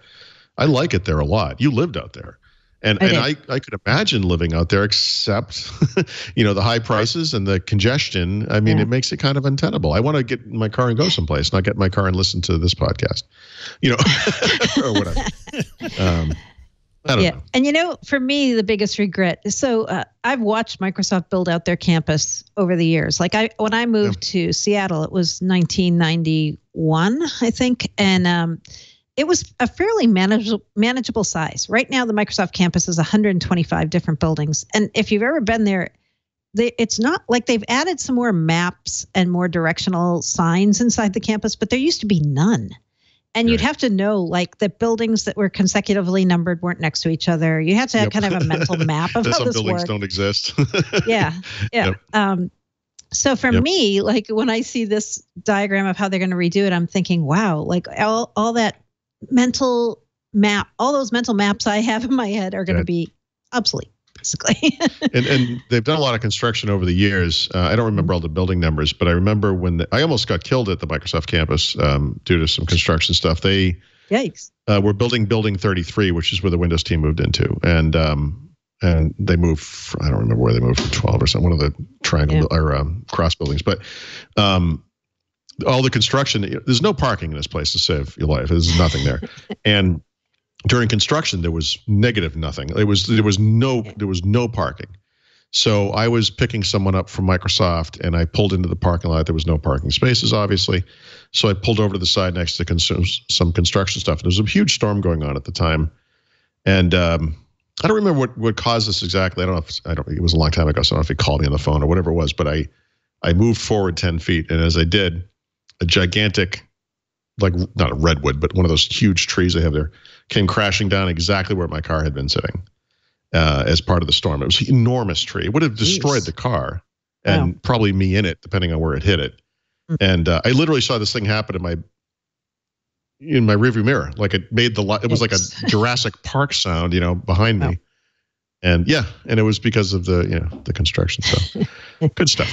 I like it there a lot. You lived out there. And I could imagine living out there, except, the high prices and the congestion. It makes it kind of untenable. I want to get in my car and go someplace, not get in my car and listen to this podcast, or whatever. I don't know. And, for me, the biggest regret is, I've watched Microsoft build out their campus over the years. Like when I moved to Seattle, it was 1991, I think. And, it was a fairly manageable size. Right now, the Microsoft campus is 125 different buildings. And if you've ever been there, it's not like they've added some more maps and more directional signs inside the campus, but there used to be none. And you'd have to know, like, the buildings that were consecutively numbered weren't next to each other. You had to have kind of a mental map of how some this buildings worked. Don't exist. Yeah. So for me, like, when I see this diagram of how they're going to redo it, I'm thinking, wow, like all that mental map, all those mental maps I have in my head are going to be obsolete, basically. and they've done a lot of construction over the years. I don't remember all the building numbers, but I remember when I almost got killed at the Microsoft campus due to some construction stuff. They were building Building 33, which is where the Windows team moved into, and they moved. I don't remember where they moved from 12 or something. One of the triangle or cross buildings, but. All the construction, there's no parking in this place to save your life. There's nothing there. And during construction, there was nothing. There was no parking. So I was picking someone up from Microsoft, and I pulled into the parking lot. There was no parking spaces, obviously. So I pulled over to the side next to some construction stuff. There was a huge storm going on at the time. And I don't remember what caused this exactly. I don't know it was a long time ago, so I don't know if he called me on the phone or whatever it was, but I moved forward 10 feet. And as I did, a gigantic, like not a redwood, but one of those huge trees they have there, came crashing down exactly where my car had been sitting as part of the storm. It was an enormous tree. It would have destroyed the car and probably me in it, depending on where it hit it. And I literally saw this thing happen in my rearview mirror. Like it made it was like a Jurassic Park sound, behind me. And and it was because of the construction. So good stuff.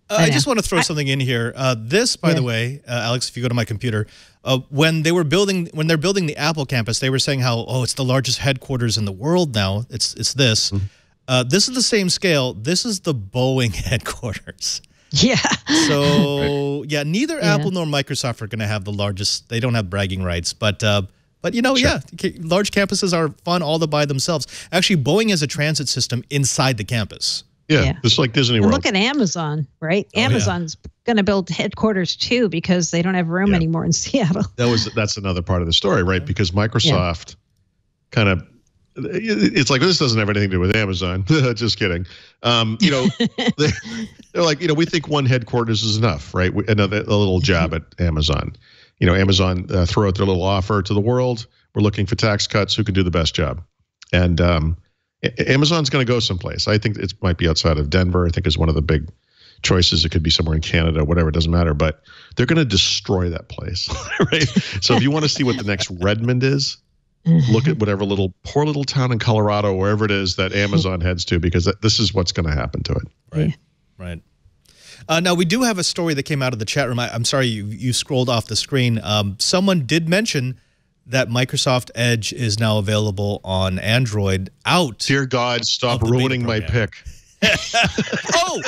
I just want to throw something in here. This, by the way, Alex, if you go to my computer, when they're building the Apple campus, they were saying how, it's the largest headquarters in the world now. It's this. This is the same scale. This is the Boeing headquarters. Yeah. So neither Apple nor Microsoft are going to have the largest. They don't have bragging rights, but large campuses are fun all by themselves. Actually, Boeing has a transit system inside the campus. Yeah, it's like Disney World. Look at Amazon, right? Amazon's going to build headquarters too because they don't have room anymore in Seattle. That's another part of the story, right? Because Microsoft kind of, it's like, this doesn't have anything to do with Amazon. Just kidding. They're like, we think one headquarters is enough, right? A little jab at Amazon. Amazon throw out their little offer to the world. We're looking for tax cuts. Who can do the best job? And Amazon's going to go someplace. I think it might be outside of Denver. I think is one of the big choices. It could be somewhere in Canada, whatever. It doesn't matter. But they're going to destroy that place, right? So if you want to see what the next Redmond is, look at whatever poor little town in Colorado, wherever it is that Amazon heads to, because this is what's going to happen to it. Right. Now, we do have a story that came out of the chat room. I'm sorry you scrolled off the screen. Someone did mention that Microsoft Edge is now available on Android out. Dear God, stop ruining my pick. Oh!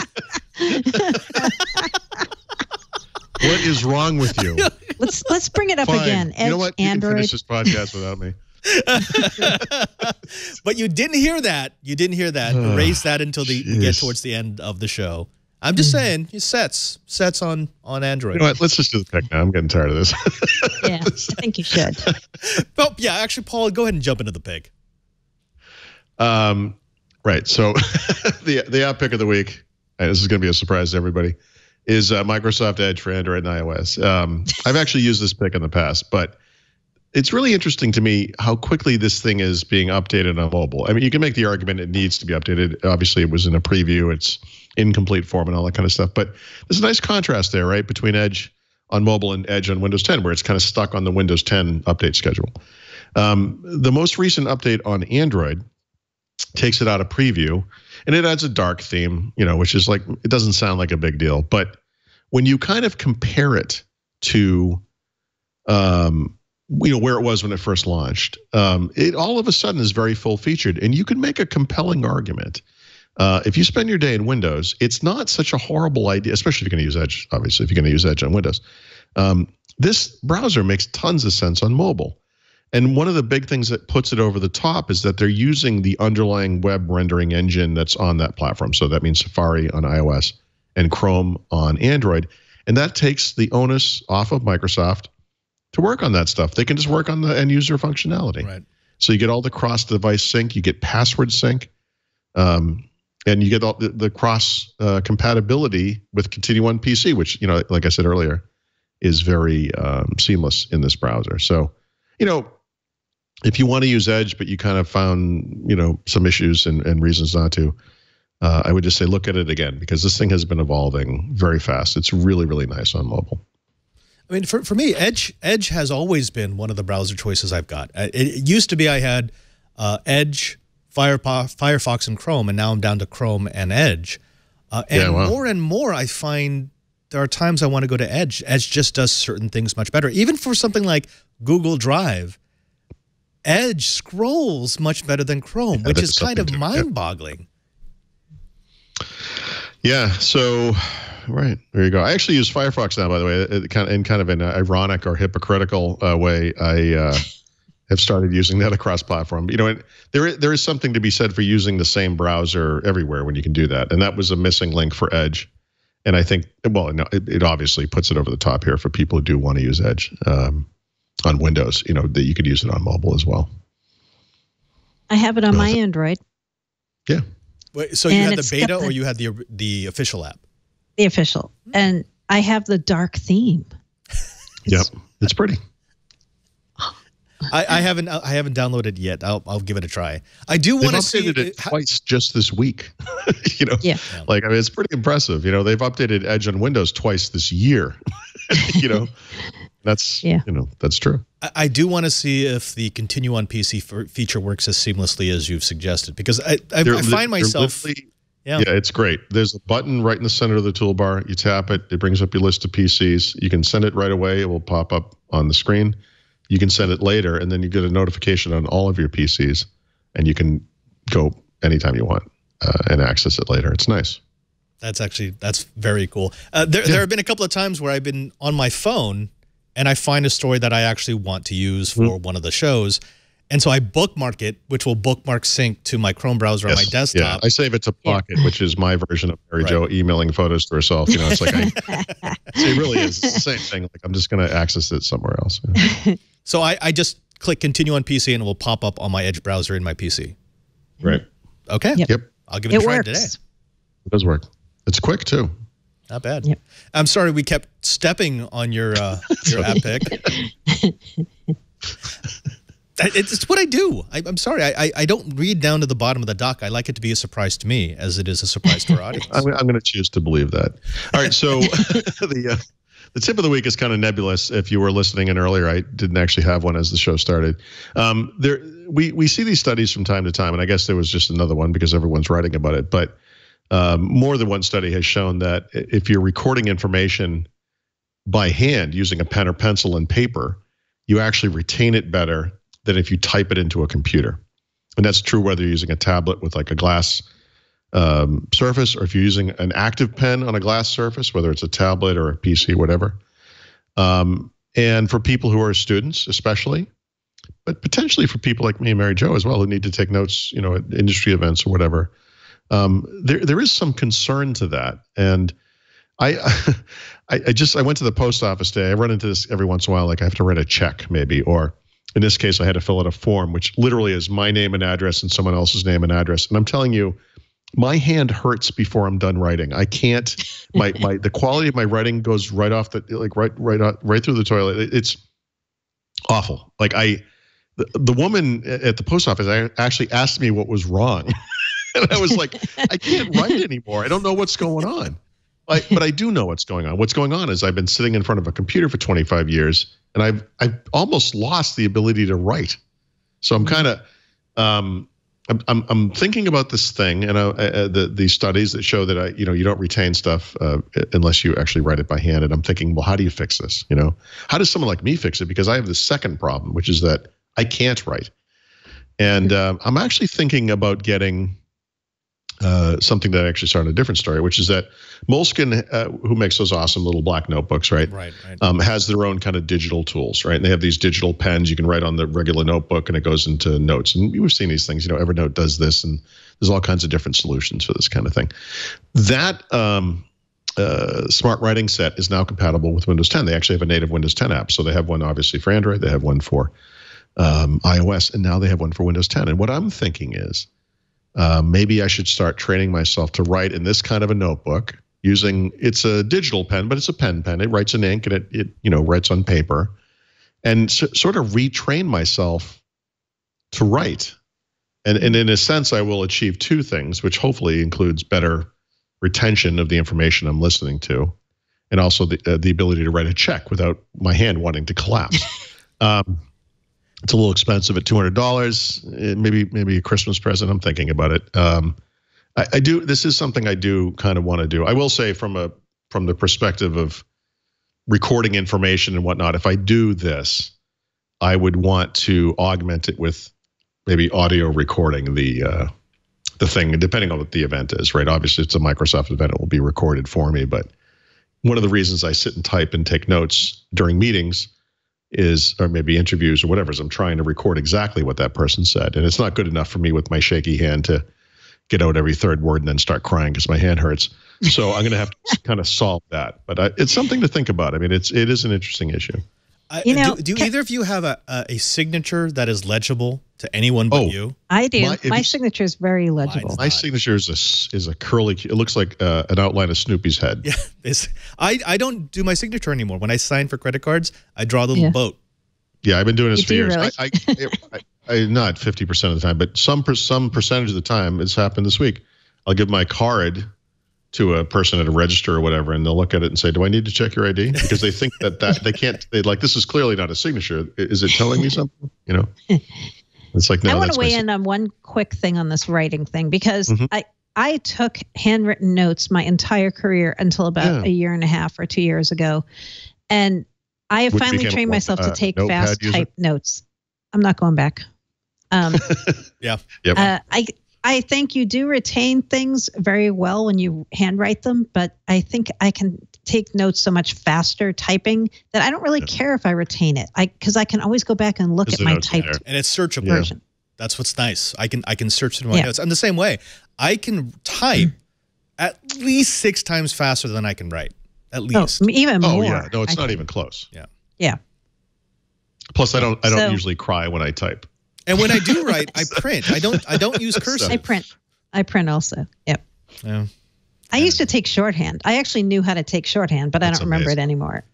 What is wrong with you? Let's bring it up again. Edge, you know what? You Android. can finish this podcast without me. But you didn't hear that. Erase that until we get towards the end of the show. I'm just saying, sets on Android. You know what? Let's just do the pick now. I'm getting tired of this. Yeah, I think you should. Well, actually, Paul, go ahead and jump into the pick. Right. So the app pick of the week, and this is going to be a surprise to everybody, is Microsoft Edge for Android and iOS. I've actually used this pick in the past, but it's really interesting to me how quickly this thing is being updated on mobile. I mean, you can make the argument it needs to be updated. Obviously, it was in a preview. It's incomplete form and all that kind of stuff. But there's a nice contrast there, right, between Edge on mobile and Edge on Windows 10, where it's kind of stuck on the Windows 10 update schedule. The most recent update on Android takes it out of preview, and it adds a dark theme, which is like, it doesn't sound like a big deal. But when you kind of compare it to where it was when it first launched, it all of a sudden is very full featured, and you can make a compelling argument. If you spend your day in Windows, it's not such a horrible idea, especially if you're going to use Edge, obviously, if you're going to use Edge on Windows. This browser makes tons of sense on mobile. And one of the big things that puts it over the top is that they're using the underlying web rendering engine that's on that platform. So that means Safari on iOS and Chrome on Android. And that takes the onus off of Microsoft to work on that stuff. They can just work on the end user functionality. Right. So you get all the cross-device sync, you get password sync, and you get all the cross compatibility with Continue on PC, which, like I said earlier, is very seamless in this browser. So, if you want to use Edge, but you kind of found, some issues and reasons not to, I would just say look at it again, because this thing has been evolving very fast. It's really, really nice on mobile. I mean, for me, Edge has always been one of the browser choices I've got. It used to be I had Edge, Firefox, and Chrome, and now I'm down to Chrome and Edge. More and more, I find there are times I want to go to Edge. Edge just does certain things much better. Even for something like Google Drive, Edge scrolls much better than Chrome, which is kind of mind-boggling. Yeah, so, right, there you go. I actually use Firefox now, by the way, in kind of an ironic or hypocritical way. I have started using that across platform. There is something to be said for using the same browser everywhere when you can do that, and that was a missing link for Edge. And I think, it obviously puts it over the top here for people who do want to use Edge on Windows, that you could use it on mobile as well. I have it on my Android. Yeah. Wait, so you had the beta or you had the official app? The official. And I have the dark theme. Yep. It's pretty. I haven't downloaded it yet. I'll give it a try. I do want to see it twice just this week. Yeah. Like, I mean, it's pretty impressive. They've updated Edge on Windows twice this year. That's that's true. I do want to see if the continue on PC feature works as seamlessly as you've suggested, because I find myself. Yeah, it's great. There's a button right in the center of the toolbar. You tap it, it brings up your list of PCs. You can send it right away. It will pop up on the screen. You can send it later, and then you get a notification on all of your PCs, and you can go anytime you want and access it later. It's nice. That's very cool. There have been a couple of times where I've been on my phone, and I find a story that I actually want to use for one of the shows. And so I bookmark it, which will bookmark sync to my Chrome browser on my desktop. Yeah, I save it to Pocket, which is my version of Mary Jo emailing photos to herself. It's like, it really is. It's the same thing. Like, I'm just going to access it somewhere else. Yeah. So I just click continue on PC and it will pop up on my Edge browser in my PC. Right. Okay. Yep. I'll give it a try today. It does work. It's quick too. Not bad. Yep. I'm sorry we kept stepping on your app pick. It's what I do. I'm sorry. I don't read down to the bottom of the doc. I like it to be a surprise to me as it is a surprise to our audience. I'm going to choose to believe that. All right. So the tip of the week is kind of nebulous. If you were listening in earlier, I didn't actually have one as the show started. We see these studies from time to time, and I guess there was just another one because everyone's writing about it. But more than one study has shown that if you're recording information by hand using a pen or pencil and paper, you actually retain it better than if you type it into a computer. And that's true whether you're using a tablet with like a glass surface, or if you're using an active pen on a glass surface, whether it's a tablet or a PC, whatever. And for people who are students, especially, but potentially for people like me and Mary Jo as well, who need to take notes, at industry events or whatever. There is some concern to that. And I went to the post office today. I run into this every once in a while, like I have to write a check maybe, or in this case, I had to fill out a form, which literally is my name and address and someone else's name and address. And I'm telling you, my hand hurts before I'm done writing. I can't. The quality of my writing goes right off right through the toilet. It's awful. Like the woman at the post office actually asked me what was wrong, and I was like, I can't write anymore. I don't know what's going on. But I do know what's going on. What's going on is I've been sitting in front of a computer for 25 years, and I've almost lost the ability to write. So I'm kind of I'm thinking about this thing, and the studies that show that you don't retain stuff unless you actually write it by hand. And I'm thinking, well, how do you fix this? How does someone like me fix it? Because I have the second problem, which is that I can't write. And I'm actually thinking about getting something that actually started a different story, which is that Moleskine, who makes those awesome little black notebooks, right? Right. Has their own kind of digital tools, right? And they have these digital pens you can write on the regular notebook, and it goes into notes. And we've seen these things, Evernote does this, and there's all kinds of different solutions for this kind of thing. That smart writing set is now compatible with Windows 10. They actually have a native Windows 10 app. So they have one obviously for Android, they have one for iOS, and now they have one for Windows 10. And what I'm thinking is, maybe I should start training myself to write in this kind of a notebook it's a digital pen, but it's a pen. It writes in ink, and it writes on paper, and sort of retrain myself to write. And in a sense, I will achieve two things, which hopefully includes better retention of the information I'm listening to, and also the ability to write a check without my hand wanting to collapse. It's a little expensive at $200. Maybe a Christmas present. I'm thinking about it. I do. This is something I do kind of want to do. I will say from the perspective of recording information and whatnot, if I do this, I would want to augment it with maybe audio recording the thing, depending on what the event is, right? Obviously, it's a Microsoft event. It will be recorded for me. But one of the reasons I sit and type and take notes during meetings or maybe interviews or whatever, is I'm trying to record exactly what that person said. And it's not good enough for me with my shaky hand to get out every third word and then start crying because my hand hurts. So I'm going to have to kind of solve that. But it's something to think about. I mean, it is an interesting issue. Do either of you have a signature that is legible? to anyone but you? I do. My signature is very legible. My signature is a curly. It looks like an outline of Snoopy's head. Yeah, I don't do my signature anymore. When I sign for credit cards, I draw a little boat. Yeah, I've been doing this for years. Really? I not 50% of the time, but some percentage of the time. It's happened this week. I'll give my card to a person at a register or whatever, and they'll look at it and say, "Do I need to check your ID?" Because they think that they can't. They like, this is clearly not a signature. Is it telling me something? You know, it's like, no. I want to weigh in on one quick thing on this writing thing, because I took handwritten notes my entire career until about a year and a half or 2 years ago, and I have finally trained myself to take fast type notes. I'm not going back. Yeah. Yep. I think you do retain things very well when you handwrite them, but I think I can take notes so much faster typing that I don't really care if I retain it. Because I can always go back and look at my typed and it's searchable. version. That's what's nice. I can search through my notes. I'm the same way. I can type at least 6 times faster than I can write. At least. Even more. Oh yeah, no, it's not even close. Yeah. Yeah. Plus, I don't usually cry when I type. And when I do write, I print. I don't use cursive. I print also. Yep. Yeah. I used to take shorthand. I actually knew how to take shorthand, but I don't remember it anymore.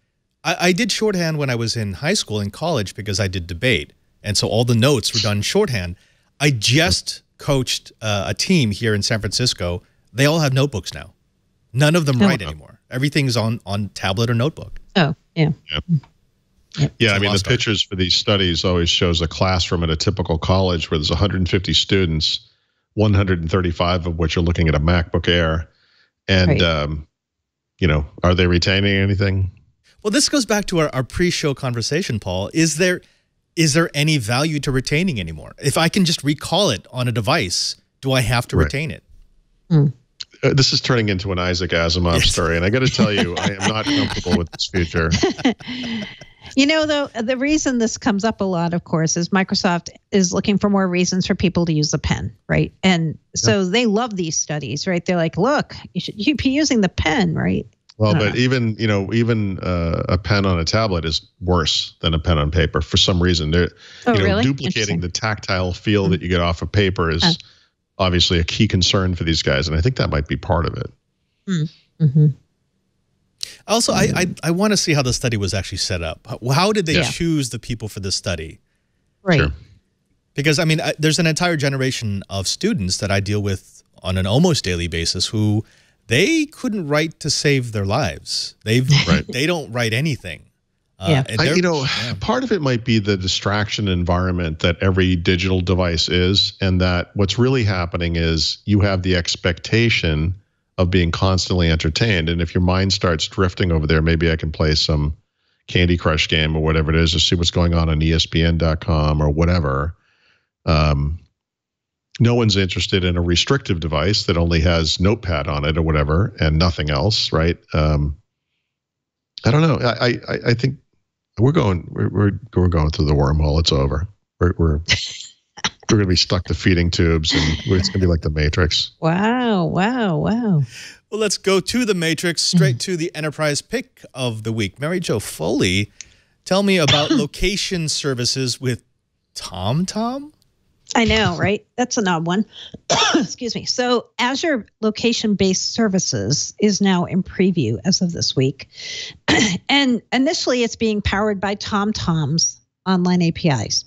I did shorthand when I was in high school and college because I did debate. And so all the notes were done shorthand. I just coached a team here in San Francisco. They all have notebooks now. None of them write anymore. Everything's on tablet or notebook. Oh, yeah. Yeah, I mean, the pictures for these studies always shows a classroom at a typical college where there's 150 students, 135 of which are looking at a MacBook Air. And, you know, are they retaining anything? Well, this goes back to our pre-show conversation, Paul. Is there any value to retaining anymore? If I can just recall it on a device, do I have to retain it? This is turning into an Isaac Asimov story, and I got to tell you, I am not comfortable with this future. You know, though, the reason this comes up a lot, of course, is Microsoft is looking for more reasons for people to use the pen, right? And so they love these studies, right? They're like, look, you be using the pen, right? Well, but even a pen on a tablet is worse than a pen on paper for some reason. They're really? Duplicating the tactile feel that you get off of paper is obviously a key concern for these guys, and I think that might be part of it. Also, I want to see how the study was actually set up. How did they choose the people for this study? Right. Sure. Because, I mean, there's an entire generation of students that I deal with on an almost daily basis who they couldn't write to save their lives. They don't write anything. Part of it might be the distraction environment that every digital device is, and that what's really happening is you have the expectation of being constantly entertained. And if your mind starts drifting over there, maybe I can play some Candy Crush game or whatever it is, or see what's going on ESPN.com or whatever. No one's interested in a restrictive device that only has Notepad on it or whatever and nothing else, right? I don't know. I think we're going through the wormhole. It's over. We're going to be stuck to feeding tubes, and it's going to be like the Matrix. Wow. Well, let's go to the Matrix, straight to the enterprise pick of the week. Mary Jo Foley, tell me about location services with TomTom. I know, right? That's an odd one. Excuse me. So Azure location-based services is now in preview as of this week. And initially, it's being powered by TomTom's online APIs.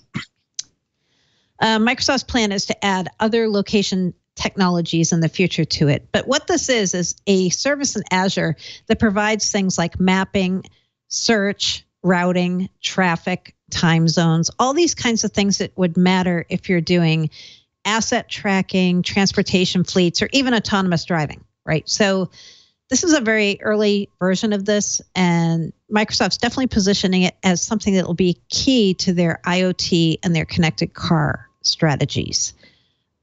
Microsoft's plan is to add other location technologies in the future to it. But what this is a service in Azure that provides things like mapping, search, routing, traffic, time zones, all these kinds of things that would matter if you're doing asset tracking, transportation fleets, or even autonomous driving, right? So this is a very early version of this, and Microsoft's definitely positioning it as something that will be key to their IoT and their connected car strategies.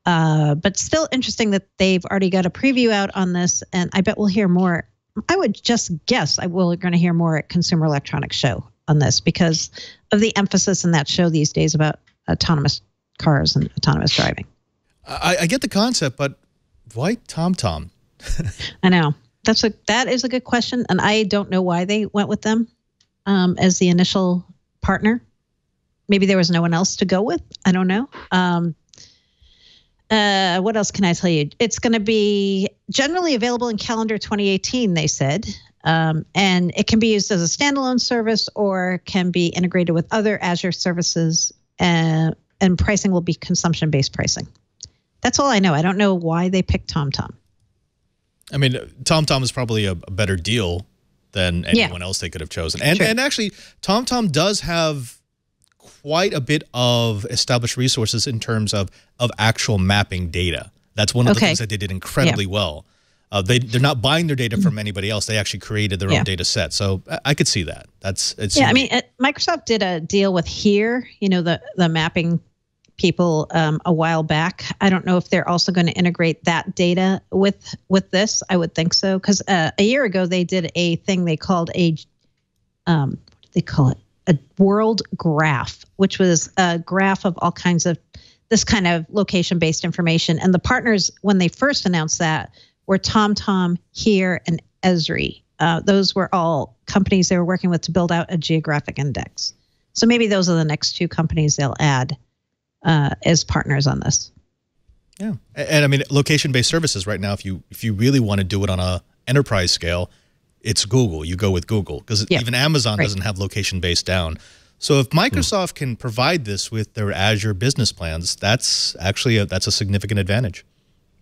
But still interesting that they've already got a preview out on this, and I bet we'll hear more. I would just guess we're going to hear more at Consumer Electronics Show on this because of the emphasis in that show these days about autonomous cars and autonomous driving. I get the concept, but why TomTom? I know. That is a good question, and I don't know why they went with them as the initial partner. maybe there was no one else to go with. I don't know. What else can I tell you? It's going to be generally available in calendar 2018, they said. And it can be used as a standalone service or can be integrated with other Azure services, and pricing will be consumption-based pricing. That's all I know. I don't know why they picked TomTom. I mean, TomTom is probably a better deal than anyone else they could have chosen. And actually, TomTom does have quite a bit of established resources in terms of actual mapping data. That's one of the things that they did incredibly well. They're not buying their data from anybody else. They actually created their own data set. So I could see that. I mean, Microsoft did a deal with Here, the mapping people a while back. I don't know if they're also going to integrate that data with this. I would think so, because a year ago they did a thing they called a world graph, which was a graph of all kinds of this kind of location-based information. And the partners, when they first announced that, were TomTom, Here, and Esri. Those were all companies they were working with to build out a geographic index. So maybe those are the next two companies they'll add as partners on this. Yeah, and I mean, location-based services right now, if you really want to do it on a enterprise scale, it's Google. You go with Google, because even Amazon doesn't have location-based down. So if Microsoft can provide this with their Azure business plans, that's actually that's a significant advantage.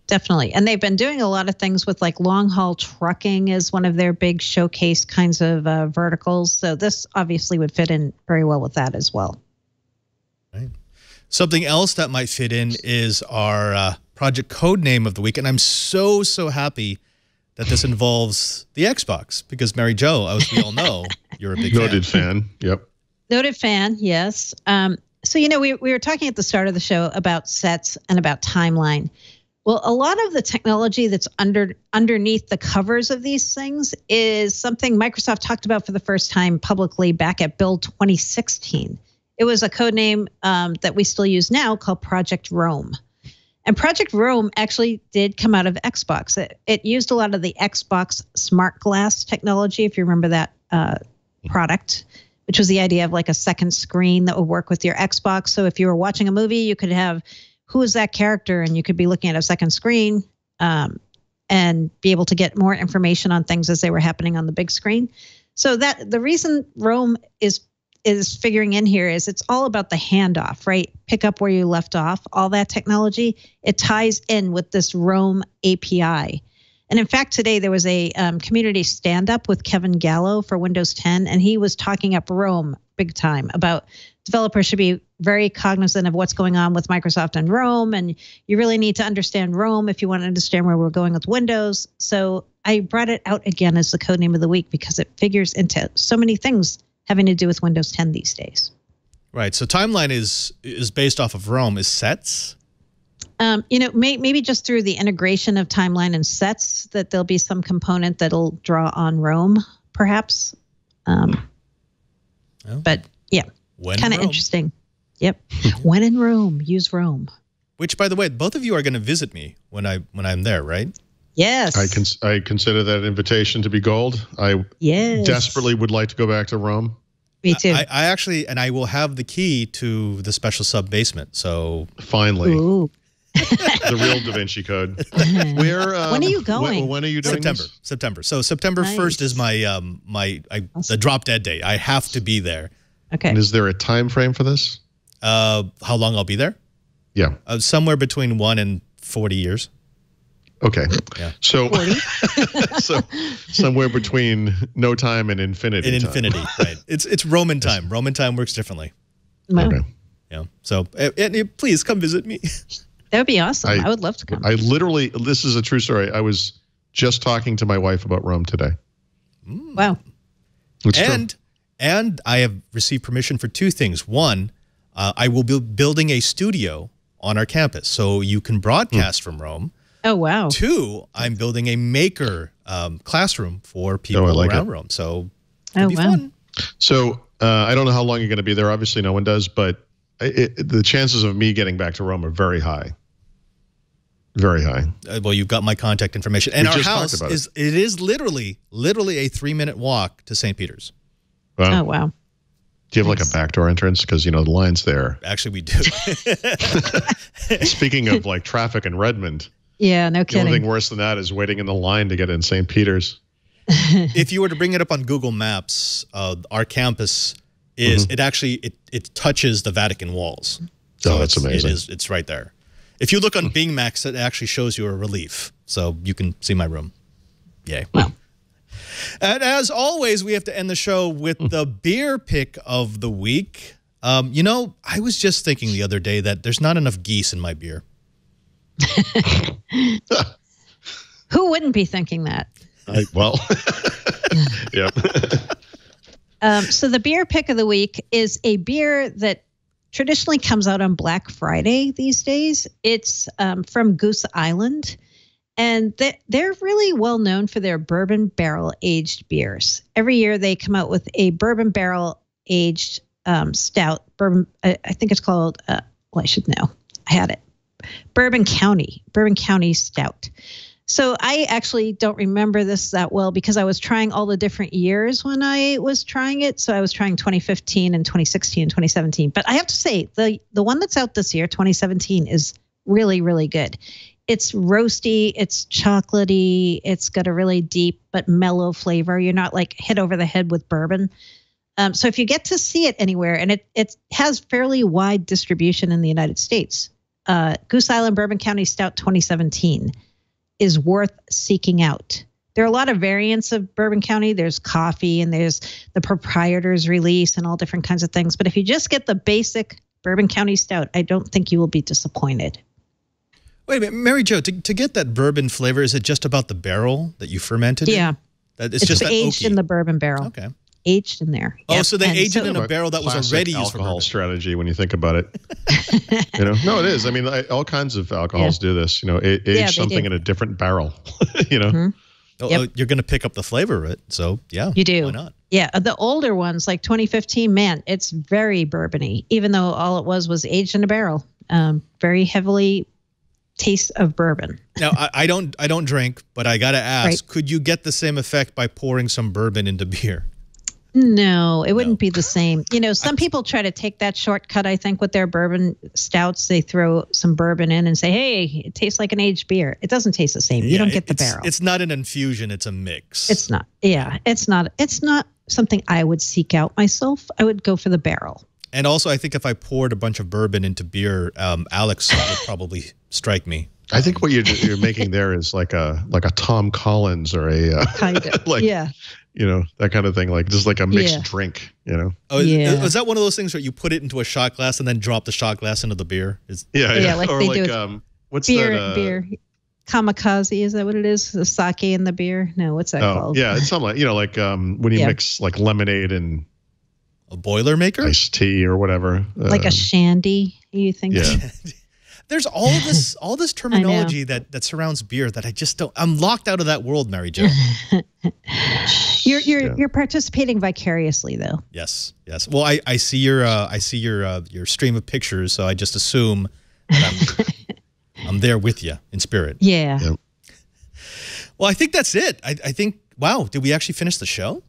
Definitely. And they've been doing a lot of things with like long haul trucking as one of their big showcase kinds of verticals. So this obviously would fit in very well with that as well. Right. Something else that might fit in is our project Codename of the week. And I'm so happy that this involves the Xbox, because Mary Jo, as we all know, you're a big Noted fan. Yep. Noted fan, yes. So, we were talking at the start of the show about sets and about timeline. Well, a lot of the technology that's underneath the covers of these things is something Microsoft talked about for the first time publicly back at Build 2016. It was a code name that we still use now called Project Rome. And Project Rome actually did come out of Xbox. It used a lot of the Xbox Smart Glass technology, if you remember that product, which was the idea of like a second screen that would work with your Xbox. So if you were watching a movie, you could have who is that character, and you could be looking at a second screen and be able to get more information on things as they were happening on the big screen. So that the reason Rome is figuring in here is it's all about the handoff, right? Pick up where you left off. All that technology, it ties in with this Rome API. And in fact, today there was a community stand-up with Kevin Gallo for Windows 10, and he was talking up Rome big time about developers should be very cognizant of what's going on with Microsoft and Rome, and you really need to understand Rome if you want to understand where we're going with Windows. So I brought it out again as the code name of the week because it figures into so many things having to do with Windows 10 these days. Right. So timeline is based off of Rome. Is sets? Maybe just through the integration of timeline and sets that there'll be some component that'll draw on Rome, perhaps. But yeah, kind of interesting. Yep. When in Rome, use Rome. Which, by the way, both of you are going to visit me when I'm there, right? Yes. I consider that invitation to be gold. I desperately would like to go back to Rome. Me too. I actually, and I will have the key to the special sub basement. So finally. Ooh. The real Da Vinci Code. Where? When are you going? When are you doing September. So September 1st is my the drop dead day. I have to be there. Okay. And is there a time frame for this? How long I'll be there? Yeah. Somewhere between 1 and 40 years. Okay. Yeah. So, so somewhere between no time and infinity. In infinity, right? It's Roman time. Roman time works differently. Wow. Okay. Yeah. So please come visit me. That would be awesome. I would love to come. I literally, this is a true story. I was just talking to my wife about Rome today. Wow. It's true. And I have received permission for two things. One, I will be building a studio on our campus, so you can broadcast from Rome. Oh, wow. Two, I'm building a maker classroom for people around Rome. So it'll be fun. So I don't know how long you're going to be there. Obviously, no one does, but the chances of me getting back to Rome are very high. Very high. Well, you've got my contact information. And our house is literally a 3-minute walk to St. Peter's. Wow. Oh, wow. Do you have like a backdoor entrance? Because, you know, the line's there. Actually, we do. Speaking of like traffic in Redmond. Yeah, no kidding. The only thing worse than that is waiting in the line to get in St. Peter's. If you were to bring it up on Google Maps, our campus is, it touches the Vatican walls. So that's amazing. It's right there. If you look on Bing Maps, it actually shows you a relief. So you can see my room. Yay. Wow. And as always, we have to end the show with the beer pick of the week. You know, I was just thinking the other day that there's not enough geese in my beer. Who wouldn't be thinking that? Well, yeah. So the beer pick of the week is a beer that traditionally comes out on Black Friday these days. It's from Goose Island. And they're really well known for their bourbon barrel aged beers. Every year they come out with a bourbon barrel aged stout. Bourbon, I think it's called, well, I should know. I had it. Bourbon County Stout. So I actually don't remember this that well because I was trying all the different years when I was trying it. So I was trying 2015 and 2016 and 2017. But I have to say, the one that's out this year, 2017, is really, really good. It's roasty, it's chocolatey, it's got a really deep but mellow flavor. You're not like hit over the head with bourbon. So if you get to see it anywhere, and it has fairly wide distribution in the United States, Goose Island Bourbon County Stout 2017 is worth seeking out. There are a lot of variants of Bourbon County. There's coffee and there's the proprietor's release and all different kinds of things. But if you just get the basic Bourbon County Stout, I don't think you will be disappointed. Wait a minute, Mary Jo, to get that bourbon flavor, is it just about the barrel that you fermented in? Yeah. It's just that aged oaky. in the bourbon barrel. Okay. Aged in there. Oh, Yep. so they aged it in a Kind of barrel that was classic already used for alcohol bourbon. strategy when you think about it. You know, no, it is. I mean, all kinds of alcohols do this. You know, age something in a different barrel. You know. Mm-hmm. Oh, you're going to pick up the flavor of it, so yeah, You do. Why not? Yeah, the older ones, like 2015, man, it's very bourbony, even though all it was aged in a barrel. Very heavily taste of bourbon. Now, I don't drink, but I got to ask, Right. could you get the same effect by pouring some bourbon into beer? No, it wouldn't be the same. You know, some people try to take that shortcut, I think, with their bourbon stouts. They throw some bourbon in and say, hey, it tastes like an aged beer. It doesn't taste the same. You don't get the barrel. It's not an infusion, it's a mix. It's not. Yeah, it's not something I would seek out myself. I would go for the barrel. And also, I think if I poured a bunch of bourbon into beer, Alex would probably strike me. I think what you're making there is like a Tom Collins or a Kind of. like, yeah. you know, that kind of thing, like just like a mixed drink, you know. Oh, Yeah. is that one of those things where you put it into a shot glass and then drop the shot glass into the beer? Yeah, like or they like do what's beer, that? beer. Kamikaze, is that what it is? The sake in the beer? No, what's that called? Yeah, it's something like, you know, like when you mix like lemonade and A Boilermaker? iced tea or whatever. Like a shandy, you think? Yeah. There's all this terminology that surrounds beer that I just don't. I'm locked out of that world, Mary Jo. You're participating vicariously, though. Yes. Well, I see your stream of pictures, so I just assume that I'm there with you in spirit. Yeah. Yep. Well, I think that's it. I think. Wow, did we actually finish the show?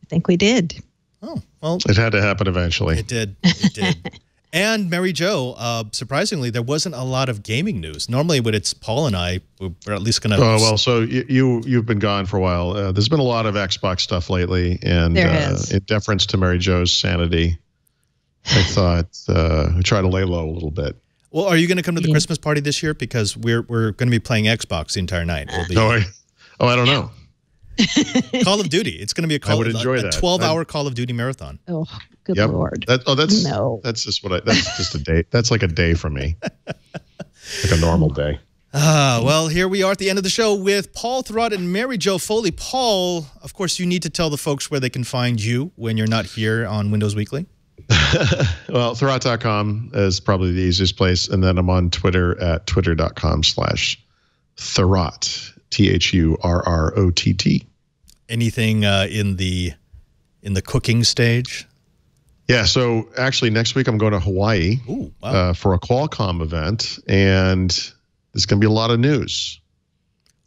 I think we did. Oh, well, It had to happen eventually. it did. It did. And Mary Jo, surprisingly, there wasn't a lot of gaming news. Normally, when it's Paul and I, we're at least going to. Oh well, so you've been gone for a while. There's been a lot of Xbox stuff lately, and There has. in deference to Mary Jo's sanity, I thought I'd try to lay low a little bit. Well, are you going to come to the Christmas party this year? Because we're going to be playing Xbox the entire night. It'll be I don't know. Call of Duty. It's going to be I would enjoy a that. 12-hour Call of Duty marathon. Oh, good Yep. Lord. That's No. that's just a day. That's like a day for me, like a normal day. Well, here we are at the end of the show with Paul Thurrott and Mary Jo Foley. Paul, of course, you need to tell the folks where they can find you when you're not here on Windows Weekly. Well, Thurrott.com is probably the easiest place, and then I'm on Twitter at twitter.com/Thurrott. THURROTT. Anything in the cooking stage? Yeah, so actually next week I'm going to Hawaii. Ooh, wow. For a Qualcomm event, and there's going to be a lot of news.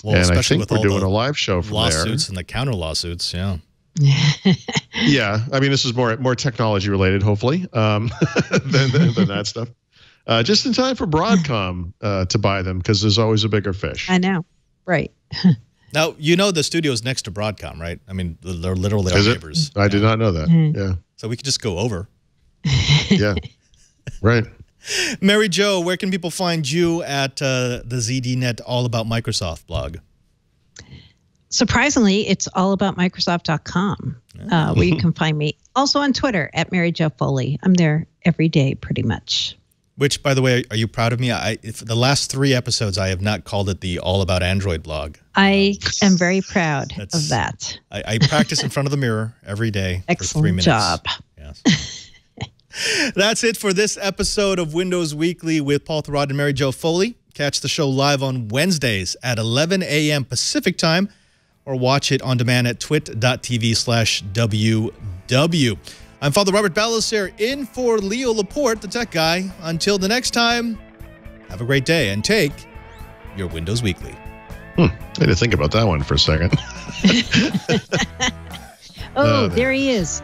Well, and I especially think with we're all doing the a live show from lawsuits and the counter lawsuits. Yeah. Yeah, I mean, this is more technology related, hopefully, than that stuff. Just in time for Broadcom to buy them, because there's always a bigger fish. I know, right? Now, you know the studio's next to Broadcom, right? I mean, they're literally our neighbors. I did not know that. Yeah. So we could just go over. Yeah. Right. Mary Jo, where can people find you at the ZDNet All About Microsoft blog? Surprisingly, it's allaboutmicrosoft.com where you can find me. Also on Twitter at Mary Jo Foley. I'm there every day pretty much. Which, by the way, are you proud of me? If the last 3 episodes, I have not called it the All About Android blog. I am very proud of that. I practice in front of the mirror every day for 3 minutes. Excellent job. Yes. That's it for this episode of Windows Weekly with Paul Thurrott and Mary Jo Foley. Catch the show live on Wednesdays at 11 a.m. Pacific time, or watch it on demand at twit.tv/WW. I'm Father Robert Ballecer in for Leo Laporte, the tech guy. Until the next time, have a great day and take your Windows Weekly. I had to think about that one for a second. Oh, there he is.